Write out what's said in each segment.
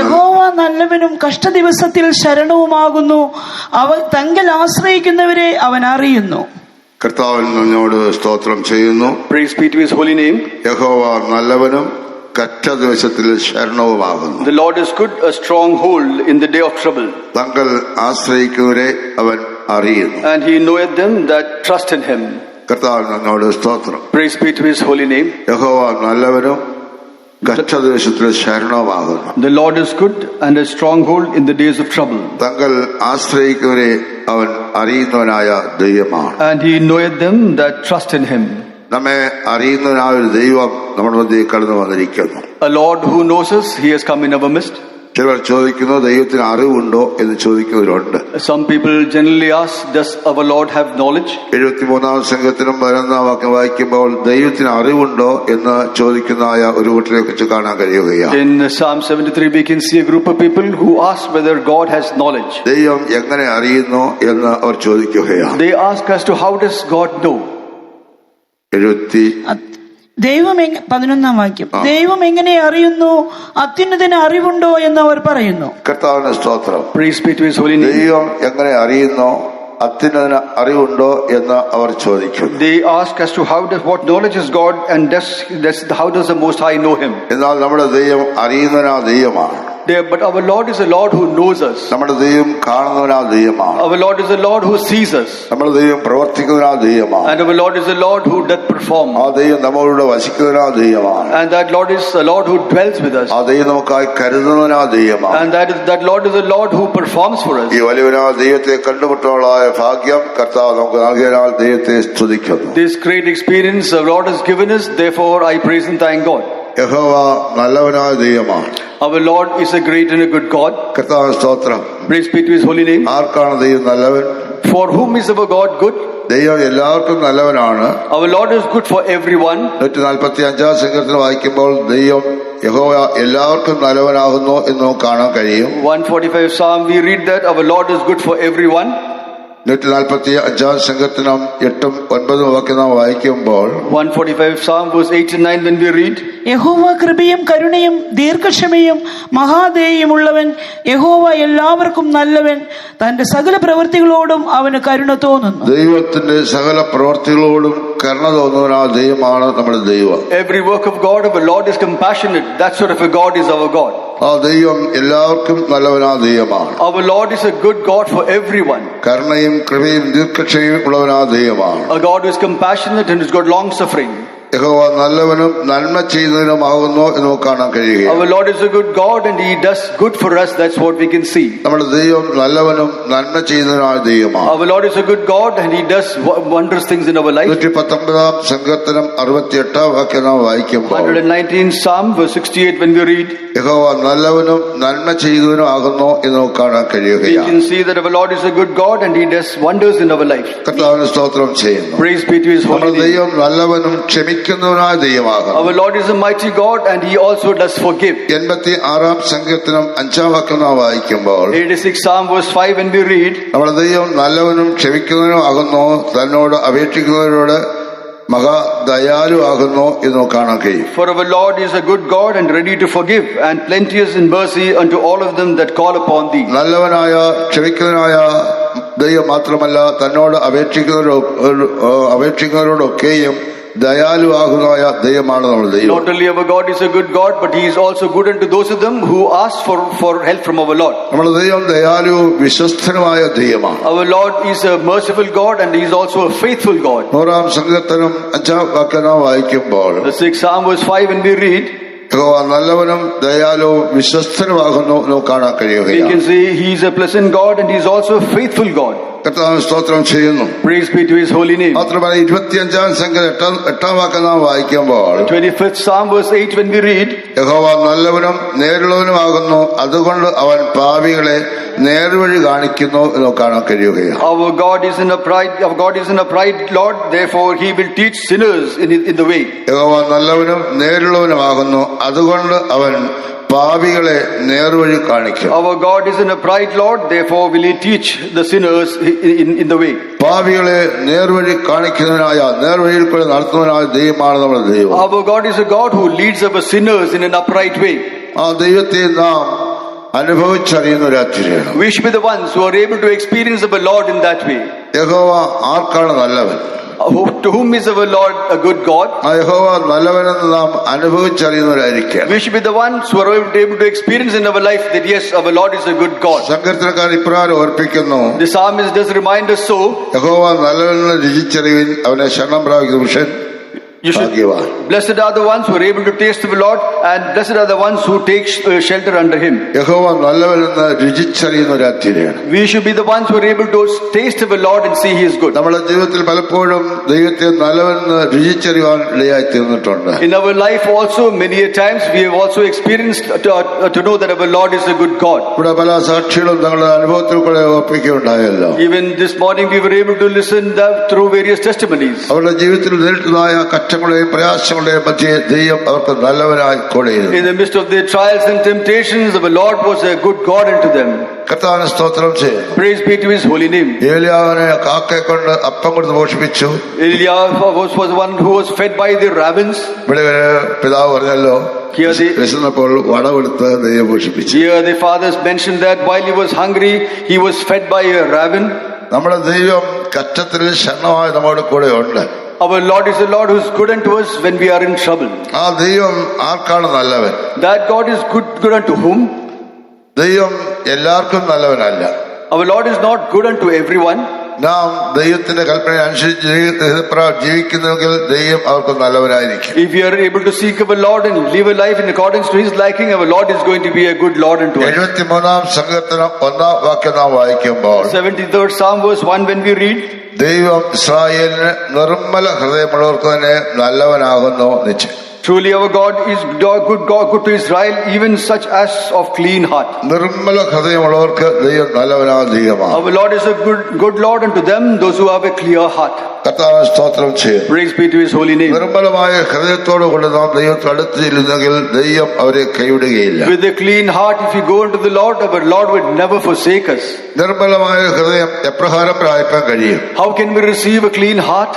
യഹോവ നല്ലവനും കഷ്ടദിവസത്തിൽ ശരണവുമാകുന്നു. അവൻ തങ്കൽ ആശ്രയിക്കുന്നവരെ അവൻ അറിയുന്നു. കർത്താവിനോട് സ്തോത്രം ചെയ്യുന്നു. Praise be to his holy name. യഹോവ നല്ലവനും കഷ്ടദിവസത്തിൽ ശരണവുമാകുന്നു. The Lord is good, a stronghold in the day of trouble. Thangal ആശ്രയിക്കുന്നവരെ അവൻ അറിയുന്നു. And he knoweth them that trust in him. കർത്താവിനോട് സ്തോത്രം. Praise be to his holy name. യഹോവ നല്ലവനും കഷ്ടദിവസത്തിൽ ശരണവുമാകുന്നു. The Lord is good and a stronghold in the days of trouble. തങ്ങൾ ആശ്രയിക്കുന്നവരെ അവൻ അറിയുന്നവനായ ദൈവമാണ്. And he knoweth them that trust in him. നമ്മെ അറിയുന്നവനായ ഒരു ദൈവം നമ്മുടെ മധ്യേ കടന്നു വന്നിരിക്കുന്നു. A Lord who knows us, he has come in our midst. ചിലർ ചോദിക്കുന്നു, ദൈവത്തിന് അറിവുണ്ടോ എന്ന് ചോദിക്കുന്നവരുണ്ട്. Some people generally ask, does our Lord have knowledge? 73-ാം സംഘത്തിനും 11-ാം വാക്യം വായിക്കുമ്പോൾ ദൈവത്തിന് അറിവുണ്ടോ എന്ന് ചോദിക്കുന്നതായ ഒരു കൂട്ടരെ കുറിച്ച് കാണാൻ കഴിയുകയാണ്. In Psalm 73 we can see a group of people who ask whether God has knowledge. ദൈവം എങ്ങനെ അറിയുന്നു എന്ന് അവർ ചോദിക്കുകയാണ്. They ask as to how does God know? ദൈവം 11-ാം വാക്യം, ദൈവം എങ്ങനെ അറിയുന്നു, അത്യുന്നതന് അറിവുണ്ടോ എന്ന് അവർ പറയുന്നു. കർത്താവിന് സ്തോത്രം. Praise be to his holy name. ദൈവം എങ്ങനെ അറിയുന്നു, അത്യുന്നതന് അറിവുണ്ടോ എന്ന് അവർ ചോദിക്കുന്നു. They ask as to what knowledge is God and how does the Most High know him? എന്നാൽ നമ്മുടെ ദൈവം അറിയുന്നവനാ ദൈവമാണ്. But our Lord is a Lord who knows us. നമ്മുടെ ദൈവം കാണുന്നവനാ ദൈവമാണ്. Our Lord is a Lord who sees us. നമ്മുടെ ദൈവം പ്രവർത്തിക്കുന്നവനാ ദൈവമാണ്. And our Lord is a Lord who doth perform. ആ ദൈവം നമ്മളോട് വസിക്കുന്നവനാ ദൈവമാണ്. And that Lord is a Lord who dwells with us. ആ ദൈവം നമുക്കായി കരുതുന്നവനാ ദൈവമാണ്. And that Lord is a Lord who performs for us. ഈ വലിയവനാ ദൈവത്തെ കണ്ടുമുട്ടാനുള്ള ഭാഗ്യം കർത്താവ് നമുക്ക് നൽകിയതിനാൽ ദൈവത്തെ സ്തുതിക്കുന്നു. This great experience our Lord has given us, therefore I praise and thank God. യഹോവ നല്ലവനായ ദൈവമാണ്. Our Lord is a great and a good God. കർത്താവിന് സ്തോത്രം. Praise be to his holy name. ആർക്കാണ് ദൈവം നല്ലവൻ? For whom is our God good? ദൈവം എല്ലാവർക്കും നല്ലവനാണ്. Our Lord is good for everyone. 145-ാം സംഘത്തിൽ വായിക്കുമ്പോൾ ദൈവം യഹോവ എല്ലാവർക്കും നല്ലവനാകുന്നു എന്ന് നമുക്ക് കാണാൻ കഴിയും. 145 Psalm we read that our Lord is good for everyone. 145-ാം സംഘത്തിനും 8-9 വാക്യം നാം വായിക്കുമ്പോൾ 145 Psalm verse 8 and 9 when we read, യഹോവ കൃപയും കരുണയും ദീർഘക്ഷമയും മഹാദയയുമുള്ളവൻ, യഹോവ എല്ലാവർക്കും നല്ലവൻ, തന്റെ സകല പ്രവൃത്തികളോടും അവന് കരുണ തോന്നുന്നു. ദൈവത്തിന്റെ സകല പ്രവൃത്തികളോടും കരുണ തോന്നുന്ന ദൈവമാണ് നമ്മുടെ ദൈവം. Every work of God, our Lord is compassionate. That sort of a God is our God. ആ ദൈവം എല്ലാവർക്കും നല്ലവനാ ദൈവമാണ്. Our Lord is a good God for everyone. കരുണയും കൃപയും ദീർഘക്ഷമയും ഉള്ളവനാ ദൈവമാണ്. A God who is compassionate and has got long suffering. യഹോവ നല്ലവനും നന്മ ചെയ്യുന്നതിനുമാകുന്നു എന്ന് നമുക്ക് കാണാൻ കഴിയുക. Our Lord is a good God and he does good for us. That's what we can see. നമ്മുടെ ദൈവം നല്ലവനും നന്മ ചെയ്യുന്നതിനായ ദൈവമാണ്. Our Lord is a good God and he does wondrous things in our life. 119-ാം സംഘത്തിനും 68-ാം വാക്യം നാം വായിക്കുമ്പോൾ 119 Psalm verse 68 when we read, യഹോവ നല്ലവനും നന്മ ചെയ്യുന്നതിനും ആകുന്നു എന്ന് നമുക്ക് കാണാൻ we കഴിയുകയാണ്. can see that our Lord is a good God and he does wonders in our life. കർത്താവിന് സ്തോത്രം ചെയ്യുന്നു. Praise be to his holy നമ്മുടെ name. ദൈവം നല്ലവനും ക്ഷമിക്കുന്നവനായ ദൈവമാകുന്നു. Our Lord is a mighty God and he also does forgive. 86-ാം സംഘത്തിനും 5-ാം വാക്യം നാം വായിക്കുമ്പോൾ 86 Psalm verse 5 when we read, നമ്മുടെ ദൈവം നല്ലവനും ക്ഷമിക്കുന്നവനും ആകുന്നു, തന്നോട് അപേക്ഷിക്കുന്നവരോട് മഹാദയാലു ആകുന്നു എന്ന് കാണാൻ കഴിയും. For our Lord is a good God and ready to forgive and plenteous in mercy unto all of them that call upon thee. നല്ലവനായ ക്ഷമിക്കുന്നവനായ ദൈവം മാത്രമല്ല, തന്നോട് അപേക്ഷിക്കുന്നവരോടൊക്കെയും ദയാലു ആകുന്നതായ ദൈവമാണ് നമ്മുടെ ദൈവം. Not only our God is a good God, but he is also good unto those of them who ask for help from our Lord. നമ്മുടെ ദൈവം ദയാലു വിശ്വസ്തനുമായ ദൈവമാണ്. Our Lord is a merciful God and he is also a faithful God. 100-ാം സംഘത്തിനും 5-ാം വാക്യം നാം വായിക്കുമ്പോൾ The 6th Psalm verse 5 when we read, യഹോവ നല്ലവനും ദയാലുവും വിശ്വസ്തനുമാകുന്നു എന്ന് കാണാൻ we കഴിയുകയാണ്. can see he is a pleasant God and he is also a faithful God. കർത്താവിന് സ്തോത്രം ചെയ്യുന്നു. Praise be to his holy name. മാത്രമല്ല 25-ാം സംഘം 8-ാം വാക്യം നാം വായിക്കുമ്പോൾ 25th Psalm verse 8 when we read, യഹോവ നല്ലവനും നേരുള്ളവനുമാകുന്നു, അതുകൊണ്ട് അവൻ പാപികളെ നേർവഴി കാണിക്കുന്നു എന്ന് കാണാൻ കഴിയുകയാണ്. Our God is in a pride Lord, therefore he will teach sinners in the way. യഹോവ നല്ലവനും നേരുള്ളവനുമാകുന്നു, അതുകൊണ്ട് അവൻ പാപികളെ നേർവഴി കാണിക്കും. Our God is in a pride Lord, therefore will he teach the sinners in the way. പാപികളെ നേർവഴി കാണിക്കുന്നതിനായ നേർവഴിയിൽ കൂടെ നടത്തുന്നതിനായ ദൈവമാണ് നമ്മുടെ ദൈവം. Our God is a God who leads our sinners in an upright way. ആ ദൈവത്തെ നാം അനുഭവിച്ചറിയുന്ന ഒരു അത്തിരിയാണ്. We should be the ones who are able to experience our Lord in that way. യഹോവ ആർക്കാണ് നല്ലവൻ? To whom is our Lord a good God? ആ യഹോവ നല്ലവനെന്ന് നാം അനുഭവിച്ചറിയുന്നവരായിരിക്കണം. We should be the ones who are able to experience in our life that yes, our Lord is a good God. സങ്കീർത്തനക്കാരൻ ഇപ്രകാരം ഓർപ്പിക്കുന്നു, The psalmist does remind us so. യഹോവ നല്ലവനെന്ന് രുചിച്ചറിവിൻ, അവനെ ശരണം പ്രാപിക്കുന്ന പുരുഷൻ You should, ഭാഗ്യവാൻ. blessed are the ones who are able to taste of the Lord, and blessed are the ones who take shelter under Him. യഹോവ നല്ലവനെന്ന് രുചിച്ചറിയുന്ന ഒരു അത്തിരിയാണ്. We should be the ones who are able to taste of the Lord and see He is good. നമ്മുടെ ജീവിതത്തിൽ പലപ്പോഴും ദൈവത്തെ നല്ലവനെന്ന് രുചിച്ചറിയുവാൻ ഇടയായി തീർന്നിട്ടുണ്ട്. In our life also, many a times we have also experienced to know that our Lord is a good God. ഇവിടെ പല സാക്ഷികളും തങ്ങളുടെ അനുഭവത്തിൽ കൂടെ ഓർപ്പിക്കുകയുണ്ടായല്ലോ. Even this morning we were able to listen through various testimonies. അവരുടെ ജീവിതത്തിൽ നേരിട്ടതായ കഷ്ടങ്ങളുടെയും പ്രയാസങ്ങളുടെയും മധ്യേ ദൈവം അവർക്ക് നല്ലവനായി കൂടെയിരുന്നു. In the midst of their trials and temptations, our Lord was a good God unto them. കർത്താവിനെ സ്തോത്രം ചെയ്യുന്നു. Praise be to His holy name. ഏലിയാവിനെ കാക്കയെ കൊണ്ട് അപ്പം കൊടുത്ത് പോഷിപ്പിച്ചു. Elijah was one who was fed by the ravens. ഇവിടെ ഒരു പിതാവ് പറഞ്ഞല്ലോ, Here വിശന്നപ്പോൾ വടവെടുത്ത് ദൈവം പോഷിപ്പിച്ചു. the fathers mentioned that while he was hungry, he was fed by a raven. നമ്മുടെ ദൈവം കഷ്ടത്തിൽ ശരണമായി നമ്മുടെ കൂടെ ഉണ്ട്. Our Lord is a Lord who is good unto us when we are in trouble. ആ ദൈവം ആർക്കാണ് നല്ലവൻ? That God is good unto whom? ദൈവം എല്ലാവർക്കും നല്ലവനല്ല. Our Lord is not good unto everyone. നാം ദൈവത്തിന്റെ കൽപ്പന അനുസരിച്ച് ജീവിക്കുന്നെങ്കിൽ ദൈവം അവർക്ക് നല്ലവനായിരിക്കും. If we are able to seek our Lord and live a life in accordance to His liking, our Lord is going to be a good Lord unto us. 73-ാം സങ്കീർത്തനം 1-ാം വാക്യം നാം വായിക്കുമ്പോൾ 73rd Psalm verse 1 when we read, ദൈവം ഇസ്രായേലിന് നിർമ്മല ഹൃദയമുള്ളവർക്ക് തന്നെ നല്ലവനാകുന്നു നിശ്ചയം. Truly our God is good to Israel, even such as of clean heart. Nirmala ഹൃദയമുള്ളവർക്ക് ദൈവം നല്ലവനാകുന്ന ദൈവമാണ്. Our Lord is a good Lord unto them, those who have a clear heart. കർത്താവിനെ സ്തോത്രം ചെയ്യുന്നു. Praise be to His holy name. നിർമ്മലമായ ഹൃദയത്തോടു കൂടി നാം ദൈവത്തെ അടുത്തിരുന്നെങ്കിൽ ദൈവം അവരെ കൈവിടുകയില്ല. With a clean heart, if you go unto the Lord, our Lord would never forsake us. നിർമ്മലമായ ഹൃദയം എപ്രകാരം പ്രാപിക്കാൻ കഴിയും? How can we receive a clean heart?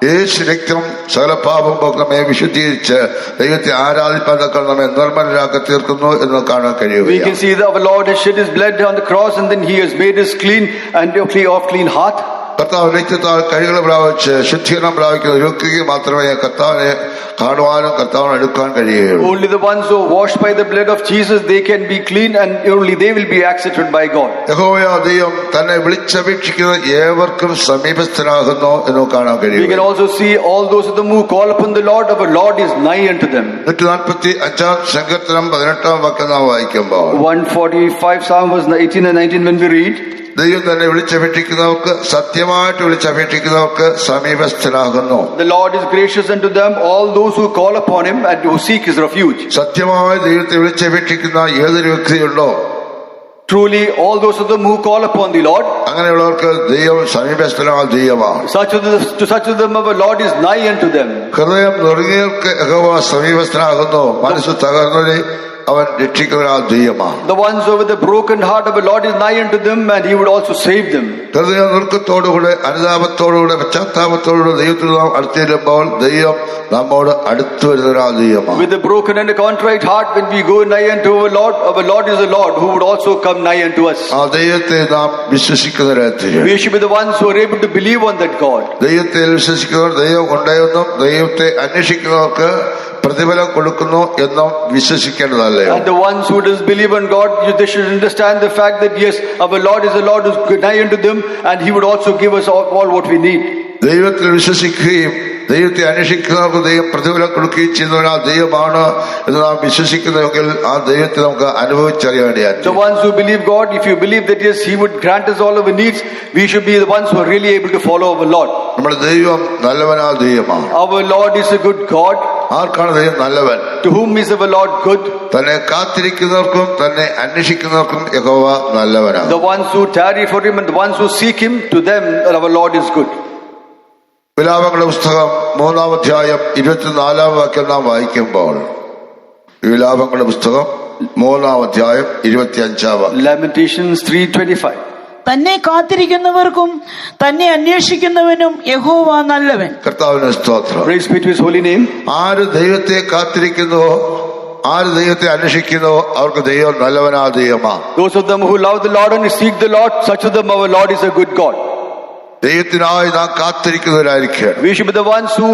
യേശു രക്തം സകല പാപം നമ്മെ വിശുദ്ധീകരിച്ച് ദൈവത്തെ ആരാധിപ്പാൻ നമ്മെ നിർമ്മലരാക്കി തീർക്കുന്നു എന്ന് കാണാൻ കഴിയും. We can see that our Lord has shed His blood on the cross and then He has made us clean and of clean heart. കർത്താവ് രക്തത്താൽ കഴുകൽ പ്രാപിച്ച് ശുദ്ധീകരണം പ്രാപിക്കുന്ന ഒരു വ്യക്തിക്ക് മാത്രമേ കർത്താവിനെ കാണുവാനും കർത്താവിനെ എടുക്കാൻ കഴിയുകയുള്ളൂ. Only the ones who are washed by the blood of Jesus, they can be clean and only they will be accepted by God. യഹോവയായ ദൈവം തന്നെ വിളിച്ചപേക്ഷിക്കുന്ന ഏവർക്കും സമീപസ്ഥനാകുന്നു എന്ന് കാണാൻ കഴിയും. We can also see all those of them who call upon the Lord, our Lord is nigh unto them. 145-ാം സങ്കീർത്തനം 18-ാം വാക്യം നാം വായിക്കുമ്പോൾ 145 Psalm verse 18 and 19 when we read, ദൈവം തന്നെ വിളിച്ചപേക്ഷിക്കുന്നവർക്ക് സത്യമായിട്ട് വിളിച്ചപേക്ഷിക്കുന്നവർക്ക് സമീപസ്ഥനാകുന്നു. The Lord is gracious unto them, all those who call upon Him and who seek His refuge. സത്യമായി ദൈവത്തെ വിളിച്ചപേക്ഷിക്കുന്ന ഏതൊരു വ്യക്തിയുണ്ടോ, Truly all those of them who call upon the Lord, അങ്ങനെയുള്ളവർക്ക് ദൈവം സമീപസ്ഥനാകുന്ന ദൈവമാണ്. to such of them our Lord is nigh unto them. ഹൃദയം നുറുങ്ങിയവർക്ക് യഹോവ സമീപസ്ഥനാകുന്നു, മനസ്സ് തകർന്നവരെ അവൻ രക്ഷിക്കുന്നവനാകുന്ന ദൈവമാണ്. The ones over the broken heart of the Lord is nigh unto them and He would also save them. ഹൃദയ നുറുക്കത്തോടുകൂടെ അനുതാപത്തോടുകൂടെ പശ്ചാത്താപത്തോടുകൂടെ ദൈവത്തിൽ നാം അടുത്തിരുമ്പോൾ ദൈവം നമ്മോട് അടുത്തു വരുന്നവനാകുന്ന ദൈവമാണ്. With a broken and a contrite heart, when we go nigh unto our Lord is a Lord who would also come nigh unto us. ആ ദൈവത്തെ നാം വിശ്വസിക്കുന്നവരായി. We should be the ones who are able to believe on that God. ദൈവത്തെ വിശ്വസിക്കുന്നവർ ദൈവം ഉണ്ടായെന്നും ദൈവത്തെ അന്വേഷിക്കുന്നവർക്ക് പ്രതിഫലം കൊടുക്കുന്നു എന്നും വിശ്വസിക്കേണ്ടതല്ലേ? And the ones who does believe on God, they should understand the fact that yes, our Lord is a Lord who is nigh unto them and He would also give us all what we need. ദൈവത്തിൽ വിശ്വസിക്കുകയും ദൈവത്തെ അന്വേഷിക്കുന്നവർക്ക് ദൈവം പ്രതിഫലം കൊടുക്കുകയും ചെയ്യുന്നവൻ ആ ദൈവമാണ് എന്ന് നാം വിശ്വസിക്കുന്നുവെങ്കിൽ ആ ദൈവത്തെ നമുക്ക് അനുഭവിച്ചറിയാൻ വേണ്ടിയാണ്. The ones who believe God, if you believe that yes, He would grant us all our needs, we should be the ones who are really able to follow our Lord. നമ്മുടെ ദൈവം നല്ലവനാ ദൈവമാണ്. Our Lord is a good God. ആർക്കാണ് ദൈവം നല്ലവൻ? To whom is our Lord good? തന്നെ കാത്തിരിക്കുന്നവർക്കും തന്നെ അന്വേഷിക്കുന്നവർക്കും യഹോവ നല്ലവനാണ്. The ones who tarry for Him and the ones who seek Him, to them our Lord is good. വിലാപങ്ങളുടെ പുസ്തകം 3-ാം അധ്യായം 24-ാം വാക്യം നാം വായിക്കുമ്പോൾ, വിലാപങ്ങളുടെ പുസ്തകം 3-ാം അധ്യായം 25-ാം വാക്യം, Lamentations 3:25. തന്നെ കാത്തിരിക്കുന്നവർക്കും തന്നെ അന്വേഷിക്കുന്നവനും യഹോവ നല്ലവൻ. കർത്താവിന് സ്തോത്രം. Praise be to His holy name. ആര് ദൈവത്തെ കാത്തിരിക്കുന്നുവോ ആര് ദൈവത്തെ അന്വേഷിക്കുന്നു അവർക്ക് ദൈവം നല്ലവനാ ദൈവമാ. Those of them who love the Lord and seek the Lord, such of them our Lord is a good God. ദൈവത്തിനായി നാം കാത്തിരിക്കുന്നവരായിരിക്കണം. We should be the ones who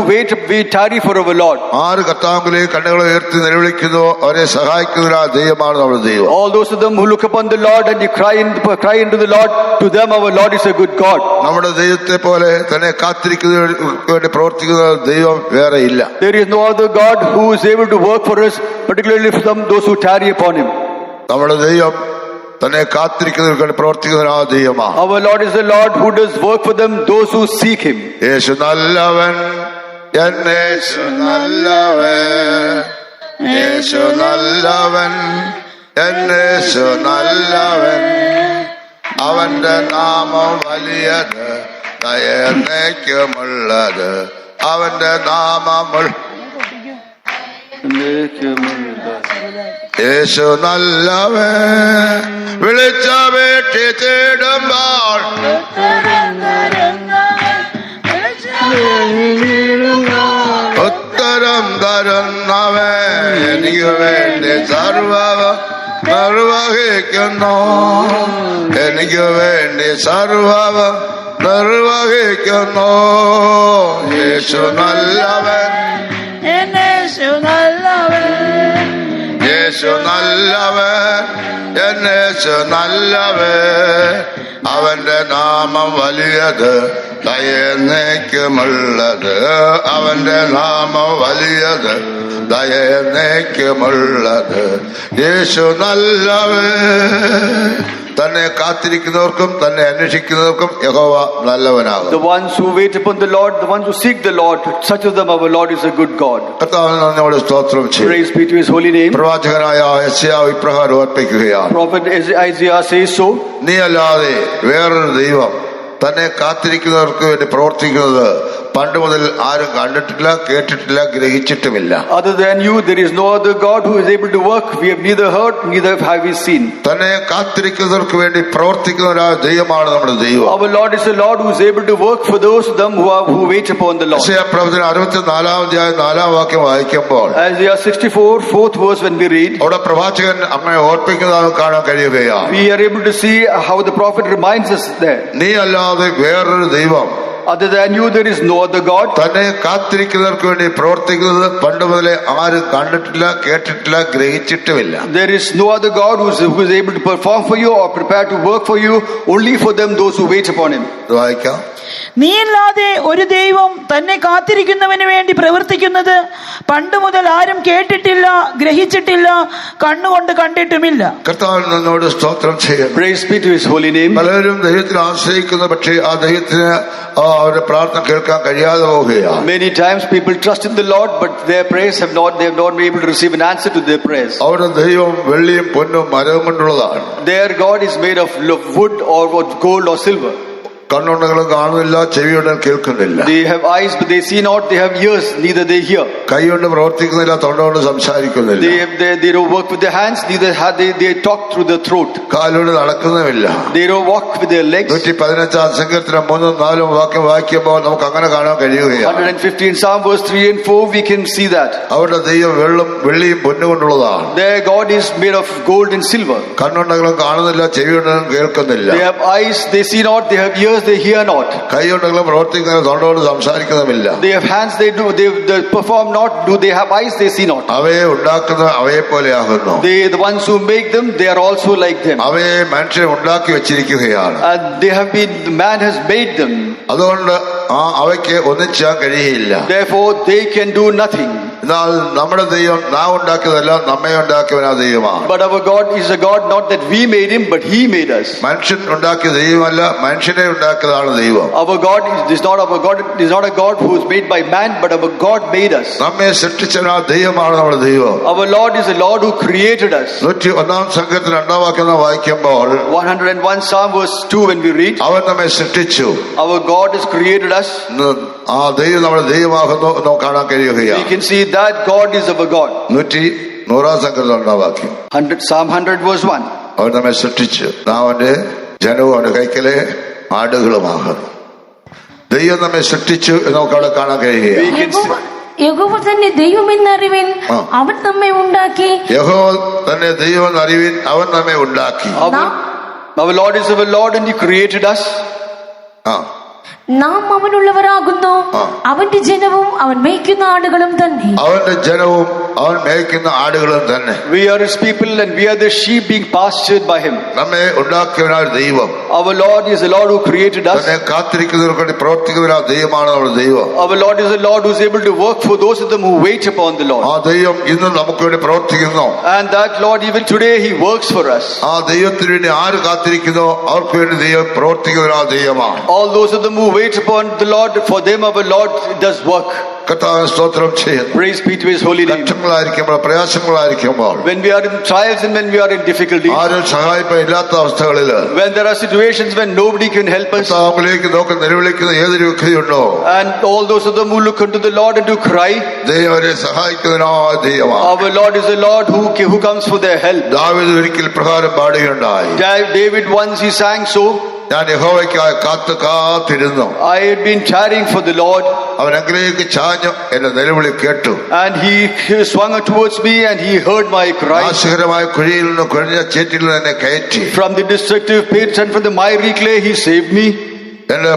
we tarry for our Lord. ആര് കർത്താവിലേക്ക് കണ്ണുകളെ ഉയർത്തി നിലവിളിക്കുന്നു അവരെ സഹായിക്കുന്നവരാ ദൈവമാണ് നമ്മുടെ ദൈവം. All those of them who look upon the Lord and you cry into the Lord, to them our Lord is a good God. നമ്മുടെ ദൈവത്തെ പോലെ തന്നെ കാത്തിരിക്കുന്നതിന് വേണ്ടി പ്രവർത്തിക്കുന്ന ദൈവം വേറെ ഇല്ല. There is no other God who is able to work for us, particularly for those who tarry upon Him. നമ്മുടെ ദൈവം തന്നെ കാത്തിരിക്കുന്നവർക്ക് വേണ്ടി പ്രവർത്തിക്കുന്ന ആ ദൈവമാണ്. Our Lord is the Lord who does work for them, those who seek Him. യേശു നല്ലവൻ, യേശു നല്ലവൻ, യേശു നല്ലവൻ, യേശു നല്ലവൻ, അവന്റെ നാമം വലിയത്, ദയനേക്കുമുള്ളത്, അവന്റെ നാമം യേശു നല്ലവൻ, വിളിച്ച വീട്ടി തേടുമ്പോൾ ഉത്തരം തരുന്നവൻ, എനിക്ക് വേണ്ടി സർവ്വവും നിർവഹിക്കുന്നു, എനിക്ക് വേണ്ടി സർവ്വവും നിർവഹിക്കുന്നു. യേശു നല്ലവൻ, യേശു നല്ലവൻ, യേശു നല്ലവൻ, അവന്റെ നാമം വലിയത്, ദയനേക്കുമുള്ളത്, അവന്റെ നാമം വലിയത്, ദയനേക്കുമുള്ളത്. യേശു നല്ലവൻ. തന്നെ കാത്തിരിക്കുന്നവർക്കും തന്നെ അന്വേഷിക്കുന്നവർക്കും യഹോവ നല്ലവനാകും. The ones who wait upon the Lord, the ones who seek the Lord, such of them our Lord is a good God. കർത്താവിന് നന്ദിയോടെ സ്തോത്രം ചെയ്യും. Praise be to His holy name. പ്രവാചകനായ യെശയ്യാവ് ഇപ്രകാരം ഓർപ്പിക്കുകയാണ്, Prophet Isaiah says so. നീ അല്ലാതെ വേറൊരു ദൈവം തന്നെ കാത്തിരിക്കുന്നവർക്ക് വേണ്ടി പ്രവർത്തിക്കുന്നത് പണ്ട് മുതൽ ആരും കണ്ടിട്ടില്ല, കേട്ടിട്ടില്ല, ഗ്രഹിച്ചിട്ടുമില്ല. Other than you, there is no other God who is able to work. We have neither heard, neither have we seen. തന്നെ കാത്തിരിക്കുന്നവർക്ക് വേണ്ടി പ്രവർത്തിക്കുന്നവരായ ദൈവമാണ് നമ്മുടെ ദൈവം. Our Lord is a Lord who is able to work for those of them who wait upon the Lord. യെശയ്യാ പ്രവചനം 64 അധ്യായം 4 വാക്യം വായിക്കുമ്പോൾ Isaiah 64, 4th verse, when we read, അവിടെ പ്രവാചകൻ അങ്ങനെ ഓർപ്പിക്കുന്നതാണ് കാണാൻ കഴിയുകയാണ്. we are able to see how the prophet reminds us there. നീ അല്ലാതെ വേറൊരു ദൈവം, Other than you, there is no other God. തന്നെ കാത്തിരിക്കുന്നവർക്ക് വേണ്ടി പ്രവർത്തിക്കുന്നത് പണ്ട് മുതലേ ആരും കണ്ടിട്ടില്ല, കേട്ടിട്ടില്ല, ഗ്രഹിച്ചിട്ടുമില്ല. There is no other God who is able to perform for you or prepare to work for you, only for them those who wait upon Him. വായിക്കാം. നീയല്ലാതെ ഒരു ദൈവം തന്നെ കാത്തിരിക്കുന്നവന് വേണ്ടി പ്രവർത്തിക്കുന്നത് പണ്ട് മുതൽ ആരും കേട്ടിട്ടില്ല, ഗ്രഹിച്ചിട്ടില്ല, കണ്ണുകൊണ്ട് കണ്ടിട്ടുമില്ല. കർത്താവിന് നന്ദിയോടെ സ്തോത്രം ചെയ്യുന്നു. Praise be to His holy name. പലരും ദൈവത്തിൽ ആശ്രയിക്കുന്നു, പക്ഷേ ആ ദൈവത്തിന് അവരുടെ പ്രാർത്ഥന കേൾക്കാൻ കഴിയാതെ പോവുകയാണ്. Many times people trust in the Lord, but their prayers they have not been able to receive an answer to their prayers. അവരുടെ ദൈവം വെള്ളിയും പൊന്നും മരവും കൊണ്ടുള്ളതാണ്. Their God is made of wood or gold or silver. കണ്ണുണ്ടെങ്കിലും കാണുന്നില്ല, ചെവിയുണ്ടെങ്കിലും കേൾക്കുന്നില്ല. They have eyes but they see not, they have ears neither they hear. കൈകൊണ്ട് പ്രവർത്തിക്കുന്നില്ല, തൊണ്ടകൊണ്ട് സംസാരിക്കുന്നില്ല. They don't work with their hands, neither they talk through their throat. കാലുകൊണ്ട് നടക്കുന്നുമില്ല. They don't walk with their legs. 115 സങ്കീർത്തനം 3-4 വാക്യം വായിക്കുമ്പോൾ നമുക്ക് അങ്ങനെ കാണാൻ കഴിയുകയാണ്. 115 Psalm verse 3 and 4 we can see that. അവരുടെ ദൈവം വെള്ളിയും പൊന്നും കൊണ്ടുള്ളതാണ്. Their God is made of gold and silver. കണ്ണുണ്ടെങ്കിലും കാണുന്നില്ല, ചെവിയുണ്ടെങ്കിലും കേൾക്കുന്നില്ല. They have eyes, they see not, they have ears, they hear not. കൈയുണ്ടെങ്കിലും പ്രവർത്തിക്കുന്ന തൊണ്ടോട് സംസാരിക്കുന്നുമില്ല. They have hands, they perform not. Do they have eyes, they see not. അവയെ ഉണ്ടാക്കുന്ന അവയെ പോലെയാകുന്നു. The ones who make them, they are also like them. അവയെ മനുഷ്യൻ ഉണ്ടാക്കി വെച്ചിരിക്കുകയാണ്. Man has made them. അതുകൊണ്ട് അവയ്ക്ക് ഒന്നും ചെയ്യാൻ കഴിയില്ല. Therefore they can do nothing. എന്നാൽ നമ്മുടെ ദൈവം നാം ഉണ്ടാക്കിയതല്ല, നമ്മെ ഉണ്ടാക്കിയവനാ ദൈവമാണ്. But our God is a God not that we made Him, but He made us. മനുഷ്യൻ ഉണ്ടാക്കിയ ദൈവമല്ല, മനുഷ്യനെ ഉണ്ടാക്കിയതാണ് ദൈവം. Our God is not a God who is made by man, but our God made us. നമ്മെ സൃഷ്ടിച്ചവനാ ദൈവമാണ് നമ്മുടെ ദൈവം. Our Lord is a Lord who created us. 101 സങ്കീർത്തനം 2 വാക്യം വായിക്കുമ്പോൾ 101 Psalm verse 2 when we read, അവൻ നമ്മെ സൃഷ്ടിച്ചു. our God has created us. ആ ദൈവം നമ്മുടെ ദൈവമാകുന്നു എന്ന് കാണാൻ കഴിയുകയാണ്. We can see that God is our God. 101 സങ്കീർത്തനം 2 വാക്യം. Psalm 100 verse 1. അവൻ നമ്മെ സൃഷ്ടിച്ചു, നാം അവന്റെ ജനവും അവന്റെ കൈക്കലെ ആടുകളുമാകുന്നു. ദൈവം നമ്മെ സൃഷ്ടിച്ചു എന്ന് നമുക്ക് അവിടെ കാണാൻ കഴിയുകയാണ്. യഹോവ തന്നെ ദൈവമെന്നറിവിൻ, ആ. അവൻ നമ്മെ ഉണ്ടാക്കി. യഹോവ തന്നെ ദൈവം അറിവിൻ, അവൻ നമ്മെ ഉണ്ടാക്കി. Our Lord is our Lord and He created us. ആ നാം അവനുള്ളവരാകുന്നു. ആ. അവന്റെ ജനവും അവൻ മേയ്ക്കുന്ന ആടുകളും തന്നെ. അവന്റെ ജനവും അവൻ മേയ്ക്കുന്ന ആടുകളും തന്നെ. We are His people and we are the sheep being pastured by Him. നമ്മെ ഉണ്ടാക്കിയവനായ ദൈവം, Our Lord is the Lord who created us. തന്നെ കാത്തിരിക്കുന്നതിന് വേണ്ടി പ്രവർത്തിക്കുന്നവനായ ദൈവമാണ് നമ്മുടെ ദൈവം. Our Lord is the Lord who is able to work for those of them who wait upon the Lord. ആ ദൈവം ഇന്നും നമുക്ക് വേണ്ടി പ്രവർത്തിക്കുന്നു. And that Lord, even today, He works for us. ആ ദൈവത്തിന് വേണ്ടി ആര് കാത്തിരിക്കുന്നോ അവർക്ക് വേണ്ടി ദൈവം പ്രവർത്തിക്കുന്നവനായ ദൈവമാണ്. All those of them who wait upon the Lord, for them our Lord does work. കർത്താവിനെ സ്തോത്രം ചെയ്യുന്നു. Praise be to His holy name. കഷ്ടങ്ങളായിരിക്കുമ്പോൾ, പ്രയാസങ്ങളായിരിക്കുമ്പോൾ, When we are in trials and when we are in difficulties, ആരും സഹായിപ്പാൻ ഇല്ലാത്ത അവസ്ഥകളില് when there are situations when nobody can help us, കർത്താവിലേക്ക് നോക്കി നിലവിളിക്കുന്ന ഏതൊരു വ്യക്തിയുണ്ടോ and all those of them who look unto the Lord and to cry, ദൈവം അവരെ സഹായിക്കുന്നതിനായ ദൈവമാണ്. our Lord is the Lord who comes for their help. ദാവീദ് ഒരിക്കൽ പ്രകാരം പാടുകയുണ്ടായി, David once he sang so, ഞാൻ യഹോവയ്ക്കായി കാത്തിരുന്നു. I had been tarrying for the Lord, അവൻ അങ്കിലേക്ക് ചാഞ്ഞു എന്റെ നിലവിളി കേട്ടു. and he swung towards me and he heard my cry. നാശകരമായ കുഴിയിൽ നിന്ന് കുഴഞ്ഞ ചേറ്റിൽ നിന്ന് എന്നെ കയറ്റി. From the destructive pit and from the miry clay he saved me, എന്റെ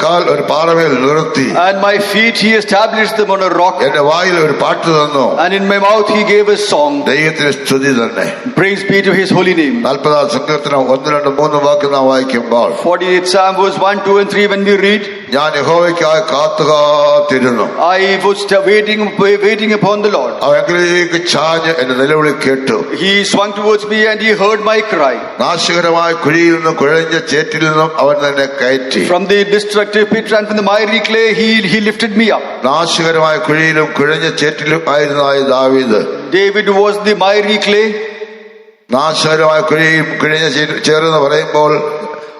കാൽ ഒരു പാറമേൽ നിർത്തി. and my feet he established them on a rock, എന്റെ വായിൽ ഒരു പാട്ട് തന്നു. and in my mouth he gave a song. ദൈവത്തിന് സ്തുതി തന്നെ. Praise be to His holy name. 40 സങ്കീർത്തനം 1, 2, 3 വാക്ക് നാം വായിക്കുമ്പോൾ, 48 Psalm verse 1, 2 and 3 when we read, ഞാൻ യഹോവയ്ക്കായി കാത്തിരുന്നു. I was waiting upon the Lord. അവൻ അങ്കിലേക്ക് ചാഞ്ഞ് എന്റെ നിലവിളി കേട്ടു. He swung towards me and he heard my cry. നാശകരമായ കുഴിയിൽ നിന്നും കുഴഞ്ഞ ചേറ്റിൽ നിന്നും അവൻ തന്നെ കയറ്റി. From the destructive pit and from the miry clay he lifted me up. നാശകരമായ കുഴിയിലും കുഴഞ്ഞ ചേറ്റിലും ആയിരുന്നതായ ദാവീദ്, David was the miry clay. നാശകരമായ കുഴിയും കുഴഞ്ഞ ചേർന്ന് പറയുമ്പോൾ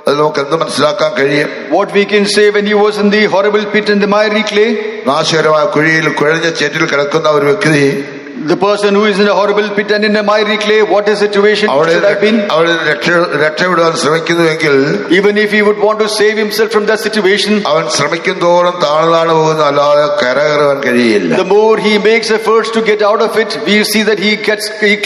അത് നമുക്ക് എന്ത് മനസ്സിലാക്കാൻ കഴിയും? What we can say when he was in the horrible pit and the miry clay, നാശകരമായ കുഴിയിൽ കുഴഞ്ഞ ചേറ്റിൽ കിടക്കുന്ന ഒരു വ്യക്തി, the person who is in a horrible pit and in a miry clay, what is the situation should have been? അവിടെ രക്ഷപ്പെടാൻ ശ്രമിക്കുന്നുവെങ്കിൽ, Even if he would want to save himself from that situation, അവൻ ശ്രമിക്കും തോറും താഴ്ന്നാണ് പോകുന്ന, അല്ലാതെ കരകയറാൻ കഴിയില്ല. the more he makes efforts to get out of it, we see that he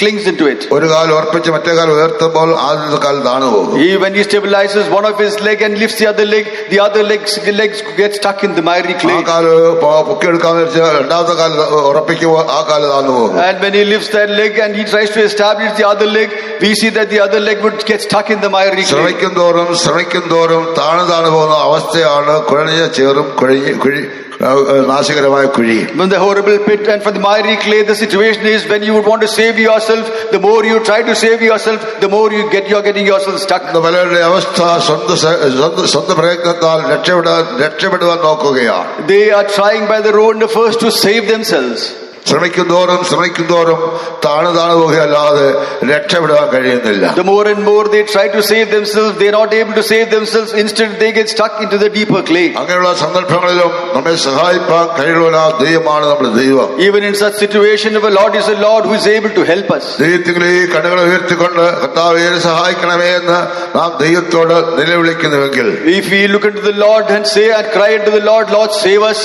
clings into it. ഒരു കാൽ ഉറപ്പിച്ച് മറ്റേ കാൽ ഉയർത്തുമ്പോൾ ആദ്യത്തെ കാൽ താണു പോകും. When he stabilizes one of his leg and lifts the other legs get stuck in the miry ആ clay. കാല് പൊക്കിയെടുക്കാന്ന് വെച്ചാൽ രണ്ടാമത്തെ കാൽ ഉറപ്പിക്കുമ്പോൾ ആ കാല് താന്നു പോകും. And when he lifts that leg and he tries to establish the other leg, we see that the other leg would get stuck in the miry clay. ശ്രമിക്കും തോറും താണു പോകുന്ന അവസ്ഥയാണ് കുഴഞ്ഞ ചേറും നാശകരമായ കുഴി. From the horrible pit and from the miry clay, the situation is when you would want to save yourself, the more you try to save yourself, the more you're getting yourself stuck. പലരുടെ അവസ്ഥ സ്വന്തം പ്രയത്നത്താൽ രക്ഷപ്പെടുവാൻ നോക്കുകയാണ്. They are trying by their own efforts to save themselves. ശ്രമിക്കും തോറും താണു പോകുകയല്ലാതെ രക്ഷപ്പെടാൻ കഴിയുന്നില്ല. The more and more they try to save themselves, they're not able to save themselves. Instead, they get stuck into the deeper clay. അങ്ങനെയുള്ള സന്ദർഭങ്ങളിലും നമ്മെ സഹായിപ്പാൻ കഴിവുള്ള ദൈവമാണ് നമ്മുടെ ദൈവം. Even in such situation, our Lord is a Lord who is able to help us. ദൈവത്തിലെ കണ്ണുകളെ ഉയർത്തിക്കൊണ്ട് കർത്താവേ സഹായിക്കണമേ എന്ന് നാം ദൈവത്തോട് നിലവിളിക്കുന്നുവെങ്കിൽ, If we look into the Lord and say and cry unto the Lord, Lord, save us,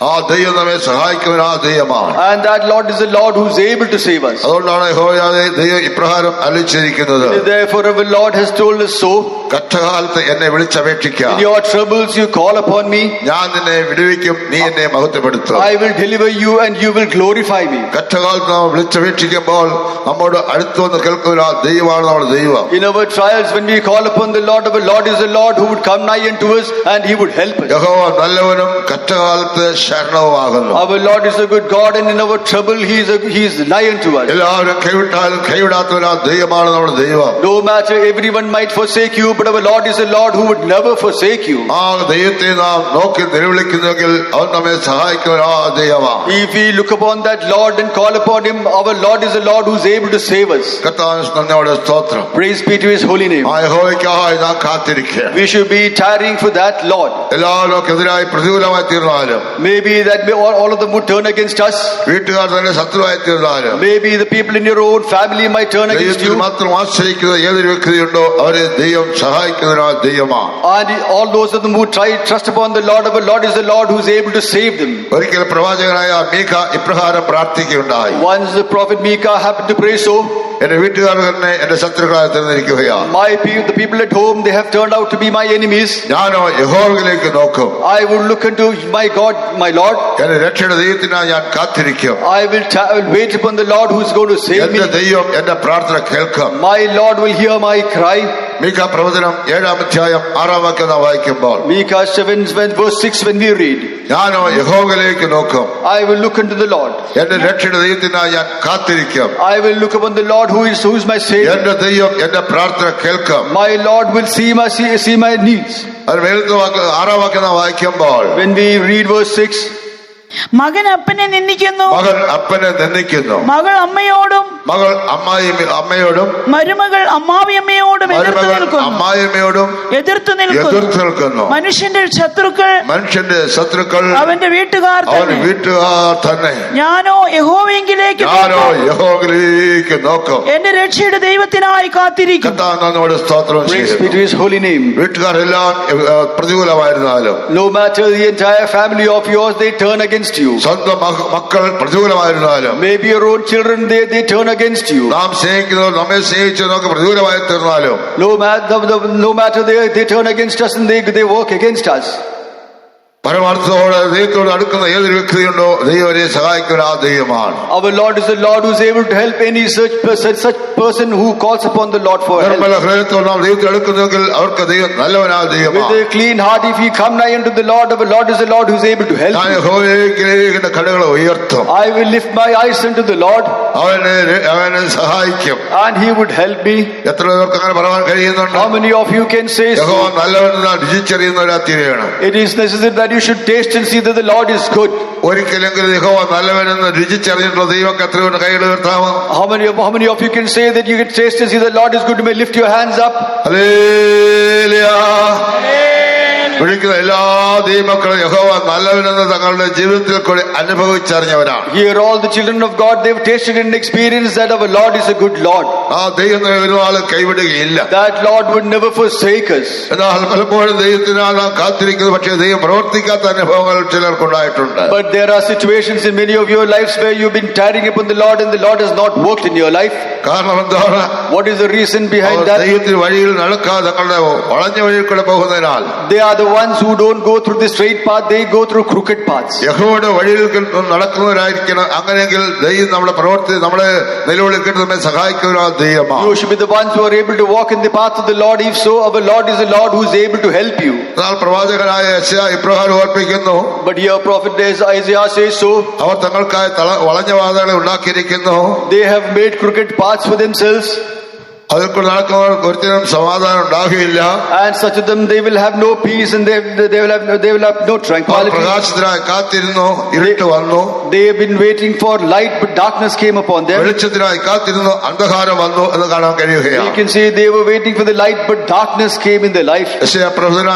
ആ ദൈവം നമ്മെ സഹായിക്കുന്ന ആ ദൈവമാണ്. and that Lord is the Lord who is able to save us. അതുകൊണ്ടാണ് യഹോവയായ ദൈവം ഇപ്രകാരം അരുളിച്ചെയ്തിരിക്കുന്നത്, Therefore our Lord has told us so. കഷ്ടകാലത്ത് എന്നെ വിളിച്ചപേക്ഷിക്കാം, In your troubles you call upon me, ഞാൻ നിന്നെ വിടുവിക്കും, നീ എന്നെ മഹത്വപ്പെടുത്തും. I will deliver you and you will glorify me. കഷ്ടകാലത്ത് നാം വിളിച്ചപേക്ഷിക്കുമ്പോൾ നമ്മോട് അടുത്തു വന്ന് കേൾക്കുന്ന ആ ദൈവമാണ് നമ്മുടെ ദൈവം. In our trials, when we call upon the Lord, our Lord is the Lord who would come nigh unto us and he would help us. യഹോവ നല്ലവനും കഷ്ടകാലത്ത് ശരണവുമാകുന്നു. Our Lord is a good God and in our trouble he is nigh unto us. എല്ലാവരും കൈവിട്ടാലും കൈവിടാത്തവൻ ആ ദൈവമാണ് നമ്മുടെ ദൈവം. No matter everyone might forsake you, but our Lord is a Lord who would never forsake you. ആ ദൈവത്തെ നാം നോക്കി നിലവിളിക്കുന്നെങ്കിൽ അവൻ നമ്മെ സഹായിക്കുന്ന ആ ദൈവമാണ്. If we look upon that Lord and call upon him, our Lord is a Lord who is able to save us. കർത്താവിന് നന്ദിയോടെ സ്തോത്രം. Praise be to his holy name. ആ യഹോവയ്ക്കായി നാം കാത്തിരിക്കുക. We should be tarrying for that Lord. എല്ലാവർക്കെതിരായി പ്രതികൂലമായി തീർന്നാലും, Maybe that all of them would turn against us. വീട്ടുകാർ തന്നെ ശത്രുവായി തീർന്നാലും, Maybe the people in your own family might turn against ദൈവത്തിൽ you. മാത്രം ആശ്രയിക്കുന്ന ഏതൊരു വ്യക്തിയുണ്ടോ അവരെ ദൈവം സഹായിക്കുന്നതിനാൽ ദൈവമാണ്. And all those of them who trust upon the Lord, our Lord is the Lord who is able to save them. ഒരിക്കൽ പ്രവാചകനായ മീഖ ഇപ്രകാരം പ്രാർത്ഥിക്കുകയുണ്ടായി. Once the prophet Micah happened to pray so, എന്റെ വീട്ടുകാർ തന്നെ എന്റെ ശത്രുക്കളായി തീർന്നിരിക്കുകയാണ്. the people at home, they have turned out to be my enemies. ഞാനോ യഹോവയിലേക്ക് നോക്കും. I will look unto my God, my Lord. എന്റെ രക്ഷയുടെ ദൈവത്തിനായി ഞാൻ കാത്തിരിക്കും. I will wait upon the Lord who is going to save me. എന്റെ ദൈവം എന്റെ പ്രാർത്ഥന കേൾക്കും. My Lord will hear my cry. മീഖ പ്രവചനം 7-ാം അധ്യായം 6-ാം വാക്യം നാം വായിക്കുമ്പോൾ Micah 7 verse 6, when we read, ഞാനോ യഹോവയിലേക്ക് നോക്കും. I will look unto the Lord. എന്റെ രക്ഷയുടെ ദൈവത്തിനായി ഞാൻ കാത്തിരിക്കും. I will look upon the Lord who is my Savior. എന്റെ ദൈവം എന്റെ പ്രാർത്ഥന കേൾക്കും. My Lord will see my needs. അത് മേലത്തെ 6-ാം വാക്യം നാം വായിക്കുമ്പോൾ When we read verse 6, മകൻ അപ്പനെ നിന്ദിക്കുന്നു, മകൻ അപ്പനെ നിന്ദിക്കുന്നു, മകൾ അമ്മയോടും മകൾ അമ്മയോടും മരുമകൾ അമ്മാവിയമ്മയോടും എതിർത്ത് മരുമകൾ നിൽക്കുന്നു. അമ്മായിയമ്മയോടും എതിർത്ത് എതിർത്ത് നിൽക്കുന്നു. മനുഷ്യന്റെ ശത്രുക്കൾ അവന്റെ വീട്ടുകാർ തന്നെ. ഞാനോ യഹോവയെങ്കിലേക്ക് നോക്കും. എന്റെ രക്ഷയുടെ ദൈവത്തിനായി കാത്തിരിക്കും. കർത്താവിനോട് സ്തോത്രം praise be to his holy name. വീട്ടുകാരെല്ലാം പ്രതികൂലമായിരുന്നാലും, no matter the entire family of yours, they turn against you. സ്വന്തം മക്കൾ പ്രതികൂലമായിരുന്നാലും, maybe your own children, they turn against you. നാം സ്നേഹിക്കുന്നവർ നമ്മെ സ്നേഹിച്ചവർക്ക് പ്രതികൂലമായി തീർന്നാലും, no matter they turn against us and they work against us. പരമാർത്ഥത്തോടെ ദൈവത്തോട് അടുക്കുന്ന ഏതൊരു വ്യക്തിയുണ്ടോ ദൈവം അവരെ സഹായിക്കുന്ന ആ ദൈവമാണ്. Our Lord is the Lord who is able to help any such person who calls upon the Lord for help. Nirmala ഹൃദയത്തോടെ നാം ദൈവത്തിൽ അടുക്കുന്നെങ്കിൽ അവർക്ക് ദൈവം നല്ലവനായ ദൈവമാണ്. With a clean heart, if we come nigh unto the Lord, our Lord is the Lord who is able to help. ഞാൻ യഹോവയിലേക്ക് കണ്ണുകളെ ഉയർത്തും. I will lift my eyes unto the Lord. അവനെ സഹായിക്കും. And he would help me. എത്ര പേർക്ക് അങ്ങനെ പറയാൻ കഴിയുന്നുണ്ട്? How many of you can say so? യഹോവ നല്ലവനെന്ന് രുചിച്ചറിയുന്നവരാ തീരുകയാണ്. It is necessary that you should taste and see that the Lord is good. ഒരിക്കലെങ്കിലും യഹോവ നല്ലവനെന്ന് രുചിച്ചറിഞ്ഞിട്ടുള്ള ദൈവം എത്ര പേരുടെ കൈകൾ ഉയർത്താമോ? How many of you can say that you can taste and see that the Lord is good? You may lift your hands up. Hallelujah. വിളിക്കുന്ന എല്ലാ ദൈവമക്കളും യഹോവ നല്ലവനെന്ന് തങ്ങളുടെ ജീവിതത്തിൽ കൂടി അനുഭവിച്ചറിഞ്ഞവരാണ്. Here all the children of God, they have tasted and experienced that our Lord is a good Lord. ആ ദൈവം ഒരു നാളും കൈവിടുകയില്ല. That Lord would never forsake us. എന്നാൽ പലപ്പോഴും ദൈവത്തിനാണ് നാം കാത്തിരിക്കുന്നത്. പക്ഷേ ദൈവം പ്രവർത്തിക്കാത്ത അനുഭവങ്ങൾ ചിലർക്കുണ്ടായിട്ടുണ്ട്. But there are situations in many of your lives where you've been tarrying upon the Lord and the Lord has not worked in your life. കാരണം എന്താണ്? What is the reason behind that? ദൈവത്തിന് വഴിയിൽ നടക്കാതെ തങ്ങളുടെ വളഞ്ഞ വഴിയിൽ കൂടെ പോകുന്നതിനാൽ They are the ones who don't go through the straight path, they go through crooked paths. യഹോവയുടെ വഴിയിൽ നടക്കുന്നവരായിരിക്കണം. അങ്ങനെയെങ്കിൽ ദൈവം നമ്മുടെ പ്രവർത്തി നമ്മളെ നിലവിളിക്കുന്ന നമ്മെ സഹായിക്കുന്ന ദൈവമാണ്. You should be the ones who are able to walk in the path of the Lord. If so, our Lord is a Lord who is able to help you. എന്നാൽ പ്രവാചകനായ യെശയ്യാ ഇപ്രകാരം ഓർപ്പിക്കുന്നു. But here prophet Isaiah says so. അവർ തങ്ങൾക്കായി വളഞ്ഞ പാതകളെ ഉണ്ടാക്കിയിരിക്കുന്നു. They have made crooked paths for themselves. അതിൽ കൂടെ നടക്കുന്നവർക്ക് ഒരിക്കലും സമാധാനം ഉണ്ടാകുകയില്ല. And such of them, they will have no peace and they will have no tranquility. പ്രകാശത്തിനായി കാത്തിരുന്നു, ഇരുട്ട് വന്നു. They have been waiting for light, but darkness came upon them. വെളിച്ചത്തിനായി കാത്തിരുന്നു, അന്ധകാരം വന്നു എന്ന് കാണാൻ കഴിയുകയാണ്. You can see they were waiting for the light, but darkness came in their life. യെശയ്യാ പ്രവചനം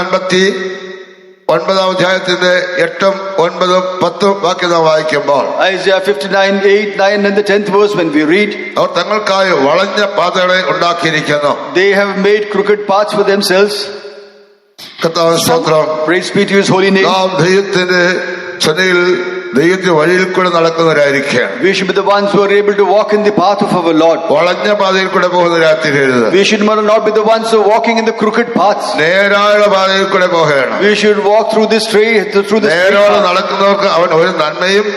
59-ാം അധ്യായത്തിന്റെ 8, 9, 10 വാക്യം നാം വായിക്കുമ്പോൾ Isaiah 59, 8, 9 and the 10th verse when we read, അവർ തങ്ങൾക്കായി വളഞ്ഞ പാതകളെ ഉണ്ടാക്കിയിരിക്കുന്നു. they have made crooked paths for themselves. കർത്താവിന് സ്തോത്രം. Praise be to his holy name. നാം ദൈവത്തിന്റെ സന്നിധിയിൽ ദൈവത്തിന്റെ വഴിയിൽ കൂടെ നടക്കുന്നവരായിരിക്കുകയാണ്. We should be the ones who are able to walk in the path of our Lord. വളഞ്ഞ പാതയിൽ കൂടെ പോകുന്നവരാത്തിരരുത്. We should not be the ones who are walking in the crooked paths. നേരായ പാതയിൽ കൂടെ പോകണം. We should walk through the straight നേരോടെ path. നടക്കുന്നവർക്ക് അവൻ ഒരു നന്മയും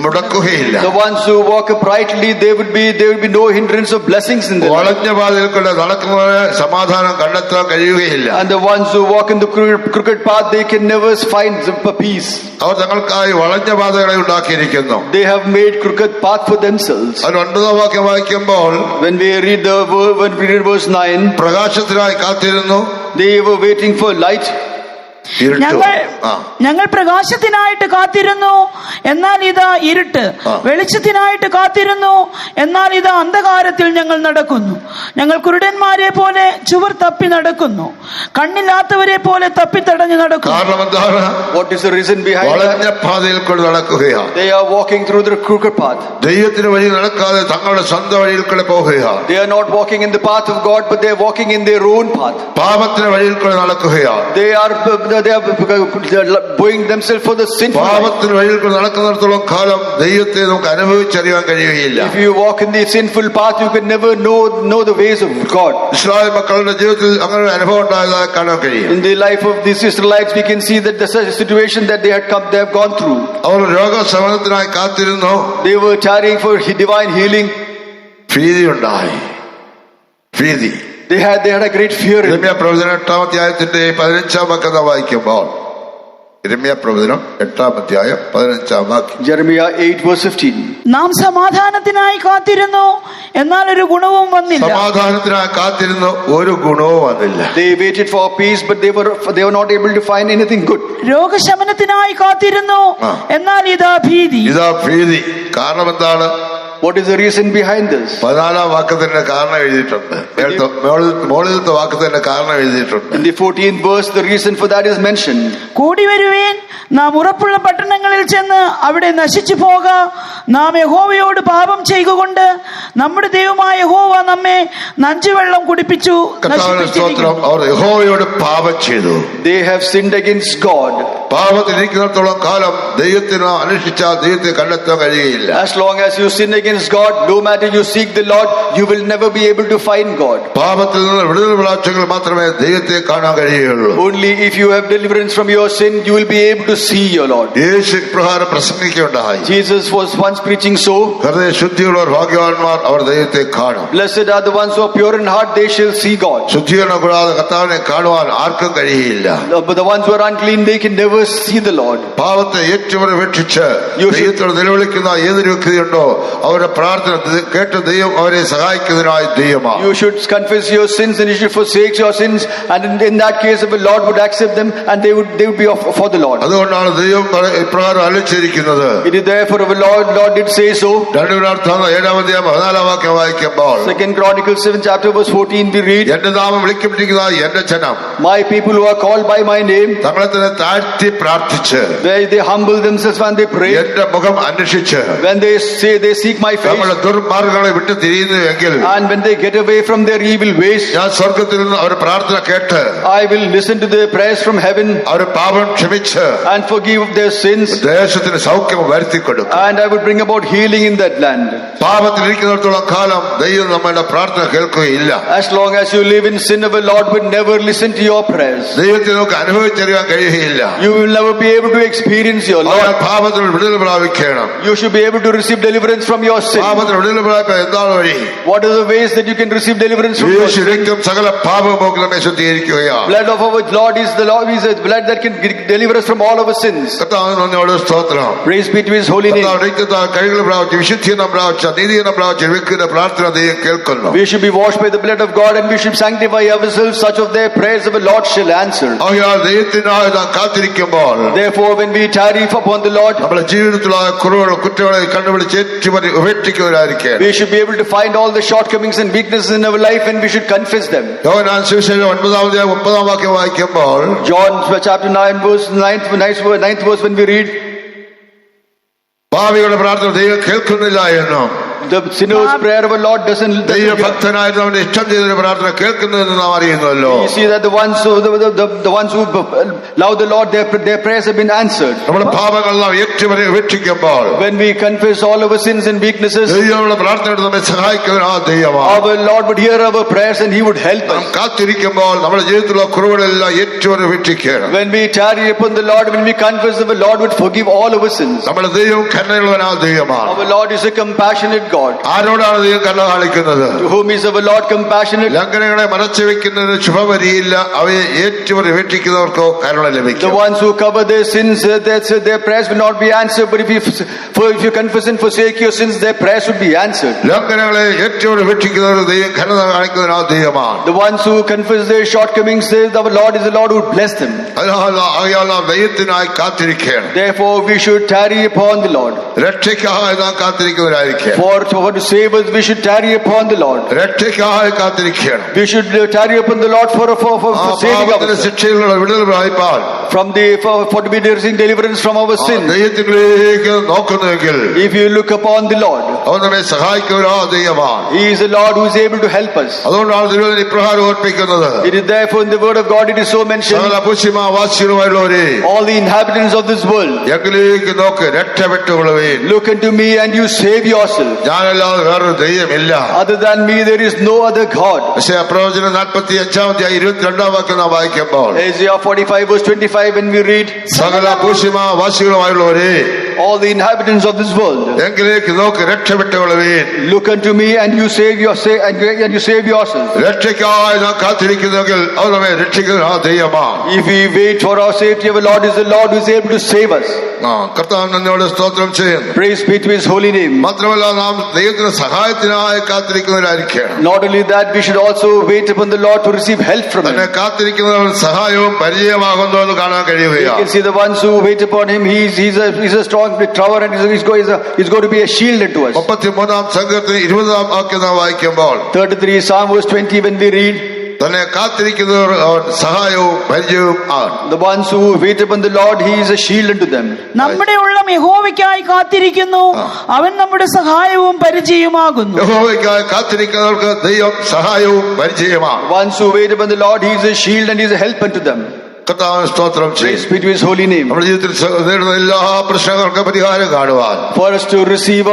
മുടക്കുകയില്ല. The ones who walk uprightly, there would be no hindrance of blessings in them. വളഞ്ഞ പാതയിൽ കൂടെ നടക്കുന്നവരെ സമാധാനം കണ്ടെത്താൻ കഴിയുകയില്ല. And the ones who walk in the crooked path, they can never find peace. അവർ തങ്ങൾക്കായി വളഞ്ഞ പാതകളെ ഉണ്ടാക്കിയിരിക്കുന്നു. They have made crooked path for themselves. അത് 9-ാം വാക്യം വായിക്കുമ്പോൾ When we read verse 9, പ്രകാശത്തിനായി കാത്തിരുന്നു, they were waiting for light. ഇരുട്ട്. ഞങ്ങൾ പ്രകാശത്തിനായിട്ട് കാത്തിരുന്നു, എന്നാൽ ഇതാ ഇരുട്ട്. വെളിച്ചത്തിനായിട്ട് കാത്തിരുന്നു, എന്നാൽ ഇതാ അന്ധകാരത്തിൽ ഞങ്ങൾ നടക്കുന്നു. ഞങ്ങൾ കുരുടന്മാരെ പോലെ ചുവർ തപ്പി നടക്കുന്നു, കണ്ണില്ലാത്തവരെ പോലെ തപ്പിത്തടഞ്ഞു നടക്കുന്നു. കാരണം എന്താണ്? What is the reason behind വളഞ്ഞ that? പാതയിൽ കൂടെ നടക്കുകയാണ്. They are walking through the crooked path. ദൈവത്തിന് വഴി നടക്കാതെ തങ്ങളുടെ സ്വന്തം വഴിയിൽ കൂടെ പോവുകയാണ്. They are not walking in the path of God, but they are walking in their own path. പാപത്തിന് വഴിയിൽ കൂടെ നടക്കുകയാണ്. They are bowing themselves for the sinful life. പാപത്തിന് വഴിയിൽ കൂടെ നടക്കുന്നിടത്തോളം കാലം ദൈവത്തെ നമുക്ക് അനുഭവിച്ചറിയാൻ കഴിയുകയില്ല. If you walk in the sinful path, you can never know the ways of God. Israel മക്കളുടെ ജീവിതത്തിൽ അങ്ങനെ ഒരു അനുഭവം ഉണ്ടായതായി കാണാൻ കഴിയും. In the life of these Israelites, we can see that the situation that they have gone through. അവർ രോഗശമനത്തിനായി കാത്തിരുന്നു. They were tarrying for divine healing. ഭീതി ഉണ്ടായി. ഭീതി. They had a great fear. യിരെമ്യാ പ്രവചനം 8-ാം അധ്യായത്തിന്റെ 15-ാം വാക്യം വായിക്കുമ്പോൾ, യിരെമ്യാ പ്രവചനം 8-ാം അധ്യായം 15-ാം വാക്യം. Jeremiah 8:15. നാം സമാധാനത്തിനായി കാത്തിരുന്നു, എന്നാൽ ഒരു ഗുണവും വന്നില്ല. സമാധാനത്തിനായി കാത്തിരുന്നു, ഒരു ഗുണവും വന്നില്ല. They waited for peace, but they were not able to find anything good. രോഗശമനത്തിനായി കാത്തിരുന്നു, എന്നാൽ ഇതാ ഭീതി. ഇതാ ഭീതി. കാരണം എന്താണ്? What is the reason behind this? 14-ാം വാക്യത്തിന്റെ കാരണം എഴുതിയിട്ടുണ്ട്. മുകളിലത്തെ വാക്യത്തിന്റെ കാരണം എഴുതിയിട്ടുണ്ട്. In the 14th verse, the reason for that is mentioned. കൂടി വരുവേൻ, നാം ഉറപ്പുള്ള പട്ടണങ്ങളിൽ ചെന്ന് അവിടെ നശിച്ചു പോക. നാം യഹോവയോട് പാപം ചെയ്തുകൊണ്ട് നമ്മുടെ ദൈവമായ യഹോവ നമ്മെ നഞ്ചുവെള്ളം കുടിപ്പിച്ചു നശിപ്പിച്ചിരിക്കുന്നു. അവർ യഹോവയോട് പാപം ചെയ്തു. They have sinned against God. പാപത്തിലിരിക്കുന്നിടത്തോളം കാലം ദൈവത്തിന് അന്വേഷിച്ചാൽ ദൈവത്തെ കണ്ടെത്താൻ കഴിയുകയില്ല. As long as you sin against God, no matter you seek the Lord, you will never be able to find God. പാപത്തിൽ നിന്ന് വിടുതൽ പ്രാപിച്ചെങ്കിൽ മാത്രമേ ദൈവത്തെ കാണാൻ കഴിയുകയുള്ളൂ. Only if you have deliverance from your sin, you will be able to see your Lord. യേശു പ്രകാരം പ്രസംഗിക്കുകയുണ്ടായി. Jesus was once preaching so. ഹൃദയ ശുദ്ധിയുള്ളവർ ഭാഗ്യവാന്മാർ, അവർ ദൈവത്തെ കാണും. Blessed are the ones who are pure in heart, they shall see God. ശുദ്ധീകരണം കൂടാതെ കർത്താവിനെ കാണുവാൻ ആർക്കും കഴിയില്ല. But the ones who are unclean, they can never see the Lord. പാപത്തെ ഏറ്റവും ഉപേക്ഷിച്ച് ദൈവത്തോട് നിലവിളിക്കുന്ന ഏതൊരു വ്യക്തിയുണ്ടോ അവരുടെ പ്രാർത്ഥന കേട്ട് ദൈവം അവരെ സഹായിക്കുന്നതിനായി ദൈവമാണ്. You should confess your sins and you should forsake your sins, and in that case the Lord would accept them and they would be for the Lord. അതുകൊണ്ടാണ് ദൈവം ഇപ്രകാരം അരുളിച്ചിരിക്കുന്നത്. It is therefore our Lord did say so. 2 കൊരിന്ത്യർ 7-ാം അധ്യായം 14-ാം വാക്യം വായിക്കുമ്പോൾ, 2 Chronicles 7 chapter verse 14 we read, എന്റെ നാമം വിളിക്കപ്പെട്ടിരിക്കുന്ന എന്റെ ജനം my people who are called by my name, തങ്ങളെ തന്നെ താഴ്ത്തി പ്രാർത്ഥിച്ച് they humble themselves when they pray, എന്റെ മുഖം അന്വേഷിച്ച് when they say they seek my face, നമ്മുടെ ദുർമാർഗ്ഗങ്ങളെ വിട്ട് തിരിയുന്നുവെങ്കിൽ and when they get away from their evil ways, ഞാൻ സ്വർഗ്ഗത്തിൽ നിന്ന് അവരുടെ പ്രാർത്ഥന കേട്ട് I will listen to their prayers from heaven അവരുടെ പാപം ക്ഷമിച്ച് and forgive their sins, ദേശത്തിന് സൗഖ്യം വരുത്തി കൊടുക്കും. and I will bring about healing in that land. പാപത്തിലിരിക്കുന്നിടത്തോളം കാലം ദൈവം നമ്മുടെ പ്രാർത്ഥന കേൾക്കുകയില്ല. As long as you live in sin, our Lord will never listen to your prayers. ദൈവത്തെ നമുക്ക് അനുഭവിച്ചറിയാൻ കഴിയുകയില്ല. You will never be able to experience your Lord. പാപത്തിൽ വിടുതൽ പ്രാപിക്കണം. You should be able to receive deliverance from your sin. പാപത്തിൽ വിടുതൽ പ്രാപിക്കാൻ എന്താണ് വഴി? What are the ways that you can receive deliverance from your sin? രക്തം സകല പാപമോക്ഷം നമ്മെ ശുദ്ധീകരിക്കുകയാണ്. Blood of our Lord is the blood that can deliver us from all our sins. കർത്താവിന് നന്ദിയോടെ സ്തോത്രം. Praise be to His holy name. കൈകൾ പ്രാപിച്ച് വിശുദ്ധീകരണം പ്രാപിച്ച നീതീകരണം പ്രാപിച്ച വ്യക്തിയുടെ പ്രാർത്ഥന ദൈവം കേൾക്കുന്നു. We should be washed by the blood of God and we should sanctify ourselves. Such of their prayers our Lord shall answer. ആകയാൽ ദൈവത്തിനായി നാം കാത്തിരിക്കുമ്പോൾ, Therefore when we tarry upon the Lord, നമ്മുടെ ജീവിതത്തിലുള്ള കുറവുകൾ കുറ്റങ്ങളെ കണ്ടുപിടിച്ച് ഏറ്റുപറ്റി ഉപേക്ഷിക്കുന്നവരായിരിക്കും. we should be able to find all the shortcomings and weaknesses in our life and we should confess them. യോഹന്നാൻ സുവിശേഷം 9-ാം അധ്യായം 9-ാം വാക്യം വായിക്കുമ്പോൾ, John chapter 9 verse 9th verse when we read, പാപികളുടെ പ്രാർത്ഥന ദൈവം കേൾക്കുന്നില്ല എന്നും the sinner's prayer our Lord doesn't ദൈവഭക്തനായിരുന്നു അവന്റെ ഇഷ്ടം ചെയ്തൊരു പ്രാർത്ഥന കേൾക്കുന്നതെന്ന് നാം അറിയുന്നല്ലോ. You see that the ones who love the Lord, their prayers have been answered. നമ്മുടെ പാപങ്ങളെല്ലാം ഏറ്റുപറ്റി ഉപേക്ഷിക്കുമ്പോൾ, When we confess all our sins and weaknesses, ദൈവങ്ങളുടെ പ്രാർത്ഥനയോട് നമ്മെ സഹായിക്കുന്ന ആ ദൈവമാണ്. our Lord would hear our prayers and He would help നാം us. കാത്തിരിക്കുമ്പോൾ നമ്മുടെ ജീവിതത്തിലുള്ള കുറവുകളെല്ലാം ഏറ്റുപറ്റി ഉപേക്ഷിക്കണം. When we tarry upon the Lord, when we confess, our Lord would forgive all our sins. നമ്മുടെ ദൈവം കരുണയുള്ളവനായ ദൈവമാണ്. Our Lord is a compassionate God? ആരോടാണ് ദൈവം കരുണ കാണിക്കുന്നത്? To whom is our Lord compassionate? ലംഘനങ്ങളെ മറച്ചു വെക്കുന്നതിന് ശുഭവരിയില്ല. അവയെ ഏറ്റുപറ്റിക്കുന്നവർക്കോ കരുണ The ലഭിക്കും. ones who cover their sins, their prayers will not be answered. But if you confess and forsake your sins, their prayers would be answered. ലംഘനങ്ങളെ ഏറ്റുപറ്റിക്കുന്നവർ ദൈവം കരുണ കാണിക്കുന്നതിനാ ദൈവമാണ്. The ones who confess their shortcomings, say our Lord is the Lord who would bless them. ആകയാൽ നാം ദൈവത്തിനായി കാത്തിരിക്കുകയാണ്. Therefore, we should tarry upon the Lord. രക്ഷയ്ക്കായി നാം കാത്തിരിക്കുന്നവരായിരിക്കുക. For to save us, we should tarry upon the Lord. രക്ഷയ്ക്കായി കാത്തിരിക്കുകയാണ്. We should tarry upon the Lord for saving പാപത്തിന്റെ us ശിക്ഷയിലുള്ള വിടുതൽ പ്രാപിപ്പാൻ for to be receiving deliverance from our sins. ദൈവത്തിലേക്ക് നോക്കുന്നുവെങ്കിൽ If you look upon the Lord, അവൻ നമ്മെ സഹായിക്കുന്നവരാ ദൈവമാണ്. He is the Lord who is able to help us. അതുകൊണ്ടാണ് തിരുവചനം ഇപ്രകാരം ഓർപ്പിക്കുന്നത്. It is therefore in the word of God it is so mentioned, സകല പുഷ്യമാവാസികളുമായുള്ളവരെ all the inhabitants of this world, എങ്കിലേക്ക് നോക്ക്, രക്ഷപ്പെട്ടുകൊള്ളുവീൻ. look unto me and you save yourself. ഞാനല്ലാതെ വേറൊരു ദൈവമില്ല. Other than me there is no other God. പക്ഷേ പ്രവചനം 45-22 വാക്യം നാം വായിക്കുമ്പോൾ Isaiah 45 verse 25, when we read, സകല പുഷ്യമാവാസികളുമായുള്ളവരെ all the inhabitants of this world, എങ്കിലേക്ക് നോക്ക്, രക്ഷപ്പെട്ടുകൊള്ളുവീൻ. look unto me and you save yourself. രക്ഷയ്ക്കായി നാം കാത്തിരിക്കുന്നെങ്കിൽ അവൻ നമ്മെ രക്ഷിക്കുന്ന ആ ദൈവമാണ്. If we wait for our safety, our Lord is the Lord who is able to save us. കർത്താവ് നന്ദിയോടെ സ്തോത്രം ചെയ്യുന്നു. Praise be to His holy name. മാത്രമല്ല നാം ദൈവത്തിന്റെ സഹായത്തിനായി കാത്തിരിക്കുന്നവരായിരിക്കണം. Not only that, we should also wait upon the Lord to receive help from Him. തന്നെ കാത്തിരിക്കുന്നവർ സഹായവും പരിചയമാകുന്നു എന്ന് കാണാൻ You കഴിയുകയാണ്. can see the ones who wait upon Him. He's a strong tower and he's going to be a shield unto us. 33-ാം സംഘത്തിന് 20-ാം വാക്യം നാം വായിക്കുമ്പോൾ 33 Psalm verse 20, when we read, തന്നെ കാത്തിരിക്കുന്നവർ അവൻ സഹായവും പരിചയവും ആണ്. the ones who wait upon the Lord, He is a shield unto them. നമ്മുടെ ഉള്ളം യഹോവയ്ക്കായി കാത്തിരിക്കുന്നു, അവൻ നമ്മുടെ സഹായവും പരിചയമാകുന്നു. യഹോവയ്ക്കായി കാത്തിരിക്കുന്നവർക്ക് ദൈവം സഹായവും പരിചയമാണ്. Ones who wait upon the Lord, He is a shield and He is a help unto them. കർത്താവിന് സ്തോത്രം ചെയ്യും. Praise be to His holy name. നമ്മുടെ ജീവിതത്തിൽ നേരിടുന്ന എല്ലാ പ്രശ്നങ്ങൾക്കും പരിഹാരം കാണുവാൻ, For us to receive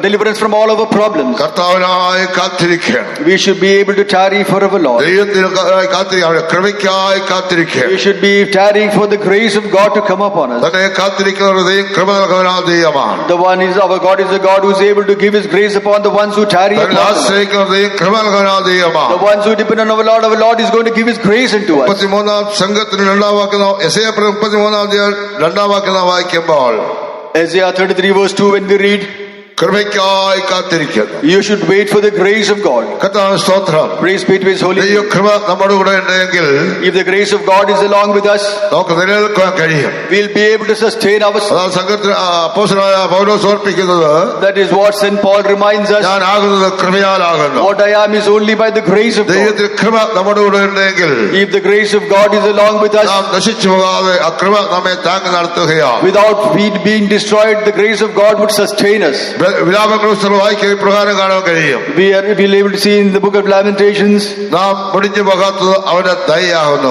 deliverance from all our problems, കർത്താവിനായി കാത്തിരിക്കണം. we should be able to tarry for our Lord. ദൈവത്തിനായി കാത്തിരിക്കണം. അവരുടെ കൃപയ്ക്കായി കാത്തിരിക്കണം. We should be tarrying for the grace of God to come upon us. തന്നെ കാത്തിരിക്കുന്നവർ ദൈവം കൃപ നൽകുന്ന ദൈവമാണ്. The one is our God is the God who is able to give His grace upon the ones who tarry upon തന്നെ Him. ആശ്രയിക്കുന്നവർ ദൈവം കൃപ നൽകുന്ന ദൈവമാണ്. The ones who depend on our Lord is going to give His grace unto us. 33-ാം സംഘത്തിന് 2-ാം വാക്യം യെശയ്യാ 33-ാം അധ്യായം 2-ാം വാക്യം വായിക്കുമ്പോൾ Isaiah 33 verse 2, when we read, കൃപയ്ക്കായി കാത്തിരിക്കുന്നു. you should wait for the grace of God. കർത്താവിന് സ്തോത്രം. Praise be to His holy ദൈവ name. കൃപ നമ്മുടെ കൂടെ ഉണ്ടെങ്കിൽ If the grace of God is along with us, നമുക്ക് നിലനിൽക്കാൻ കഴിയും. we'll be able to sustain ourselves. അതാണ് സംഘത്തിന് അപ്പോസ്തലനായ പൗലോസ് ഓർപ്പിക്കുന്നത്. That is what St. Paul reminds us. ഞാൻ ആകുന്നത് കൃപയാലാകുന്നു. What I am is only by the grace of God. ദൈവത്തിന് കൃപ നമ്മുടെ കൂടെ ഉണ്ടെങ്കിൽ If the grace of God is along with us, നാം നശിച്ചു പോകാതെ ആ കൃപ നമ്മെ താങ്ങി നടത്തുകയാണ്. without we being destroyed, the grace of God would sustain us. വിലാപങ്ങൾ വായിക്കുക പ്രകാരം കാണാൻ കഴിയും. We are able to see in the book of Lamentations, നാം മുടിഞ്ഞു പോകാത്തത് അവന്റെ ദയയാകുന്നു.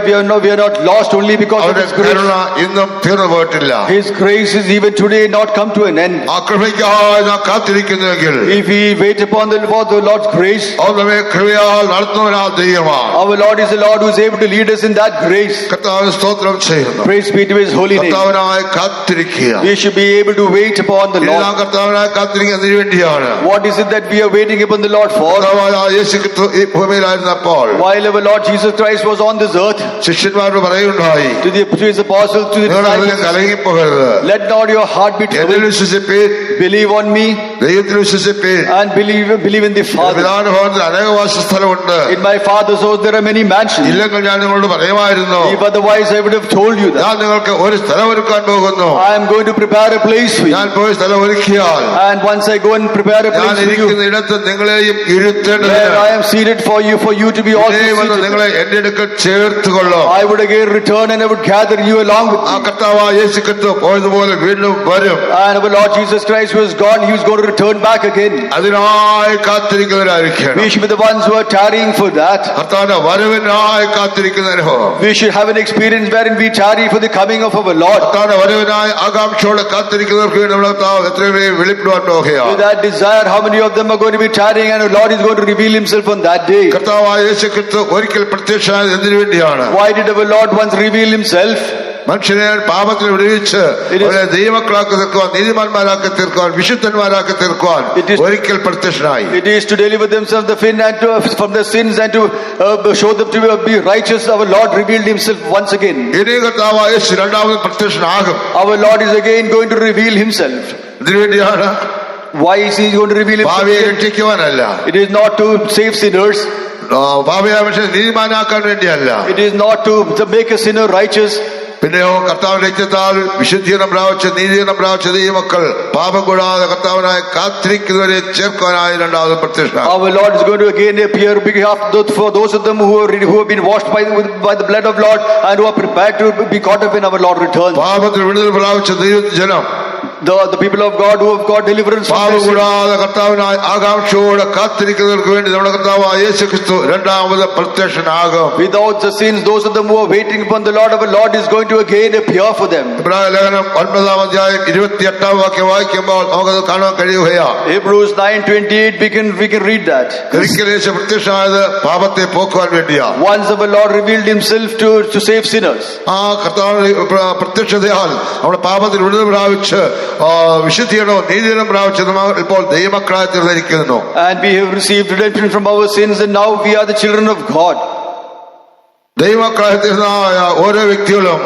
we are not lost only because of അവന്റെ His grace. കരുണ ഇന്നും തീർന്നു പോയിട്ടില്ല. His grace is even today not come to an end. ആ കൃപയ്ക്കായി നാം കാത്തിരിക്കുന്നുവെങ്കിൽ If we wait upon the Lord's grace, അവൻ നമ്മെ കൃപയാൽ നടത്തുന്നവനാ ദൈവമാണ്. our Lord is the Lord who is able to lead us in that grace. കർത്താവിന് സ്തോത്രം ചെയ്യുന്നു. Praise be to His holy name. കർത്താവിനായി കാത്തിരിക്കുക. We should be able to wait upon the എല്ലാം Lord. കർത്താവിനായി കാത്തിരിക്കുന്നതിന് വേണ്ടിയാണ്. What is it that we are waiting upon the Lord for? കർത്താവായ യേശു ക്രിസ്തു ഈ ഭൂമിയിലായിരുന്നപ്പോൾ While our Lord Jesus Christ was on this earth, ശിഷ്യന്മാരോട് പറയുണ്ടായി, to His apostles, to the നിങ്ങളുടെ ഹൃദയം disciples, കലങ്ങിപ്പോകരുത്. let not your heart be എന്നിൽ troubled. വിശ്വസിപ്പീൻ, Believe on me ദൈവത്തിൽ വിശ്വസിപ്പീൻ. and believe in the Father. പിതാവിന്റെ ഭവനത്തിൽ അനേക വാസസ്ഥലമുണ്ട്. In my Father's house there are many mansions. ഇല്ലെങ്കിൽ ഞാൻ നിങ്ങളോട് പറയുമായിരുന്നു. If otherwise I would have told you that. ഞാൻ നിങ്ങൾക്ക് ഒരു സ്ഥലം ഒരുക്കാൻ പോകുന്നു. I am going to prepare a place for you. ഞാൻ പോയി സ്ഥലം ഒരുക്കിയാൽ And once I go and prepare a ഞാൻ place for you, ഇരിക്കുന്ന ഇടത്ത് നിങ്ങളെയും ഇരുത്തേണ്ടതിന് where I am seated for you to be also ഇതേ വന്ന് seated. നിങ്ങളെ എന്റെ അടുക്കൽ ചേർത്തുകൊള്ളും. I would again return and I would gather you along with ആ me. കർത്താവായ യേശു ക്രിസ്തു പോയതുപോലെ വീണ്ടും വരും. And our Lord Jesus Christ who is gone, He is going to return back again. അതിനായി കാത്തിരിക്കുന്നവരായിരിക്കണം. We should be the ones who are tarrying for that. കർത്താവിന്റെ വരവിനായി കാത്തിരിക്കുന്ന അനുഭവം. We should have an experience wherein we tarry for the coming of our Lord. കർത്താവിന്റെ വരവിനായി ആകാംക്ഷയോടെ കാത്തിരിക്കുന്നവർക്ക് വേണ്ടി നമ്മുടെ കർത്താവ് എത്രയും വേഗം വെളിപ്പെടുവാൻ പോകുകയാണ്. With that desire, how many of them are going to be tarrying and our Lord is going to reveal Himself on that day? കർത്താവായ യേശു ക്രിസ്തു ഒരിക്കൽ പ്രത്യക്ഷമായത് എന്തിനു വേണ്ടിയാണ്? Why did our Lord once reveal Himself? മനുഷ്യനെ പാപത്തിൽ വിടുവിച്ച് അവരെ ദൈവമക്കളാക്കി തീർക്കുവാൻ, നീതിമാന്മാരാക്കി തീർക്കുവാൻ, വിശുദ്ധന്മാരാക്കി തീർക്കുവാൻ ഒരിക്കൽ പ്രത്യക്ഷനായി. It is to deliver themselves from the sins and to show them to be righteous. Our Lord revealed himself once again. ഇനി കർത്താവായ യേശു രണ്ടാമത് പ്രത്യക്ഷനാകും. Our Lord is again going to reveal himself. ഇതിനുവേണ്ടിയാണ്. Why is he going to reveal himself? ഭാവിയെ രക്ഷിക്കുവാനല്ല, It is not to save sinners. ഭാവിയെ മനുഷ്യനെ നീതിമാനാക്കാൻ വേണ്ടിയല്ല, It is not to make a sinner righteous. പിന്നെയോ കർത്താവ് രക്തത്താൽ വിശുദ്ധീകരണം പ്രാപിച്ച, നീതീകരണം പ്രാപിച്ച ദൈവമക്കൾ പാപം കൂടാതെ കർത്താവിനായ കാത്തിരിക്കുന്നവരെ ചേർക്കുവാനായി രണ്ടാമത് പ്രത്യക്ഷനാകും. Our Lord is going to again appear for those of them who have been washed by the blood of Lord and who are prepared to be caught up when our Lord returns. പാപത്തിൽ വിടുതൽ പ്രാപിച്ച ദൈവജനം, The people of God who have got deliverance from പാപം their sin. കൂടാതെ കർത്താവിനായി ആകാംക്ഷയോടെ കാത്തിരിക്കുന്നവർക്ക് വേണ്ടി നമ്മുടെ കർത്താവായ യേശു ക്രിസ്തു രണ്ടാമത് പ്രത്യക്ഷനാകും. Without the sins, those of them who are waiting upon the Lord, our Lord is going to again appear for them. ഇബ്രായ ലേഖനം 9-ാം അധ്യായം 28-ാം വാക്യം വായിക്കുമ്പോൾ നമുക്കത് കാണാൻ കഴിയുകയാണ്. Hebrews 9:28, we can read that. ഒരിക്കൽ യേശു പ്രത്യക്ഷനായത് പാപത്തെ പോക്കുവാൻ വേണ്ടിയാണ്. Once our Lord revealed himself to save sinners. ആ കർത്താവിന്റെ പ്രത്യക്ഷതയാൽ നമ്മുടെ പാപത്തിൽ വിടുതൽ പ്രാപിച്ച് വിശുദ്ധീകരണവും നീതീകരണം പ്രാപിച്ച് നമ്മൾ ഇപ്പോൾ ദൈവമക്കളായി തീർന്നിരിക്കുന്നു. And we have received redemption from our sins, and now we are the children of God. ദൈവമക്കളായി തീർന്ന ഓരോ വ്യക്തികളും,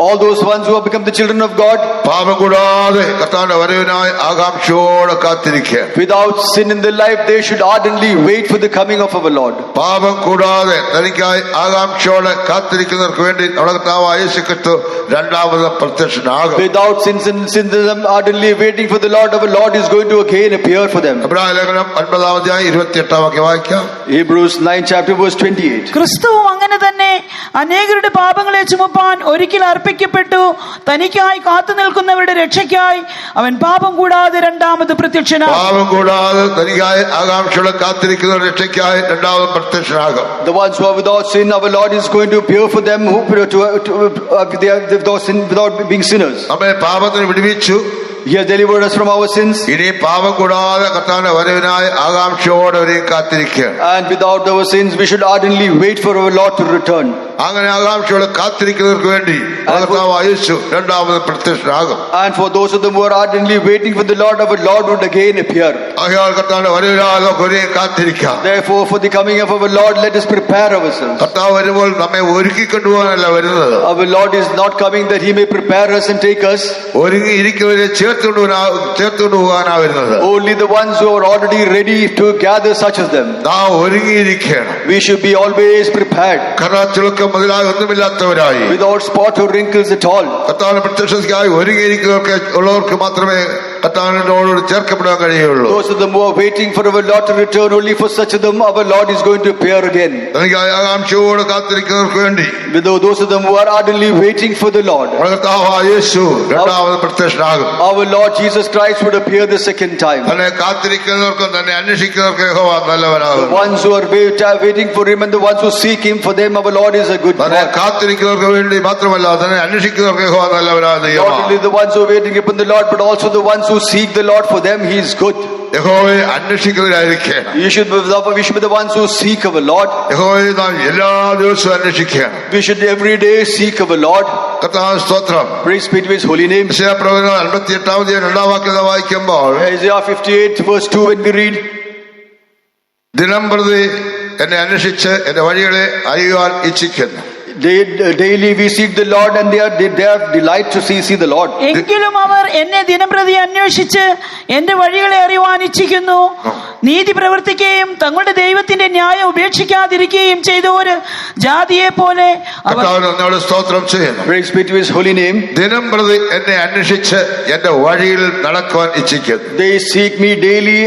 All those ones who have become the children of God, പാപം കൂടാതെ കർത്താവിന്റെ വരവിനായി ആകാംക്ഷയോടെ കാത്തിരിക്കുക. without sin in their life, they should ardently wait for the coming of our Lord. പാപം കൂടാതെ തനിക്കായി ആകാംക്ഷയോടെ കാത്തിരിക്കുന്നവർക്ക് വേണ്ടി നമ്മുടെ കർത്താവായ യേശു ക്രിസ്തു രണ്ടാമത് പ്രത്യക്ഷനാകും. Without sins in them, ardently waiting for the Lord, our Lord is going to again appear for them. എബ്രായ ലേഖനം 9-ാം അധ്യായം 28-ാം വാക്യം വായിക്കാം. Hebrews 9:28. ക്രിസ്തുവും അങ്ങനെ തന്നെ അനേകരുടെ പാപങ്ങളെ ചുമപ്പാൻ ഒരിക്കൽ അർപ്പിക്കപ്പെട്ടു. തനിക്കായി കാത്തു നിൽക്കുന്നവരുടെ രക്ഷയ്ക്കായി അവൻ പാപം കൂടാതെ രണ്ടാമത് പ്രത്യക്ഷനാകും. പാപം കൂടാതെ തനിക്കായി ആകാംക്ഷയോടെ കാത്തിരിക്കുന്നവരുടെ രക്ഷയ്ക്കായി രണ്ടാമത് പ്രത്യക്ഷനാകും. The ones who are without sin, our Lord is going to appear for them they are without sin, without being sinners. നമ്മെ പാപത്തിന് വിടുവിച്ചു. He has delivered us from our sins. ഇനി പാപം കൂടാതെ കർത്താവിന്റെ വരവിനായി ആകാംക്ഷയോടെ ഒരു കാത്തിരിക്കുക. And without our sins, we should ardently wait for our Lord to return. അങ്ങനെ ആകാംക്ഷയോടെ കാത്തിരിക്കുന്നവർക്ക് വേണ്ടി കർത്താവായ യേശു രണ്ടാമത് പ്രത്യക്ഷനാകും. And for those of them who are ardently waiting for the Lord, our Lord would again appear. ആകയാൽ കർത്താവിന്റെ വരവിനായി ഒരു കാത്തിരിക്കാം. Therefore, for the coming of our Lord, let us prepare ourselves. കർത്താവ് വരുമ്പോൾ നമ്മെ ഒരുക്കിക്കൊണ്ടുപോകാനല്ല വരുന്നത്. Our Lord is not coming that he may prepare us and take us. ഒരുങ്ങിയിരിക്കുന്നവരെ ചേർത്തുകൊണ്ടുപോകാനാ വരുന്നത്. Only the ones who are already ready to gather such as them. നാം ഒരുങ്ങിയിരിക്കണം. We should be always prepared, കറാച്ചുളുക്കം മുതലായി ഒന്നുമില്ലാത്തവരായി, without spot or wrinkles at all. കർത്താവിന്റെ പ്രത്യക്ഷതയ്ക്കായി ഒരുങ്ങിയിരിക്കുന്നവർക്ക് മാത്രമേ കർത്താവിനോട് ചേർക്കപ്പെടാൻ കഴിയുള്ളൂ. Those of them who are waiting for our Lord to return, only for such of them our Lord is going to appear again. തനിക്കായി ആകാംക്ഷയോടെ കാത്തിരിക്കുന്നവർക്ക് വേണ്ടി, With those of them who are ardently waiting for the Lord, കർത്താവായ യേശു രണ്ടാമത് പ്രത്യക്ഷനാകും. our Lord Jesus Christ would appear the second time. തന്നെ കാത്തിരിക്കുന്നവർക്കും തന്നെ അന്വേഷിക്കുന്നവർക്കും യഹോവ നല്ലവനാകും. The ones who are waiting for him and the ones who seek him, for them our Lord is a good തന്നെ God. കാത്തിരിക്കുന്നവർക്ക് വേണ്ടി മാത്രമല്ല, തന്നെ അന്വേഷിക്കുന്നവർക്ക് യഹോവ നല്ലവനായ Not ദൈവമാണ്. only the ones who are waiting upon the Lord, but also the ones who seek the Lord, for them he is good. യഹോവയെ അന്വേഷിക്കുന്നവരായിരിക്കണം. We should be the ones who seek our Lord. യഹോവയെ നാം എല്ലാ ദിവസവും അന്വേഷിക്കണം. We should every day seek our Lord. കർത്താവിന് സ്തോത്രം. Praise be to his holy name. യെശയ്യാപ്രവചനം 58-ാം അധ്യായം 2-ാം വാക്യം വായിക്കുമ്പോൾ, Isaiah 58:2, when we read, ദിനംപ്രതി എന്നെ അന്വേഷിച്ച് എന്റെ വഴികളെ അറിയുവാൻ ഇച്ഛിക്കുന്നു. daily we seek the Lord, and they are delight to see the Lord. എങ്കിലും അവർ എന്നെ ദിനംപ്രതി അന്വേഷിച്ച് എന്റെ വഴികളെ അറിയുവാൻ ഇച്ഛിക്കുന്നു. നീതി പ്രവർത്തിക്കുകയും തങ്ങളുടെ ദൈവത്തിന്റെ ന്യായം ഉപേക്ഷിക്കാതിരിക്കുകയും ചെയ്തവര് ജാതിയെ പോലെ കർത്താവിന് ഒന്നോട് സ്തോത്രം ചെയ്യുന്നു. Praise be to his holy name. ദിനംപ്രതി എന്നെ അന്വേഷിച്ച് എന്റെ വഴിയിൽ നടക്കുവാൻ ഇച്ഛിക്കുന്നു. They seek me daily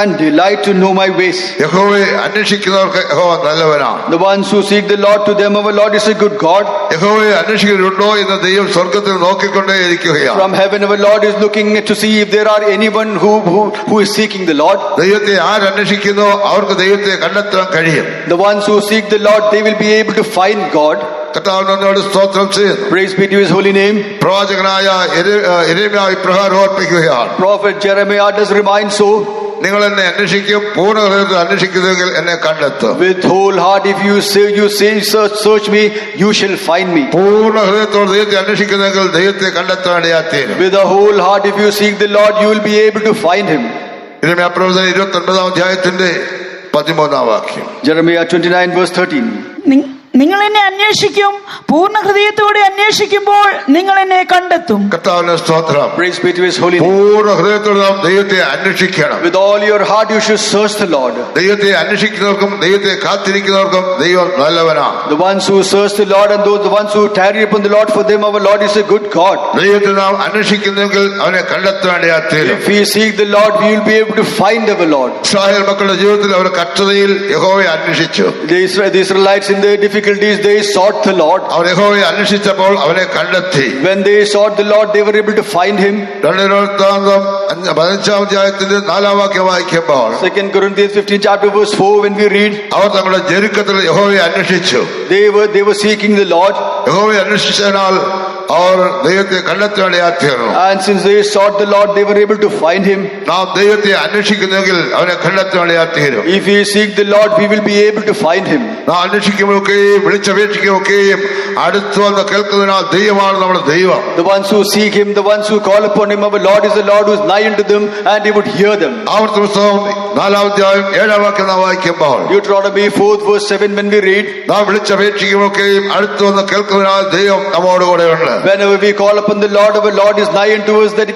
and delight to know my ways. യഹോവയെ അന്വേഷിക്കുന്നവർക്ക് യഹോവ നല്ലവനാണ്. The ones who seek the Lord, to them our Lord is a good God. യഹോവയെ അന്വേഷിക്കുന്നുണ്ടോ എന്ന് ദൈവം സ്വർഗത്തിൽ നോക്കിക്കൊണ്ടേ ഇരിക്കുകയാണ്. From heaven our Lord is looking to see if there are anyone who is seeking the Lord. ദൈവത്തെ ആരന്വേഷിക്കുന്നോ അവർക്ക് ദൈവത്തെ കണ്ടെത്താൻ കഴിയും. The ones who seek the Lord, they will be able to find God. കർത്താവിനോട് സ്തോത്രം ചെയ്യുന്നു. Praise be to his holy name. പ്രവാചകനായ യെരമ്യാ ഇപ്രകാരം ഓർപ്പിക്കുകയാണ്. Prophet Jeremiah does remind so. നിങ്ങൾ എന്നെ അന്വേഷിക്കും, പൂർണ്ണ ഹൃദയത്തിൽ അന്വേഷിക്കുന്നെങ്കിൽ എന്നെ കണ്ടെത്തും. With whole heart, if you say, search me, you shall find me. പൂർണ്ണ ഹൃദയത്തോട് ദൈവത്തെ അന്വേഷിക്കുന്നെങ്കിൽ ദൈവത്തെ കണ്ടെത്താൻ ഇടയാത്തീരും. With a whole heart, if you seek the Lord, you will be able to find him. ഇരമ്യാ പ്രവചനം 29 അധ്യായത്തിന്റെ 13 വാക്യം. Jeremiah 29 verse 13. നിങ്ങൾ എന്നെ അന്വേഷിക്കും, പൂർണ്ണ ഹൃദയത്തോടെ അന്വേഷിക്കുമ്പോൾ നിങ്ങൾ എന്നെ കണ്ടെത്തും. കർത്താവിന്റെ സ്തോത്രം. Praise be to his holy name. പൂർണ്ണ ഹൃദയത്തോടെ നാം ദൈവത്തെ അന്വേഷിക്കണം. With all your heart, you should search the Lord. ദൈവത്തെ അന്വേഷിക്കുന്നവർക്കും ദൈവത്തെ കാത്തിരിക്കുന്നവർക്കും ദൈവം നല്ലവനാണ്. The ones who search the Lord and those the ones who tarry upon the Lord, for them our Lord is a good God. ദൈവത്തെ നാം അന്വേഷിക്കുന്നെങ്കിൽ അവനെ കണ്ടെത്താൻ ഇടയാത്തീരും. If we seek the Lord, we will be able to find our Lord. Israel മക്കളുടെ ജീവിതത്തിൽ അവർ കഷ്ടതയിൽ യഹോവയെ അന്വേഷിച്ചു. The Israelites in their difficulties, they sought the Lord. അവർ യഹോവയെ അന്വേഷിച്ചപ്പോൾ അവനെ കണ്ടെത്തി. When they sought the Lord, they were able to find him. 15 അധ്യായത്തിന്റെ 4 വാക്യം വായിക്കുമ്പോൾ 2 Corinthians 15 chapter verse 4, when we read, അവർ തങ്ങളുടെ ജെരുക്കത്തിൽ യഹോവയെ അന്വേഷിച്ചു. they were seeking the Lord, യഹോവയെ അന്വേഷിച്ചതിനാൽ അവർ ദൈവത്തെ കണ്ടെത്താൻ ഇടയാത്തീർന്നു. and since they sought the Lord, they were able to find him. നാം ദൈവത്തെ അന്വേഷിക്കുന്നെങ്കിൽ അവനെ കണ്ടെത്താൻ ഇടയാത്തീരും. If we seek the Lord, we will be able to find him. നാം അന്വേഷിക്കുമ്പോഴൊക്കെയും വിളിച്ചപേക്ഷിക്കുമൊക്കെയും അടുത്തു വന്ന് കേൾക്കുന്നതിനാൽ ദൈവമാണ് നമ്മുടെ ദൈവം. The ones who seek him, the ones who call upon him, our Lord is the Lord who is nigh unto them, and he would hear them. ആവർത്തന പുസ്തകം 4 അധ്യായം 7 വാക്യം നാം വായിക്കുമ്പോൾ Deuteronomy 4 verse 7, when we read, നാം വിളിച്ചപേക്ഷിക്കുമൊക്കെയും അടുത്തു വന്ന് കേൾക്കുന്നതിനാൽ ദൈവം നമ്മോടുകൂടെ ഉണ്ട്. whenever we call upon the Lord, our Lord is nigh unto us, that he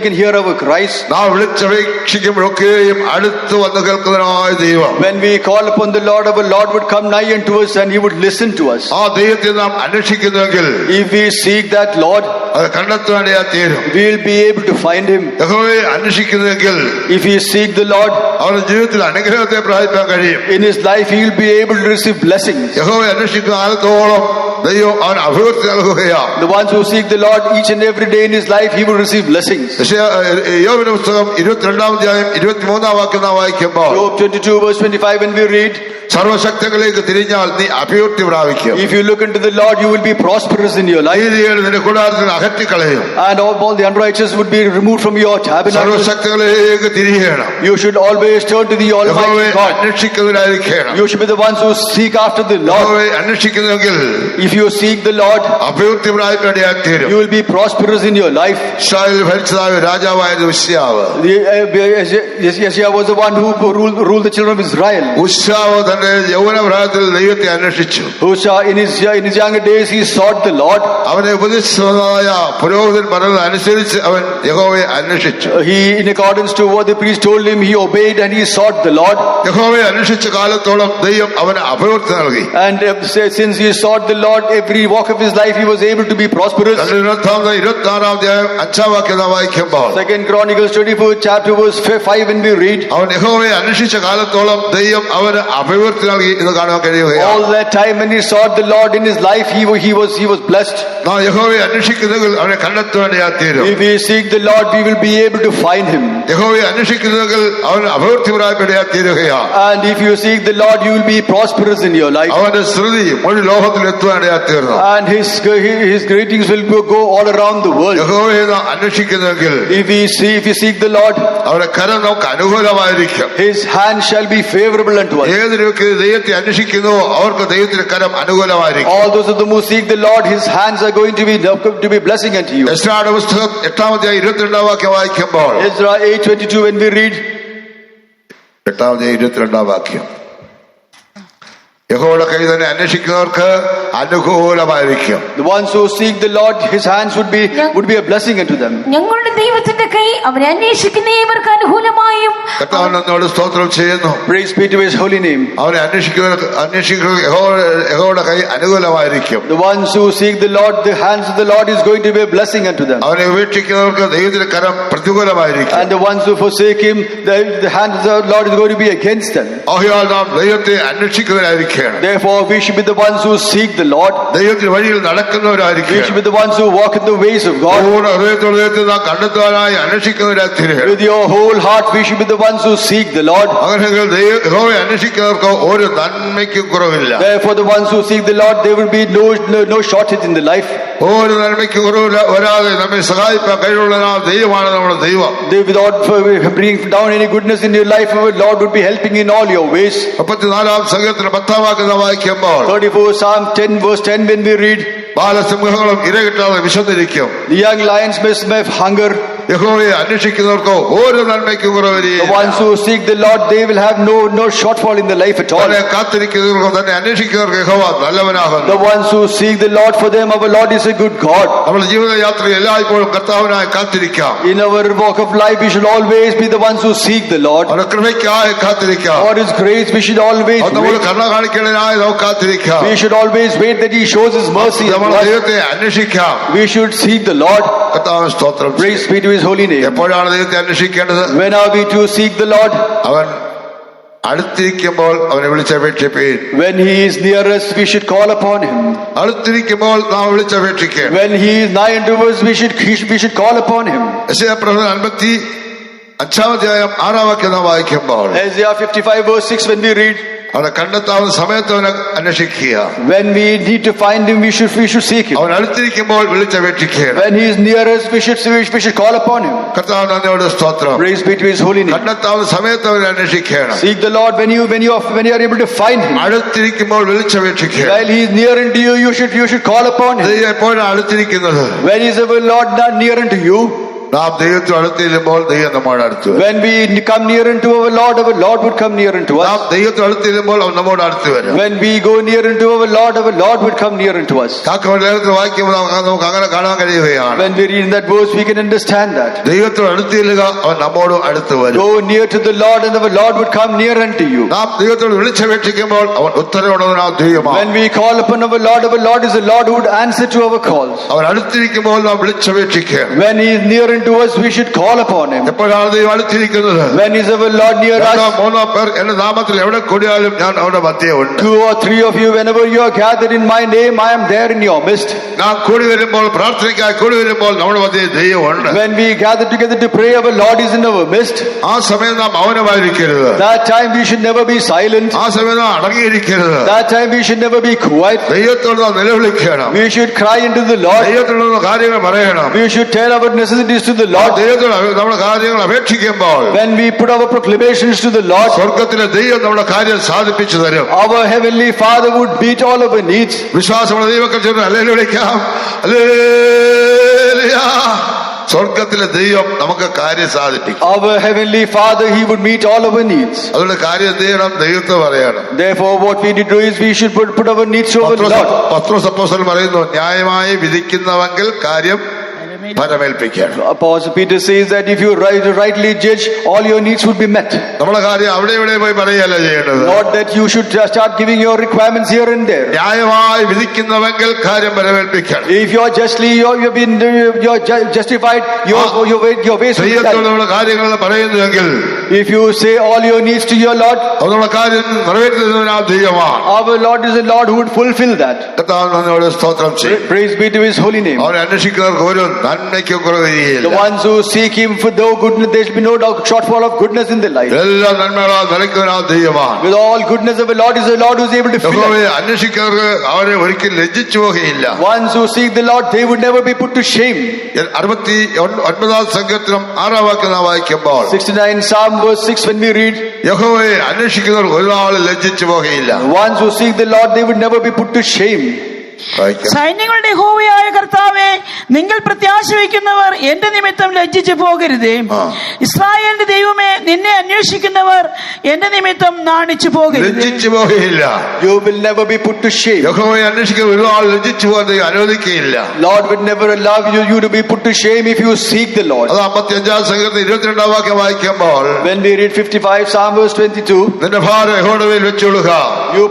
can hear our cries. നാം വിളിച്ചപേക്ഷിക്കുമ്പോഴൊക്കെയും അടുത്തു വന്ന് കേൾക്കുന്നതിനായ ദൈവം. When we call upon the Lord, our Lord would come nigh unto us, and he would listen to us. ആ ദൈവത്തെ നാം അന്വേഷിക്കുന്നെങ്കിൽ If we seek that Lord, അത് കണ്ടെത്താൻ തീരും. we will be able to find him. യഹോവയെ അന്വേഷിക്കുന്നെങ്കിൽ If we seek the Lord, അവരുടെ ജീവിതത്തിൽ അനുഗ്രഹത്തെ പ്രാപിക്കാൻ കഴിയും. in his life he will be able to receive blessings. യഹോവയെ അന്വേഷിക്കുന്ന കാലത്തോളം ദൈവം അവൻ അഭിവൃദ്ധി നൽകുകയാണ്. The ones who seek the Lord each and every day in his life, he will receive blessings. യോബിന്റെ പുസ്തകം 22 അധ്യായം 23 വാക്യം നാം വായിക്കുമ്പോൾ Job 22 verse 25, when we read, സർവശക്തികളിലേക്ക് തിരിഞ്ഞാൽ നീ അഭിവൃദ്ധി പ്രാപിക്കും. if you look into the Lord, you will be prosperous in your life, നീതികേട് നിന്റെ കൂടാരത്തിൽ അകറ്റിക്കളയും. and all the unrighteous would be removed from your tabernacle. സർവശക്തികളിലേക്ക് തിരിയണം. You should always turn to the Almighty യഹോവയെ God. അന്വേഷിക്കുന്നതിനായിരിക്കണം. You should be the ones who seek after the Lord. യഹോവയെ അന്വേഷിക്കുന്നെങ്കിൽ If you seek the Lord, അഭിവൃദ്ധി പ്രാപിക്കാൻ തീരും. you will be prosperous in your life. Israel ഭരിച്ചതായ രാജാവായ ഉശ്ശിയാവ് Yeshua was the one who ruled the children of Israel. ഉശ്ശിയാവ് തന്റെ യൗവനപ്രായത്തിൽ ദൈവത്തെ അന്വേഷിച്ചു. Hosea, in his younger days, he sought the Lord. അവനെ ഉപദേശിച്ചതായ പുരോഹിതൻ പറഞ്ഞത് അനുസരിച്ച് അവൻ യഹോവയെ അന്വേഷിച്ചു. He, in accordance to what the priest told him, he obeyed and he sought the Lord. യഹോവയെ അന്വേഷിച്ച കാലത്തോളം ദൈവം അവന് അഭിവൃദ്ധി നൽകി. And since he sought the Lord, every walk of his life, he was able to be prosperous. 26 അധ്യായം 5 വാക്യം നാം വായിക്കുമ്പോൾ 2 Chronicles 24 chapter verse 5, when we read, അവൻ യഹോവയെ അന്വേഷിച്ച കാലത്തോളം ദൈവം അവന് അഭിവൃദ്ധി നൽകി എന്ന് കാണാൻ കഴിയുകയാണ്. all that time when he sought the Lord in his life, he was blessed. നാം യഹോവയെ അന്വേഷിക്കുന്നെങ്കിൽ അവനെ കണ്ടെത്താൻ തീരും. If we seek the Lord, we will be able to find him. യഹോവയെ അന്വേഷിക്കുന്നെങ്കിൽ അവൻ അഭിവൃദ്ധി പ്രാപിക്കാൻ തീരുകയാണ്. And if you seek the Lord, you will be prosperous in your life. അവന്റെ ശ്രുതി മുഴു ലോകത്തിൽ എത്തുവാൻ തീർന്നു. And his greetings will go all around the world. യഹോവയെ നാം അന്വേഷിക്കുന്നെങ്കിൽ If we seek the Lord, അവരുടെ കരം നമുക്ക് അനുകൂലമായിരിക്കും. his hand shall be favorable unto us. ഏതൊരു വ്യക്തി ദൈവത്തെ അന്വേഷിക്കുന്നുവോ അവർക്ക് ദൈവത്തിന്റെ കരം അനുകൂലമായിരിക്കും. All those of them who seek the Lord, his hands are going to be blessing unto you. എസ്രായുടെ പുസ്തകം 8 അധ്യായം 22 വാക്യം വായിക്കുമ്പോൾ Ezra 8:22, when we read, 8 അധ്യായം 22 വാക്യം, യഹോവയുടെ കൈ തന്നെ അന്വേഷിക്കുന്നവർക്ക് അനുകൂലമായിരിക്കും. the ones who seek the Lord, his hands would be a blessing unto them. ഞങ്ങളുടെ ദൈവത്തിന്റെ കൈ അവനെ അന്വേഷിക്കുന്ന ഏവർക്ക് അനുകൂലമായും. കർത്താവിനോട് സ്തോത്രം ചെയ്യുന്നു. Praise be to his holy name. അവനെ അന്വേഷിക്കുന്ന യഹോവയുടെ കൈ അനുകൂലമായിരിക്കും. The ones who seek the Lord, the hands of the Lord is going to be a blessing unto them. അവനെ ഉപേക്ഷിക്കുന്നവർക്ക് ദൈവത്തിന്റെ കരം പ്രതികൂലമായിരിക്കും. And the ones who forsake him, the hand of the Lord is going to be against them. ആകയാൽ നാം ദൈവത്തെ അന്വേഷിക്കുന്നതിനായിരിക്കണം. നടക്കുകയാണ്. Therefore, we should be the ones who seek the Lord. ദൈവത്തിന്റെ വഴിയിൽ We നടക്കുന്നവരായിരിക്കും. should be the ones who walk in the ways of God. പൂർണ്ണ ഹൃദയത്തോടെ നാം കണ്ടെത്താനായി അന്വേഷിക്കുന്നവരായിരിക്കും. With your whole heart, we should be the ones who seek the Lord. അങ്ങനെയെങ്കിൽ യഹോവയെ അന്വേഷിക്കുന്നവർക്ക് ഒരു നന്മയ്ക്കും കുറവില്ല. Therefore, the ones who seek the Lord, there will be no shortage in the life. ഒരു നന്മയ്ക്കും കുറവില്ല വരാതെ നമ്മെ സഹായിക്കാൻ കഴിവുള്ള ദൈവമാണ് നമ്മുടെ ദൈവം. Without bringing down any goodness in your life, our Lord would be helping in all your ways. 34-ാം സങ്കീർത്തനം 10-ാം വാക്യം നാം വായിക്കുമ്പോൾ 34 Psalm 10 verse 10, when we read, ബാലസിംഹങ്ങളും ഇര കിട്ടാതെ വിശന്നിരിക്കും. the young lions may have hunger. യഹോവയെ അന്വേഷിക്കുന്നവർക്ക് ഒരു നന്മയ്ക്കും The കുറവില്ല. ones who seek the Lord, they will have no shortfall in their life at all. അവരെ കാത്തിരിക്കുന്നവർക്കും തന്നെ അന്വേഷിക്കുന്നവർക്ക് യഹോവ നല്ലവനാകുന്നു. The ones who seek the Lord, for them our Lord is a good God. നമ്മുടെ ജീവിതയാത്രയിൽ എല്ലായ്പ്പോഴും കർത്താവിനായി കാത്തിരിക്കാം. In our walk of life, we should always be the ones who seek the Lord. അവരുടെ കൃപയ്ക്കായി കാത്തിരിക്കാം. For His grace, we should always നമ്മൾ wait. കരുണ കാണിക്കുന്നതിനായി നമുക്ക് കാത്തിരിക്കാം. We should always wait that He shows His mercy unto നമ്മുടെ us. ദൈവത്തെ അന്വേഷിക്കാം. We should seek the Lord. കർത്താവിന് സ്തോത്രം. Praise be to His holy name. എപ്പോഴാണ് ദൈവത്തെ അന്വേഷിക്കേണ്ടത്? When are we to seek the Lord? അവൻ അടുത്തിരിക്കുമ്പോൾ അവനെ വിളിച്ചപേക്ഷിപ്പീൻ. When He is near us, we should call upon Him. അടുത്തിരിക്കുമ്പോൾ നാം വിളിച്ചപേക്ഷിക്കുക. When He is nigh unto us, we should call upon Him. യെശയ്യാപ്രവചനം 55-ാം അധ്യായം 6-ാം വാക്യം നാം വായിക്കുമ്പോൾ Isaiah 55 verse 6, when we read, അവനെ കണ്ടെത്താവുന്ന സമയത്ത് അവനെ അന്വേഷിക്കുക. when we need to find Him, we should seek Him. അവൻ അടുത്തിരിക്കുമ്പോൾ വിളിച്ചപേക്ഷിക്കുക. When He is near us, we should call upon Him. കർത്താവ് നന്ദിയോടെ സ്തോത്രം. Praise be to His holy name. കണ്ടെത്താവുന്ന സമയത്ത് അവനെ അന്വേഷിക്കണം. Seek the Lord when you are able to find Him. അടുത്തിരിക്കുമ്പോൾ വിളിച്ചപേക്ഷിക്കുക. While He is near unto you, you should call upon Him. ദൈവം എപ്പോഴാണ് അടുത്തിരിക്കുന്നത്? When is our Lord not near unto you? നാം ദൈവത്തിന് അടുത്തിരുമ്പോൾ ദൈവം നമ്മോട് അടുത്ത് വരും. When we come near unto our Lord would come near unto നാം us. ദൈവത്തിന് അടുത്തിരുമ്പോൾ അവൻ നമ്മോട് അടുത്ത് വരും. When we go near unto our Lord would come near unto us. കാക്കവൻ ലേഖനത്തിൽ വായിക്കുമ്പോൾ നമുക്ക് അങ്ങനെ കാണാൻ കഴിയുകയാണ്. When we read in that verse, we can understand that. ദൈവത്തിന് അടുത്തിരുക അവൻ നമ്മോട് അടുത്ത് വരും. Go near to the Lord, and our Lord would come near unto you. നാം ദൈവത്തോട് വിളിച്ചപേക്ഷിക്കുമ്പോൾ അവൻ ഉത്തരവുള്ളവനാ ദൈവമാണ്. When we call upon our Lord is a Lord who would answer to our calls. അവൻ അടുത്തിരിക്കുമ്പോൾ നാം വിളിച്ചപേക്ഷിക്കുക. When He is near unto us, we should call upon Him. എപ്പോഴാണ് ദൈവം അടുത്തിരിക്കുന്നത്? When is our Lord near രണ്ടോ us? മൂന്നോ പേർ എന്റെ നാമത്തിൽ എവിടെ കൂടിയാലും ഞാൻ അവരുടെ മധ്യേ ഉണ്ട്. 2 or 3 of you, whenever you are gathered in my name, I am there in your midst. നാം കൂടി വരുമ്പോൾ പ്രാർത്ഥനയ്ക്കായി കൂടി വരുമ്പോൾ നമ്മുടെ മധ്യേ ദൈവമുണ്ട്. When we gather together to pray, our Lord is in our midst. ആ സമയം നാം മൗനമായിരിക്കരുത്. That time we should never be silent. ആ സമയം നാം അടങ്ങിയിരിക്കരുത്. That time we should never be quiet. ദൈവത്തോട് നാം നിലവിളിക്കണം. We should cry into the Lord. ദൈവത്തോടുള്ള കാര്യങ്ങൾ പറയണം. We should tell our necessities to the Lord. ദൈവത്തോട് നമ്മുടെ കാര്യങ്ങൾ അപേക്ഷിക്കുമ്പോൾ When we put our proclamations to the Lord, സ്വർഗത്തിലെ ദൈവം നമ്മുടെ കാര്യം സാധിപ്പിച്ചു തരും. our heavenly Father would meet all our needs. വിശ്വാസമുള്ള ദൈവമക്കൾ ചേർന്ന് ഹല്ലേലൂയ വിളിക്കാം. ഹല്ലേലൂയ. സ്വർഗത്തിലെ ദൈവം നമുക്ക് കാര്യം സാധിപ്പിക്കും. Our heavenly Father, He would meet all our needs. അതുകൊണ്ട് കാര്യം എന്ത് ചെയ്യണം? ദൈവത്തെ പറയണം. Therefore, what we need to do is we should put our needs to our Lord. പത്രോസ് അപ്പോസ്തലൻ പറയുന്നു, ന്യായമായി വിധിക്കുന്നവെങ്കിൽ കാര്യം ഫലമേൽപ്പിക്കണം. Apostle Peter says that if you rightly judge, all your needs would be met. നമ്മളെ കാര്യം അവിടെ ഇവിടെ പോയി പറയുകയല്ല ചെയ്യേണ്ടത്. Not that you should start giving your requirements here and there. ന്യായമായി വിധിക്കുന്നവെങ്കിൽ കാര്യം ഫലമേൽപ്പിക്കണം. If you are justly, you're justified, your ways will be ദൈവത്തോട് done. നമ്മുടെ കാര്യങ്ങൾ പറയുന്നുവെങ്കിൽ If you say all your needs to your Lord, അത് നമ്മുടെ കാര്യം നിറവേറ്റുന്നതിനാ ദൈവമാണ്. our Lord is a Lord who would fulfill that. കർത്താവ് നമ്മോട് സ്തോത്രം ചെയ്യും. Praise be to His holy name. അവനെ അന്വേഷിക്കുന്നവർക്ക് ഒരു നന്മയ്ക്കും കുറവില്ല. The ones who seek Him for no goodness, there should be no shortfall of goodness in their life. എല്ലാ നന്മകളാൽ നിറയ്ക്കുന്നതിനാ ദൈവമാണ്. With all goodness of the Lord is a Lord who is able to fill it. യഹോവയെ അന്വേഷിക്കുന്നവർക്ക് അവരെ ഒരിക്കലും ലജ്ജിച്ചു പോകുകയില്ല. Ones who seek the Lord, they would never be put to shame. 69-ാം സങ്കീർത്തനം 6-ാം വാക്യം നാം വായിക്കുമ്പോൾ 69 Psalm verse 6, when we read, യഹോവയെ അന്വേഷിക്കുന്നവർ ഒരു നാളും ലജ്ജിച്ചു പോകുകയില്ല. ones who seek the Lord, they would never be put to shame. വായിക്കാം. സൈന്യങ്ങളുടെ യഹോവയായ കർത്താവേ, നിങ്ങൾ പ്രത്യാശ വയ്ക്കുന്നവർ എന്റെ നിമിത്തം ലജ്ജിച്ചു പോകരുതേ. ഇസ്രായേലിന്റെ ദൈവമേ, നിന്നെ അന്വേഷിക്കുന്നവർ എന്റെ നിമിത്തം നാണിച്ചു പോകരുത്. ലജ്ജിച്ചു പോകുകയില്ല. You will never be put to shame. യഹോവയെ അന്വേഷിക്കുന്ന ഒരു നാൾ ലജ്ജിച്ചു പോകാൻ ദൈവം അനുവദിക്കുകയില്ല. Lord would never allow you to be put to shame if you seek the Lord. അത് 55-ാം സങ്കീർത്തനം 22-ാം വാക്യം വായിക്കുമ്പോൾ When we read 55 Psalm verse 22, നിന്റെ ഭാരം യഹോവയുടെ മേൽ വെച്ചുകൊള്ളുക. you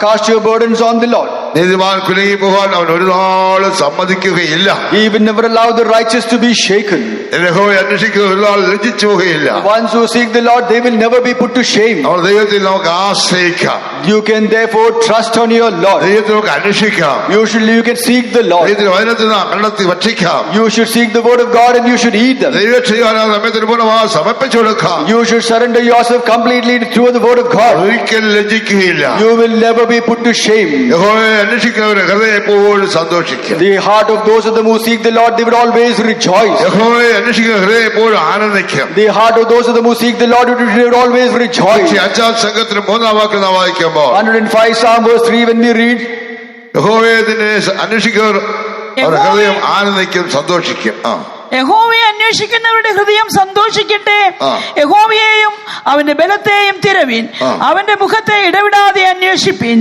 cast your burdens on the Lord. നീതിമാൻ കുലുങ്ങി പോകാൻ അവൻ ഒരു നാളും സമ്മതിക്കുകയില്ല. He will never allow the righteous to be shaken. യഹോവയെ അന്വേഷിക്കുന്ന ഒരു നാൾ ലജ്ജിച്ചു പോകുകയില്ല. The ones who seek the Lord, they will never be put to shame. നമ്മൾ ദൈവത്തിൽ നമുക്ക് ആശ്രയിക്കാം. You can therefore trust on your Lord. ദൈവത്തെ നമുക്ക് അന്വേഷിക്കാം. You can seek the Lord. ദൈവത്തിന്റെ വചനത്തിൽ നാം കണ്ടെത്തി ഭക്ഷിക്കാം. You should seek the word of God and you should eat them. ദൈവ ചെയ്യാനാ നമ്മെ തിരുപൂർണ്ണമായി സമർപ്പിച്ചു കൊടുക്കാം. You should surrender yourself completely through the word of God. ഒരിക്കലും ലജ്ജിക്കുകയില്ല. You will never be put to shame. യഹോവയെ അന്വേഷിക്കുന്നവരുടെ ഹൃദയം എപ്പോഴും സന്തോഷിക്കും. The heart of those of them who seek the Lord, they would always rejoice. യഹോവയെ അന്വേഷിക്കുന്ന ഹൃദയം എപ്പോഴും ആനന്ദിക്കും. The heart of those of them who seek the Lord, they would always rejoice. അഞ്ചാം സംഘത്തിന് മൂന്നാം വാക്ക് നാം വായിക്കുമ്പോൾ 105 Psalm verse 3 when we read, യഹോവയെ അന്വേഷിക്കുന്നവർ അവരുടെ ഹൃദയം ആനന്ദിക്കും, സന്തോഷിക്കും. യഹോവയെ അന്വേഷിക്കുന്നവരുടെ ഹൃദയം സന്തോഷിക്കട്ടെ. ആ. യഹോവയെയും അവന്റെ ബലത്തെയും തിരവിൻ. ആ. അവന്റെ മുഖത്തെ ഇടവിടാതെ അന്വേഷിപ്പിൻ.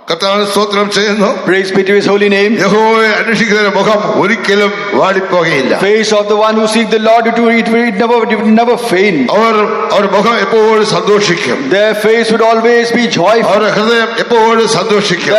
കർത്താവിന് സ്തോത്രം ചെയ്യുന്നു. praise be to his holy name. യഹോവയെ അന്വേഷിക്കുന്നവരുടെ മുഖം ഒരിക്കലും വാടിപ്പോകയില്ല. Face of the one who seek the Lord, it will never faint. അവർ മുഖം എപ്പോഴും സന്തോഷിക്കും. Their face would always be joyful. അവരുടെ ഹൃദയം എപ്പോഴും സന്തോഷിക്കും.